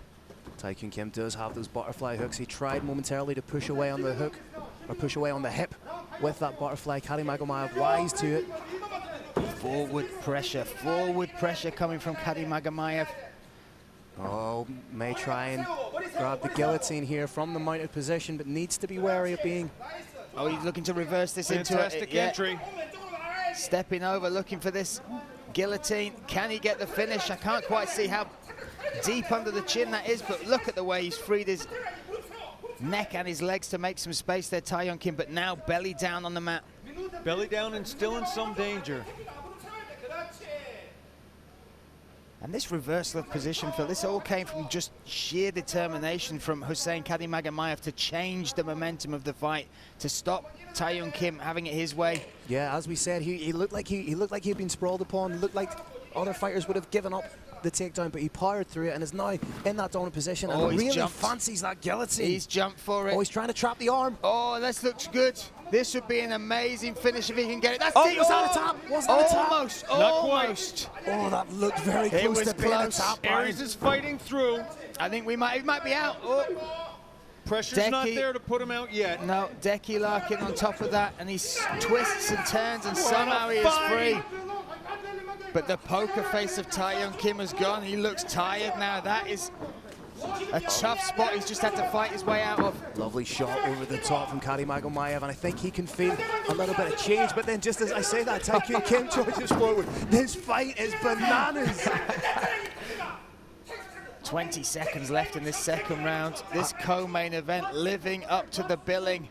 Tae-Kyun Kim does have those butterfly hooks. He tried momentarily to push away on the hook, or push away on the hip with that butterfly. Karimamagomaev wise to it. Forward pressure coming from Karimamagomaev. Oh, may try and grab the guillotine here from the mounted position, but needs to be wary of being... Oh, he's looking to reverse this into a... Fantastic entry. Stepping over, looking for this guillotine. Can he get the finish? I can't quite see how deep under the chin that is, but look at the way he's freed his neck and his legs to make some space there, Tae-Yong Kim, but now belly down on the mat. Belly down and still in some danger. And this reversal of position, Phil, this all came from just sheer determination from Hussein Karimamagomaev to change the momentum of the fight, to stop Tae-Yong Kim having it his way. Yeah, as we said, he looked like he'd been sprawled upon. Looked like other fighters would have given up the takedown, but he powered through it and is now in that dominant position. Oh, and he's really jumped. Fancies that guillotine. He's jumped for it. Oh, he's trying to trap the arm. Oh, this looks good. This would be an amazing finish if he can get it. That's was that a tap? Was that a tap? Almost. Not Almost. Oh, that looked very It close was to being a close. tap. Aries is fighting through. I think it might be out. Oh. Pressure's not Decky. there to put him out yet. No, Decky Larkin on top of that, and he twists and turns, and somehow he is free. But the poker face of Tae-Yong Kim has gone. He looks tired now. That is a tough spot he's just had to fight his way out of. Lovely shot over the top from Karimamagomaev, and I think he can feel a little bit of change. But then just as I say that, Tae-Yong Kim charges forward. This fight is bananas. 20 seconds left in this second round. This co-main event living up to the billing.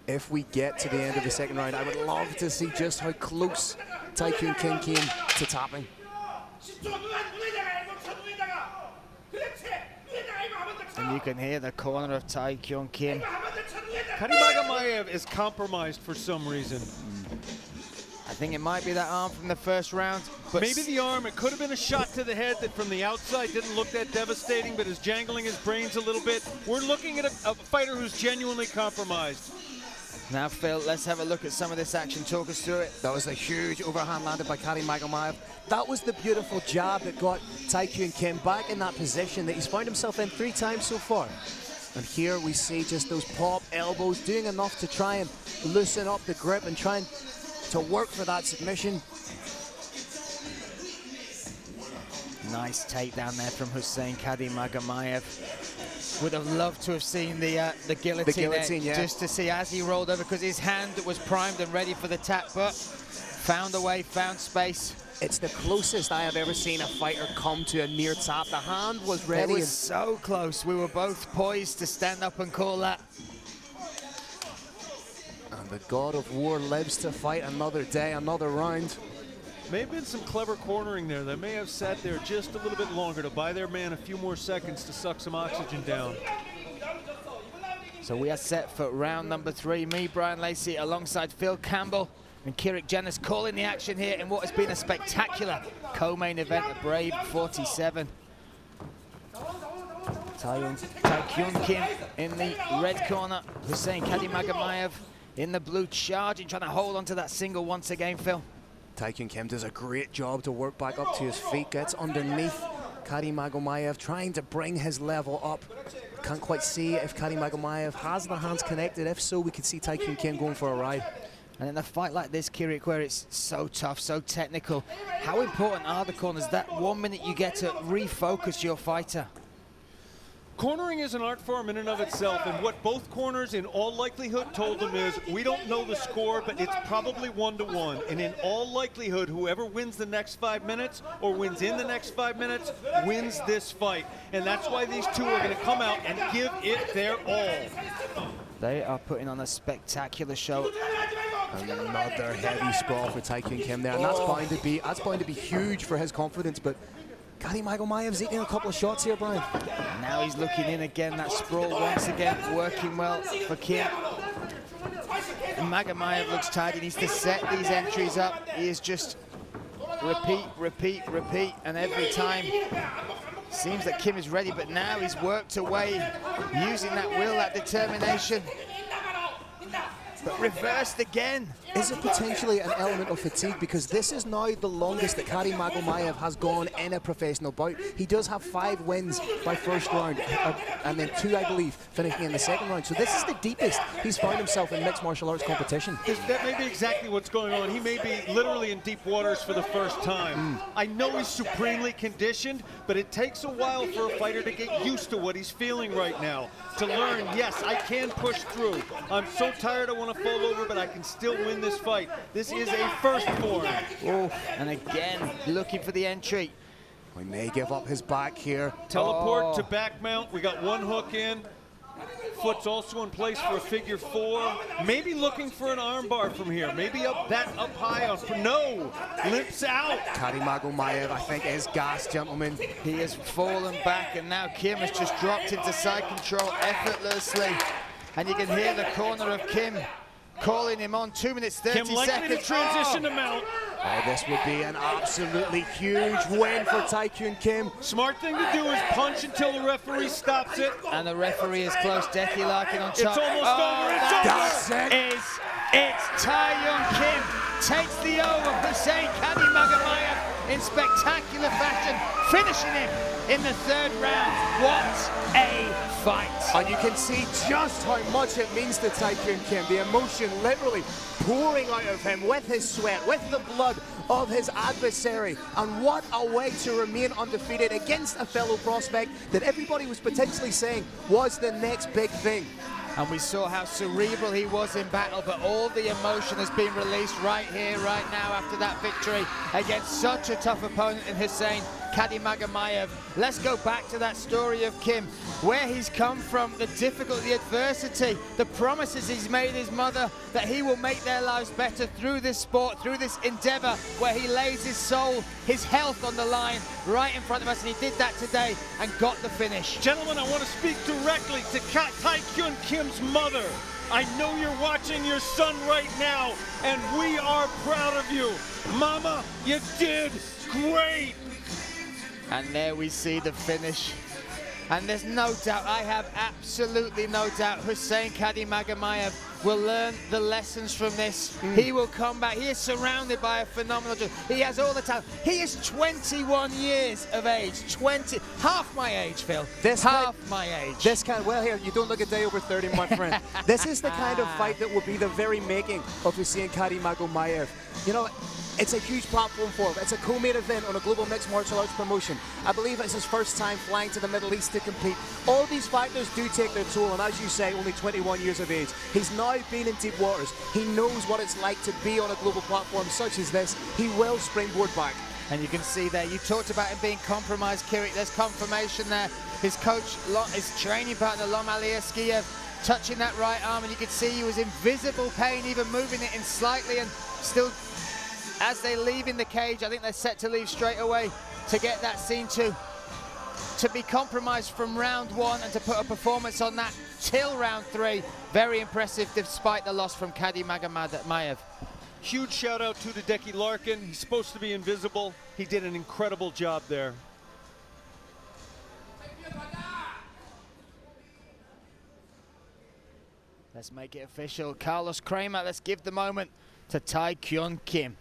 If we get to the end of the second round, I would love to see just how close Tae-Yong Kim came to tapping. And you can hear the corner of Tae-Yong Kim. Karimamagomaev is compromised for some reason. I think it might be that arm from the first round. But maybe the arm. It could have been a shot to the head that from the outside didn't look that devastating, but is jangling his brains a little bit. We're looking at a fighter who's genuinely compromised. Now, Phil, let's have a look at some of this action. Talk us through it. That was a huge overhand landed by Karimamagomaev. That was the beautiful jab that got Tae-Yong Kim back in that position that he's found himself in 3 times so far. And here we see just those pop elbows doing enough to try and loosen up the grip and trying to work for that submission. Nice takedown there from Hussein Karimamagomaev. Would have loved to have seen the guillotine there, yeah. just to see as he rolled over, because his hand was primed and ready for the tap, but found a way, found space. It's the closest I have ever seen a fighter come to a near tap. The hand was ready. It was so close. We were both poised to stand up and call that. And the God of War lives to fight another day, another round. May have been some clever cornering there. They may have sat there just a little bit longer to buy their man a few more seconds to suck some oxygen down. So we are set for round number 3. Me, Brian Lacey, alongside Phil Campbell and Kirik Janis calling the action here in what has been a spectacular co-main event at Brave 47. Tae-Yong Kim in the red corner, Hussein Karimamagomaev in the blue, charging, trying to hold on to that single once again, Phil. Tae-Yong Kim does a great job to work back up to his feet, gets underneath Karimamagomaev, trying to bring his level up. Can't quite see if Karimamagomaev has the hands connected. If so, we could see Tae-Yong Kim going for a ride. And in a fight like this, Kirik, where it's so tough, so technical, how important are the corners? That 1 minute you get to refocus your fighter. Cornering is an art form in and of itself, and what both corners in all likelihood told them is, we don't know the score, but it's probably 1-1. And in all likelihood, whoever wins the next 5 minutes or wins in the next 5 minutes wins this fight. And that's why these two are going to come out and give it their all. They are putting on a spectacular show. Another heavy sprawl for Tae-Yong Kim there, and that's bound to be huge for his confidence. But Karimamagomaev's eating a couple of shots here, Brian. Now he's looking in again. That sprawl once again working well for Kim. And Magomaev looks tired. He needs to set these entries up. He is just repeat, repeat, repeat, and every time seems that Kim is ready, but now he's worked away using that will, that determination. But reversed again. is it potentially an element of fatigue? Because this is now the longest that Karimamagomaev has gone in a professional bout. He does have 5 wins by first round, and then 2, I believe, finishing in the second round. So this is the deepest he's found himself in mixed martial arts competition. That may be exactly what's going on. He may be literally in deep waters for the first time. I know he's supremely conditioned, but it takes a while for a fighter to get used to what he's feeling right now. To learn, yes, I can push through. I'm so tired I want to fall over, but I can still win this fight. This is a first for him. Oh, and again, looking for the entry. We may give up his back here. Teleport to back mount. We got 1 hook in. Foot's also in place for a figure 4. Maybe looking for an armbar from here. Maybe up high. No, limps out. Karimamagomaev, I think, is gassed, gentlemen. He has fallen back, and now Kim has just dropped into side control effortlessly. And you can hear the corner of Kim calling him on. 2 minutes, 30 Kim likely seconds. to transition to mount. Oh, this would be an absolutely huge win for Tae-Kyun Kim. Smart thing to do is punch until the referee stops it. And the referee is close. Decky Larkin on top. It's almost over. It's over. That's it. It's Tae-Kyun Kim takes the O of Hussein Karimamagomaev in spectacular fashion, finishing him in the 3rd round. What a fight. And you can see just how much it means to Tae-Kyun Kim. The emotion literally pouring out of him with his sweat, with the blood of his adversary. And what a way to remain undefeated against a fellow prospect that everybody was potentially saying was the next big thing. And we saw how cerebral he was in battle, but all the emotion has been released right here, right now, after that victory against such a tough opponent in Hussein Karimamagomaev. Let's go back to that story of Kim, where he's come from, the difficulty, the adversity, the promises he's made his mother that he will make their lives better through this sport, through this endeavor, where he lays his soul, his health on the line right in front of us, and he did that today and got the finish. Gentlemen, I want to speak directly to Tae-Kyun Kim's mother. I know you're watching your son right now, and we are proud of you. Mama, you did great. And there we see the finish. And there's no doubt, I have absolutely no doubt, Hussein Karimamagomaev will learn the lessons from this. He will come back. He is surrounded by a phenomenal gym. He has all the talent. He is 21 years of age. 20, half my age, Phil. Half my age. This kind, well, here, you don't look a day over 30, my friend. This is the kind of fight that will be the very making of Hussein Karimamagomaev. You know, it's a huge platform for him. It's a co-main event on a global mixed martial arts promotion. I believe it's his first time flying to the Middle East to compete. All these factors do take their toll, and as you say, only 21 years of age. He's now been in deep waters. He knows what it's like to be on a global platform such as this. He will springboard back. And you can see there, you talked about him being compromised, Kirik. There's confirmation there. His coach, his training partner, Lom Aliyevskiev, touching that right arm, and you could see he was in visible pain, even moving it in slightly, and still, as they leave in the cage, I think they're set to leave straight away to get that scene to be compromised from round 1 and to put a performance on that till round 3. Very impressive despite the loss from Karimamagomaev. Huge shout out to Decky Larkin. He's supposed to be invisible. He did an incredible job there. Let's make it official. Carlos Kramer, let's give the moment to Tae-Kyun Kim.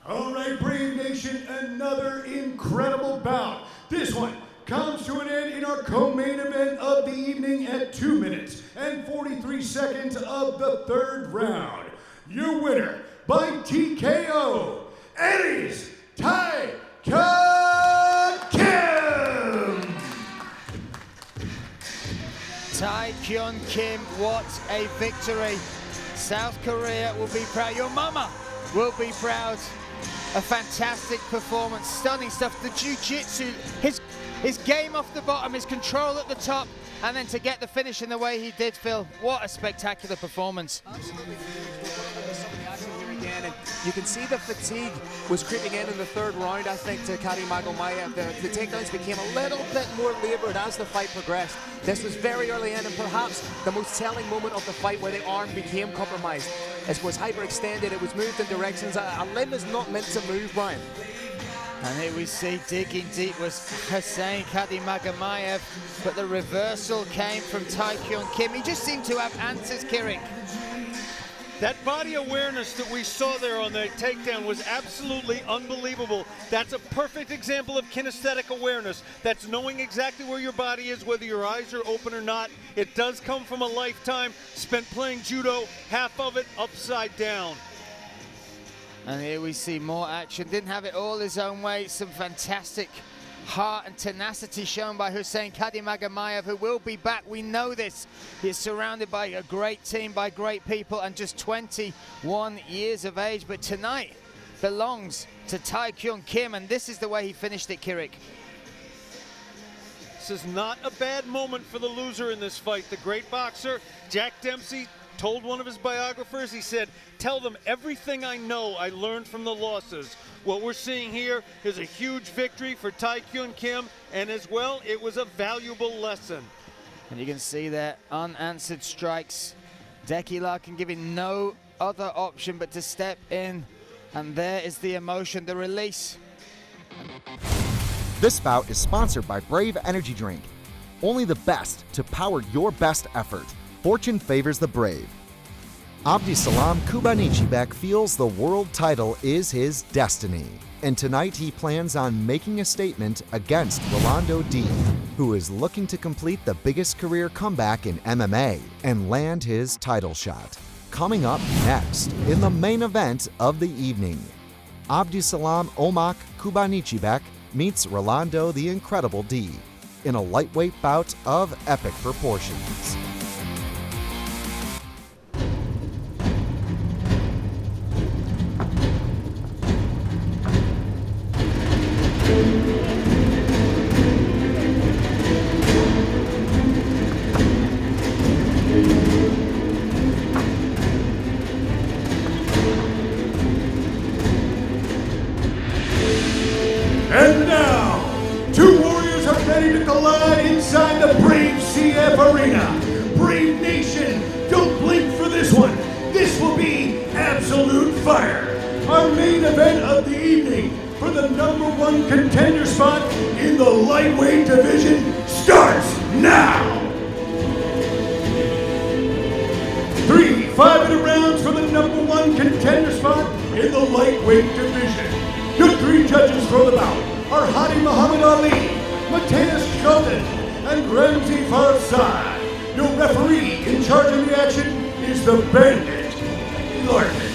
All right, Brave Nation, another incredible bout. This one comes to an end in our co-main event of the evening at 2 minutes and 43 seconds of the 3rd round. Your winner by TKO, Eddie's Tae-Kyun Kim. Tae-Kyun Kim, what a victory. South Korea will be proud. Your mama will be proud. A fantastic performance, stunning stuff. The jiu-jitsu, his game off the bottom, his control at the top, and then to get the finish in the way he did, Phil. What a spectacular performance. And you can see the fatigue was creeping in the 3rd round, I think, to Karimamagomaev. The takedowns became a little bit more labored as the fight progressed. This was very early in, and perhaps the most telling moment of the fight where the arm became compromised. It was hyperextended, it was moved in directions. A limb is not meant to move, Brian. And here we see digging deep was Hussein Karimamagomaev, but the reversal came from Taekyun Kim. He just seemed to have answers, Kirik. That body awareness that we saw there on the takedown was absolutely unbelievable. That's a perfect example of kinesthetic awareness. That's knowing exactly where your body is, whether your eyes are open or not. It does come from a lifetime spent playing judo, half of it upside down. And here we see more action. Didn't have it all his own way. Some fantastic heart and tenacity shown by Hussein Karimamagomaev, who will be back. We know this. He's surrounded by a great team, by great people, and just 21 years of age. But tonight belongs to Taekyun Kim, and this is the way he finished it, Kirik. This is not a bad moment for the loser in this fight. The great boxer, Jack Dempsey, told one of his biographers, he said, "Tell them everything I know I learned from the losses." What we're seeing here is a huge victory for Taekyun Kim, and as well, it was a valuable lesson. And you can see there, unanswered strikes. Decky Larkin giving no other option but to step in. And there is the emotion, the release. This bout is sponsored by Brave Energy Drink. Only the best to power your best effort. Fortune favors the brave. Abduraschitov Kubanichibek feels the world title is his destiny, and tonight he plans on making a statement against Rolando D, who is looking to complete the biggest career comeback in MMA and land his title shot. Coming up next in the main event of the evening, Abduraschitov Kubanichibek meets Rolando the Incredible D in a lightweight bout of epic proportions. And now, two warriors are ready to collide inside the Brave CF Arena. Brave Nation, don't blink for this one. This will be absolute fire. Our main event of the evening for the #1 contender spot in the lightweight division starts now. 3 5-minute rounds for the #1 contender spot in the lightweight division. Your 3 judges for the bout are Hadi Muhammad Ali, Mateus Shelton, and Ramsey Farhad. Your referee in charge of the action is the Bandit, Larkin.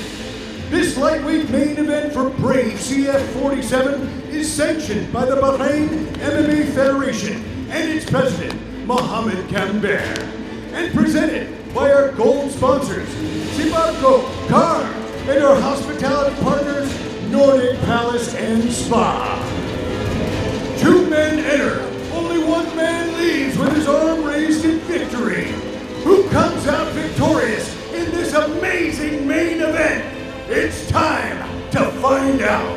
This lightweight main event for Brave CF 47 is sanctioned by the Bahrain MMA Federation and its president, Mohammed Kamber, and presented by our gold sponsors, Sibarco, Car, and our hospitality partners, Nordic Palace and Spa. 2 men enter, only 1 man leaves with his arm raised in victory. Who comes out victorious in this amazing main event? It's time to find out.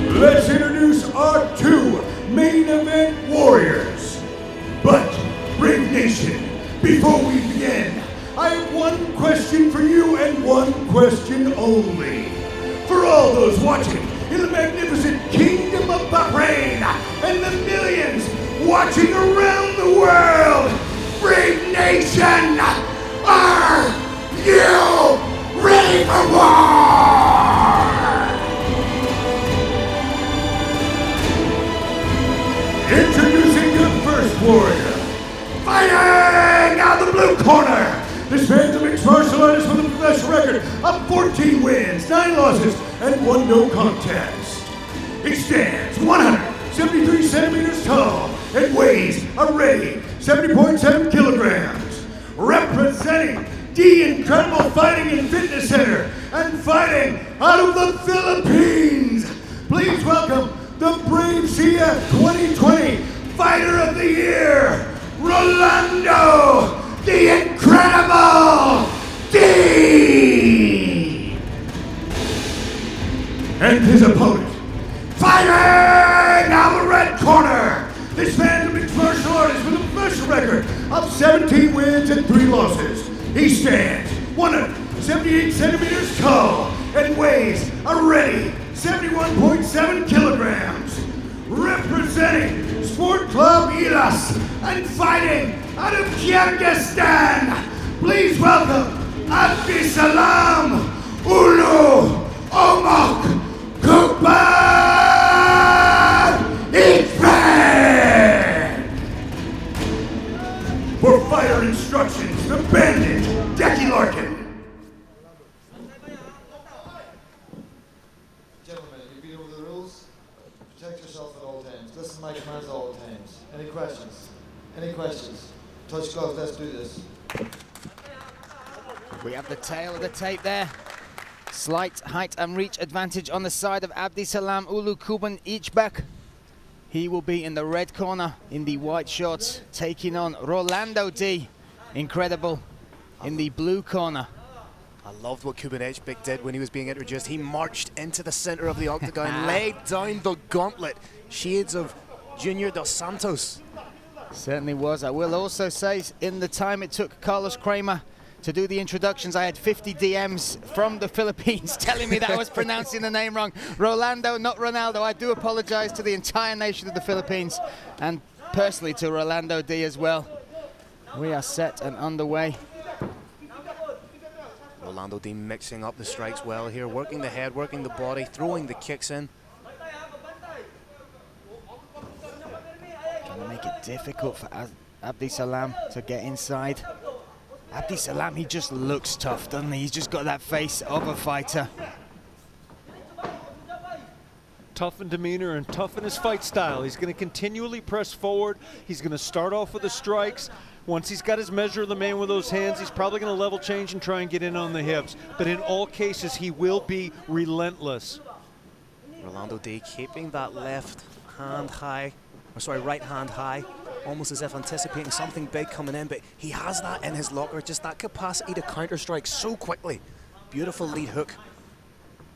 Let's introduce our 2 main event warriors. But, Brave Nation, before we begin, I have 1 question for you and 1 question only. For all those watching in the magnificent Kingdom of Bahrain and the millions watching around the world, Brave Nation, are you ready for war? Introducing the first warrior, fighting out of the blue corner. This man's a mixed martial artist with a professional record of 14 wins, 9 losses, and 1 no contest. He stands 173 centimeters tall and weighs a ready 70.7 kilograms. Representing the Incredible Fighting and Fitness Center and fighting out of the Philippines, please welcome the Brave CF 2020 Fighter of the Year, Rolando the Incredible D! And his opponent, fighting out of the red corner, this man's a mixed martial artist with a professional record of 17 wins and 3 losses. He stands 178 centimeters tall and weighs a ready 71.7 kilograms. Representing Sport Club Ilas and fighting out of Kyrgyzstan, please welcome Abdisalam Ulu Omak Kubanichibek. For fighter instructions, the Bandit, Decky Larkin. Gentlemen, you beat over the rules? Protect yourself at all times. Listen to my commands at all times. Any questions? Any questions? Touch gloves, let's do this. We have the tail of the tape there. Slight height and reach advantage on the side of Abdisalam Ulu Kubanichibek. He will be in the red corner in the white shorts, taking on Rolando D. Incredible in the blue corner. I loved what Kubanichibek did when he was being introduced. He marched into the center of the octagon, laid down the gauntlet. Shades of Junior Dos Santos. Certainly was. I will also say, in the time it took Carlos Kramer to do the introductions, I had 50 DMs from the Philippines telling me that I was pronouncing the name wrong. Rolando, not Ronaldo. I do apologize to the entire nation of the Philippines and personally to Rolando D as well. We are set and underway. Rolando D mixing up the strikes well here, working the head, working the body, throwing the kicks in. Trying to make it difficult for Abdisalam to get inside. Abdisalam, he just looks tough, doesn't he? He's just got that face of a fighter. Tough in demeanor and tough in his fight style. He's going to continually press forward. He's going to start off with the strikes. Once he's got his measure of the man with those hands, he's probably going to level change and try and get in on the hips. But in all cases, he will be relentless. Rolando D keeping that left hand high, or sorry, right hand high, almost as if anticipating something big coming in, but he has that in his locker, just that capacity to counter strike so quickly. Beautiful lead hook.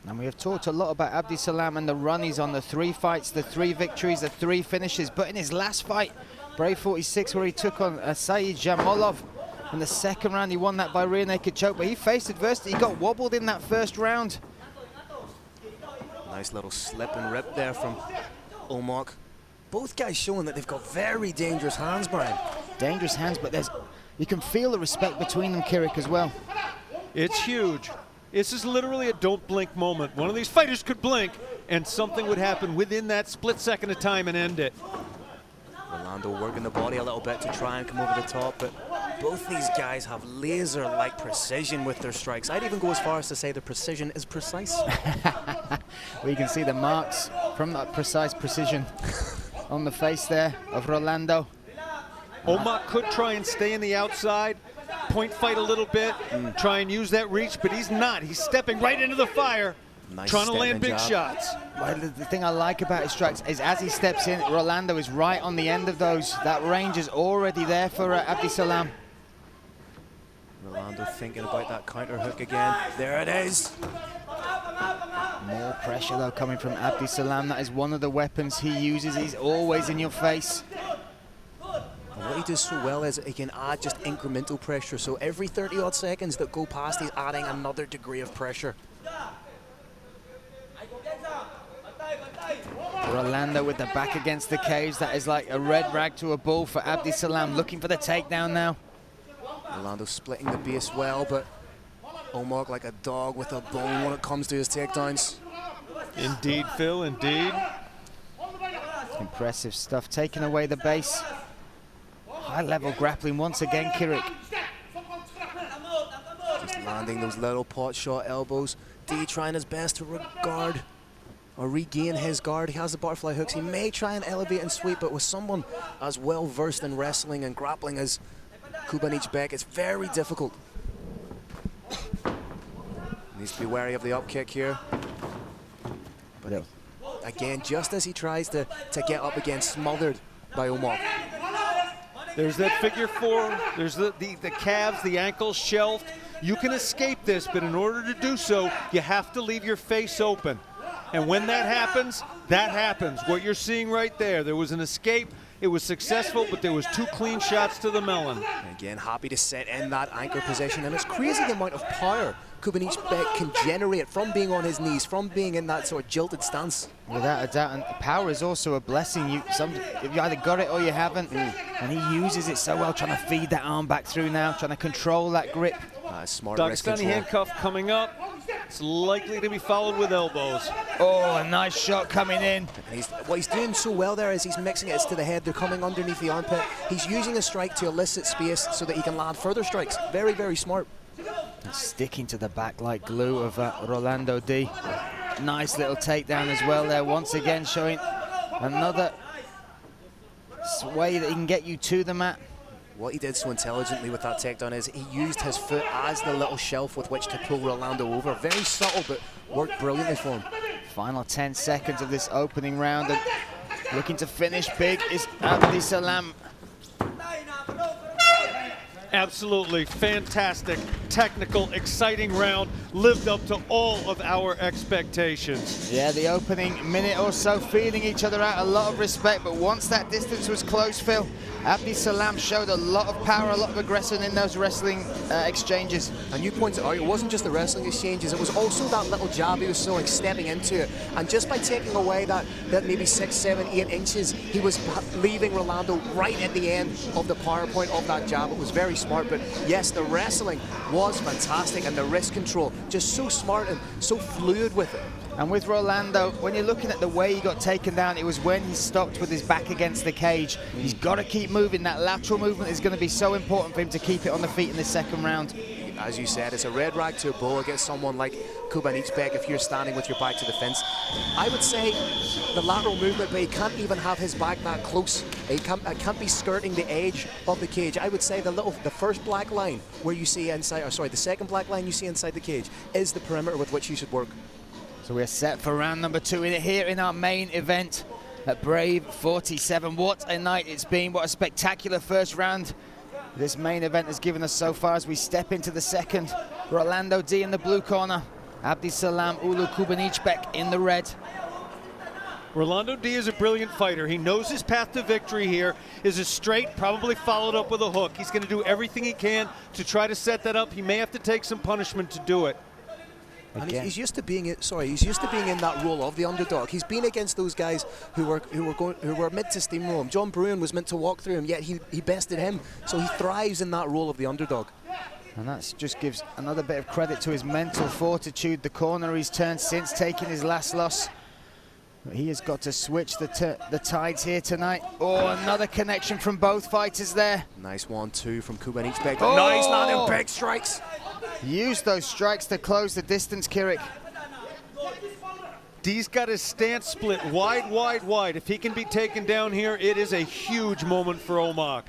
And we have talked a lot about Abdisalam and the run he's on, the 3 fights, the 3 victories, the 3 finishes. But in his last fight, Brave 46, where he took on Saeed Jamolov in the 2nd round, he won that by rear naked choke, but he faced adversity. He got wobbled in that 1st round. Nice little slip and rip there from Omak. Both guys showing that they've got very dangerous hands, Brian. Dangerous hands, but you can feel the respect between them, Kirik, as well. It's huge. This is literally a don't blink moment. One of these fighters could blink and something would happen within that split second of time and end it. Rolando working the body a little bit to try and come over the top, but both these guys have laser-like precision with their strikes. I'd even go as far as to say the precision is precise. We can see the marks from that precise precision on the face there of Rolando. Omak could try and stay in the outside, point fight a little bit, try and use that reach, but he's not. He's stepping right into the fire, trying to land big shots. Well, the thing I like about his strikes is as he steps in, Rolando is right on the end of those. That range is already there for Abdisalam. Rolando thinking about that counter hook again. There it is. More pressure though coming from Abdisalam. That is one of the weapons he uses. He's always in your face. And what he does so well is he can add just incremental pressure. So every 30-odd seconds that go past, he's adding another degree of pressure. Rolando with the back against the cage. That is like a red rag to a bull for Abdisalam, looking for the takedown now. Rolando splitting the base well, but Omak like a dog with a bone when it comes to his takedowns. Indeed, Phil, indeed. Impressive stuff, taking away the base. High-level grappling once again, Kirik. Just landing those little pot shot elbows. D trying his best to regard or regain his guard. He has the butterfly hooks. He may try and elevate and sweep, but with someone as well versed in wrestling and grappling as Kubanichibek, it's very difficult. Needs to be wary of the up kick here. But again, just as he tries to get up again, smothered by Omak. There's that figure 4. There's the calves, the ankles shelved. You can escape this, but in order to do so, you have to leave your face open. And when that happens, what you're seeing right there. There was an escape, It was successful, but there was 2 clean shots to the melon. Again, happy to set in that anchor position, and it's crazy the amount of power Kubanichibek can generate from being on his knees, from being in that sort of jilted stance. Without a doubt, and power is also a blessing. You either got it or you haven't, and he uses it so well, trying to feed that arm back through now, trying to control that grip. Smart wrist Dagestani control. handcuff coming up. It's likely to be followed with elbows. Oh, a nice shot coming in. And what he's doing so well there is he's mixing it to the head. They're coming underneath the armpit. He's using a strike to elicit space so that he can land further strikes. Very, very smart. And sticking to the back like glue of Rolando D. Nice little takedown as well there. Once again showing another way that he can get you to the mat. What he did so intelligently with that takedown is he used his foot as the little shelf with which to pull Rolando over. Very subtle, but worked brilliantly for him. Final 10 seconds of this opening round, and looking to finish big is Abduraschitov. Absolutely fantastic, technical, exciting round. Lived up to all of our expectations. Yeah, the opening minute or so feeling each other out, a lot of respect, but once that distance was close, Phil, Abduraschitov showed a lot of power, a lot of aggression in those wrestling exchanges. And you pointed out, it wasn't just the wrestling exchanges, it was also that little jab he was throwing, stepping into it. And just by taking away that maybe 6, 7, 8 inches, he was leaving Rolando right at the end of the power point of that jab. It was very smart, but yes, the wrestling was fantastic, and the wrist control, just so smart and so fluid with it. And with Rolando, when you're looking at the way he got taken down, it was when he stopped with his back against the cage. He's got to keep moving. That lateral movement is going to be so important for him to keep it on the feet in the second round. As you said, it's a red rag to a bull against someone like Kubanichibek if you're standing with your back to the fence. I would say the lateral movement, but he can't even have his back that close. He can't be skirting the edge of the cage. I would say the first black line where you see inside, or sorry, the second black line you see inside the cage is the perimeter with which you should work. So we're set for round number 2 here in our main event at Brave 47. What a night it's been. What a spectacular first round this main event has given us so far as we step into the second. Rolando D in the blue corner, Abduraschitov Kubanichibek in the red. Rolando D is a brilliant fighter. He knows his path to victory here is a straight, probably followed up with a hook. He's going to do everything he can to try to set that up. He may have to take some punishment to do it. And he's used to being he's used to being in that role of the underdog. He's been against those guys who were mid to steamroll him. John Bruin was meant to walk through him, yet he bested him. So he thrives in that role of the underdog. And that just gives another bit of credit to his mental fortitude. The corner he's turned since taking his last loss. But he has got to switch the tides here tonight. Oh, another connection from both fighters there. Nice 1-2 from Kubanichibek. Oh! Nice landing big strikes. Use those strikes to close the distance, Kirik. D's got his stance split wide, wide, wide. If he can be taken down here, it is a huge moment for Omar.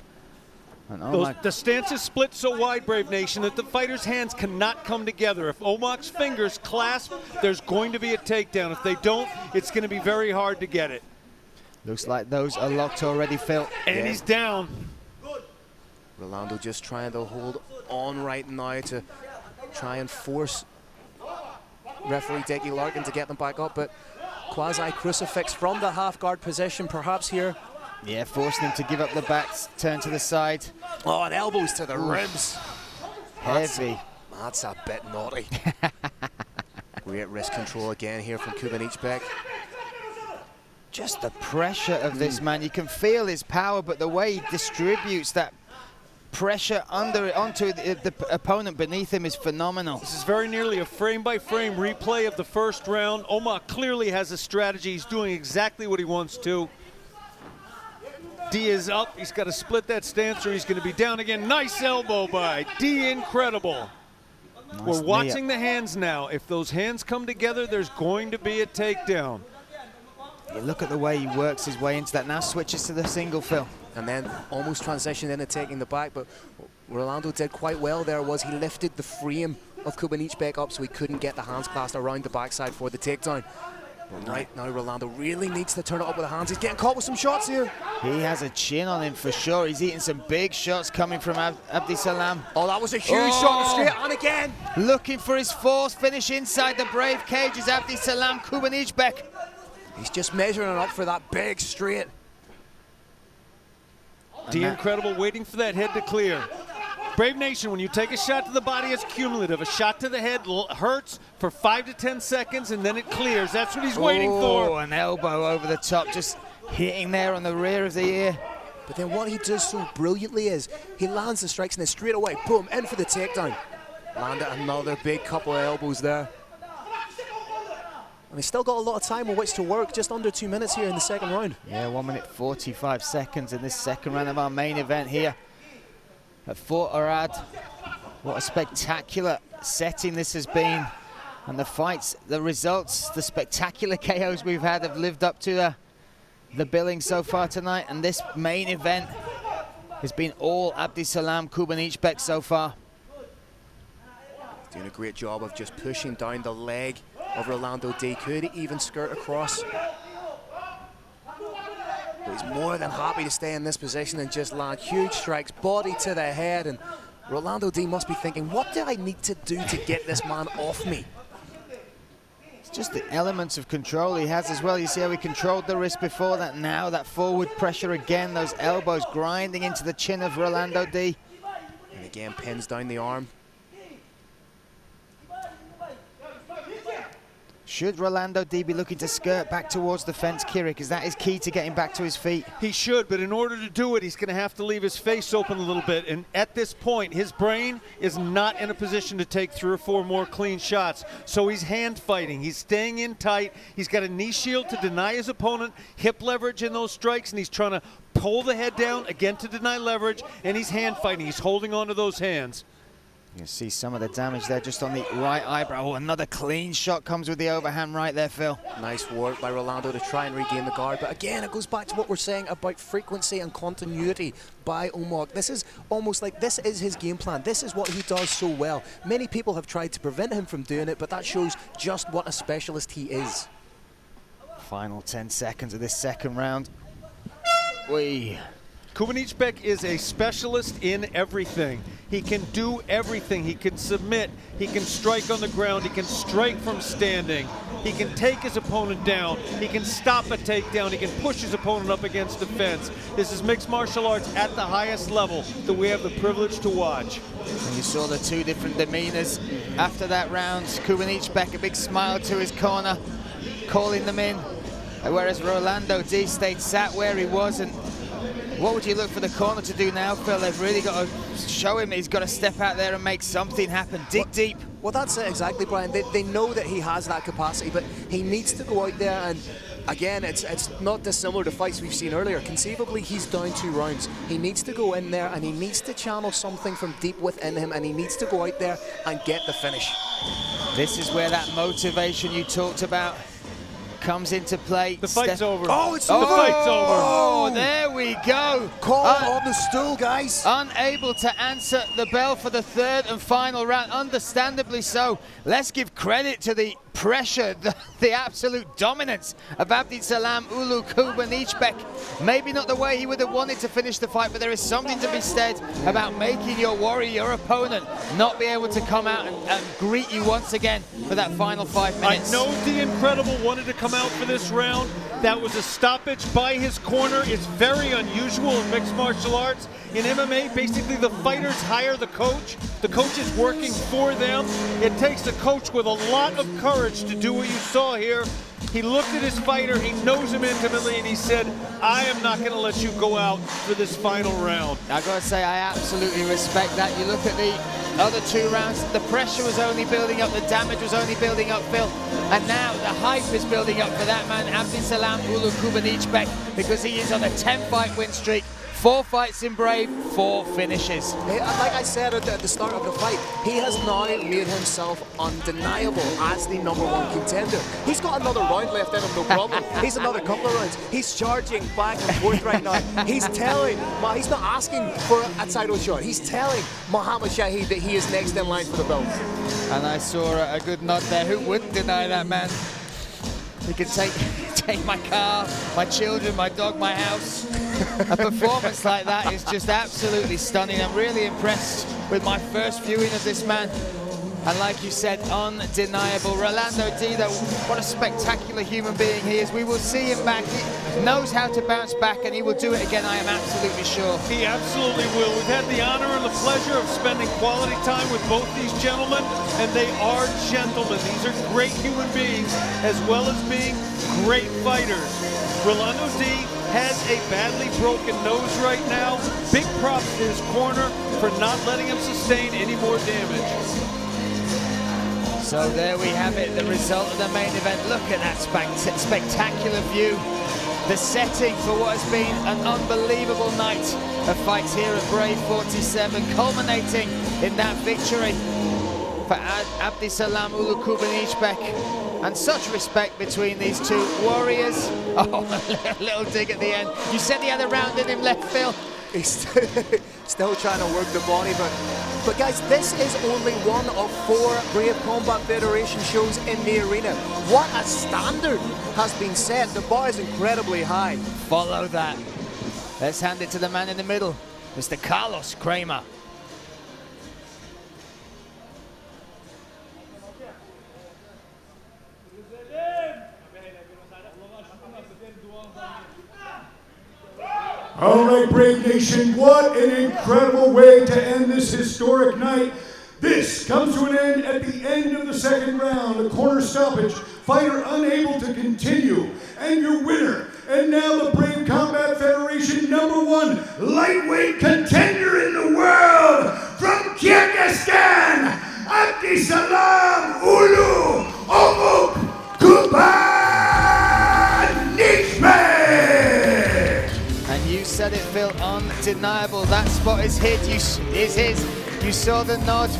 The stance is split so wide, Brave Nation, that the fighter's hands cannot come together. If Omar's fingers clasp, there's going to be a takedown. If they don't, it's going to be very hard to get it. Looks like those are locked already, Phil. And he's down. Rolando just trying to hold on right now to try and force referee Dickie Larkin to get them back up, but quasi-crucifix from the half-guard position perhaps here. Yeah, forcing him to give up the back, turn to the side. Oh, and elbows to the ribs. Heavy. That's a bit naughty. Great wrist control again here from Kubanichibek. Just the pressure of this man. You can feel his power, but the way he distributes that pressure onto the opponent beneath him is phenomenal. This is very nearly a frame-by-frame replay of the first round. Omar clearly has a strategy. He's doing exactly what he wants to. D is up. He's got to split that stance or he's going to be down again. Nice elbow by D. Incredible. Nice. We're watching the hands now. If those hands come together, there's going to be a takedown. You look at the way he works his way into that. Now switches to the single, Phil. And then almost transitioned into taking the back, but Rolando did quite well there. Was he lifted the frame of Kubanichibek up so he couldn't get the hands clasped around the backside for the takedown. But right now Rolando really needs to turn it up with the hands. He's getting caught with some shots here. He has a chin on him for sure. He's eating some big shots coming from Abduraschitov. Oh, that was a huge shot straight on again. Looking for his fourth finish inside the Brave cage is Abduraschitov. Kubanichibek. He's just measuring it up for that big straight. Incredible, waiting for that head to clear. Brave Nation, when you take a shot to the body, it's cumulative. A shot to the head hurts for 5 to 10 seconds, and then it clears. That's what he's waiting for. Oh, an elbow over the top, just hitting there on the rear of the ear. But then what he does so brilliantly is he lands the strikes and then straight away, boom, in for the takedown. Landed another big couple of elbows there. And he's still got a lot of time on which to work, just under 2 minutes here in the second round. Yeah, 1 minute 45 seconds in this second round of our main event here at Fort Farhad. What a spectacular setting this has been. And the fights, the results, the spectacular KOs we've had have lived up to the billing so far tonight. And this main event has been all Abdisalam Kubanichibek so far. Doing a great job of just pushing down the leg of Rolando D. Could even skirt across. But he's more than happy to stay in this position and just land huge strikes, body to the head. And Rolando D must be thinking, what do I need to do to get this man off me? It's just the elements of control he has as well. You see how he controlled the wrist before that. Now that forward pressure again, those elbows grinding into the chin of Rolando D. And again, pins down the arm. Should Rolando D be looking to skirt back towards the fence, Kirik? Is that his key to getting back to his feet? He should, but in order to do it, he's going to have to leave his face open a little bit. And at this point, his brain is not in a position to take 3 or 4 more clean shots. So he's hand fighting. He's staying in tight. He's got a knee shield to deny his opponent hip leverage in those strikes, and he's trying to pull the head down again to deny leverage, and he's hand fighting. He's holding on to those hands. You see some of the damage there just on the right eyebrow. Oh, another clean shot comes with the overhand right there, Phil. Nice work by Rolando to try and regain the guard. But again, it goes back to what we're saying about frequency and continuity by Omog. This is almost like this is his game plan. This is what he does so well. Many people have tried to prevent him from doing it, but that shows just what a specialist he is. Final 10 seconds of this second round. Kubanichibek is a specialist in everything. He can do everything. He can submit. He can strike on the ground. He can strike from standing. He can take his opponent down. He can stop a takedown. He can push his opponent up against the fence. This is mixed martial arts at the highest level that we have the privilege to watch. And you saw the 2 different demeanors after that round. Kubanichibek, a big smile to his corner, calling them in. Whereas Rolando D stayed sat where he was. And what would you look for the corner to do now, Phil? They've really got to show him he's got to step out there and make something happen. Dig deep. Well, that's it exactly, Brian. They know that he has that capacity, but he needs to go out there and, again, it's not dissimilar to fights we've seen earlier. Conceivably, he's down 2 rounds. He needs to go in there and he needs to channel something from deep within him, and he needs to go out there and get the finish. This is where that motivation you talked about comes into play. The fight's over. Oh, it's the fight's over. Oh, there we go. Call on the stool, guys. Unable to answer the bell for the 3rd and final round, understandably so. Let's give credit to the pressure, the absolute dominance of Abdisalam Ulu Kubanichibek. Maybe not the way he would have wanted to finish the fight, but there is something to be said about making your warrior, your opponent, not be able to come out and greet you once again for that final 5 minutes. I know the Incredible wanted to come out for this round. That was a stoppage by his corner. It's very unusual in mixed martial arts. In MMA, basically the fighters hire the coach. The coach is working for them. It takes a coach with a lot of courage to do what you saw here. He looked at his fighter, he knows him intimately, and he said, I am not going to let you go out for this final round. I got to say, I absolutely respect that. You look at the other 2 rounds, the pressure was only building up, the damage was only building up, Phil. And now the hype is building up for that man, Abdisalam Ulu Kubanichibek, because he is on a 10-fight win streak. 4 fights in Brave, 4 finishes. Like I said at the start of the fight, he has now made himself undeniable as the #1 contender. He's got another round left in him, no problem. He's another couple of rounds. He's charging back and forth right now. He's telling, he's not asking for a title shot. He's telling Muhammad Shahid that he is next in line for the belt. And I saw a good nod there. Who wouldn't deny that, man? He could take my car, my children, my dog, my house. A performance like that is just absolutely stunning. I'm really impressed with my first viewing of this man. And like you said, undeniable. Rolando D, though, what a spectacular human being he is. We will see him back. He knows how to bounce back, and he will do it again, I am absolutely sure. He absolutely will. We've had the honor and the pleasure of spending quality time with both these gentlemen, and they are gentlemen. These are great human beings, as well as being great fighters. Rolando D has a badly broken nose right now. Big props to his corner for not letting him sustain any more damage. So there we have it, the result of the main event. Look at that spectacular view. The setting for what has been an unbelievable night of fights here at Brave 47, culminating in that victory for Abdisalam Ulu Kubanichibek. And such respect between these two warriors. Oh, a little dig at the end. You said he had a round in him, left, Phil. He's still trying to work the body, but guys, this is only one of 4 Brave Combat Federation shows in the arena. What a standard has been set. The bar is incredibly high. Follow that. Let's hand it to the man in the middle, Mr. Carlos Kramer. All right, Brave Nation, what an incredible way to end this historic night. This comes to an end at the end of the second round, a corner stoppage, fighter unable to continue, and your winner, and now the Brave Combat Federation #1 lightweight contender in the world, from Kyrgyzstan, Abdisalam Ulu Omuk Kubanichibek. And you said it, Phil, undeniable. That spot is his. You saw the nod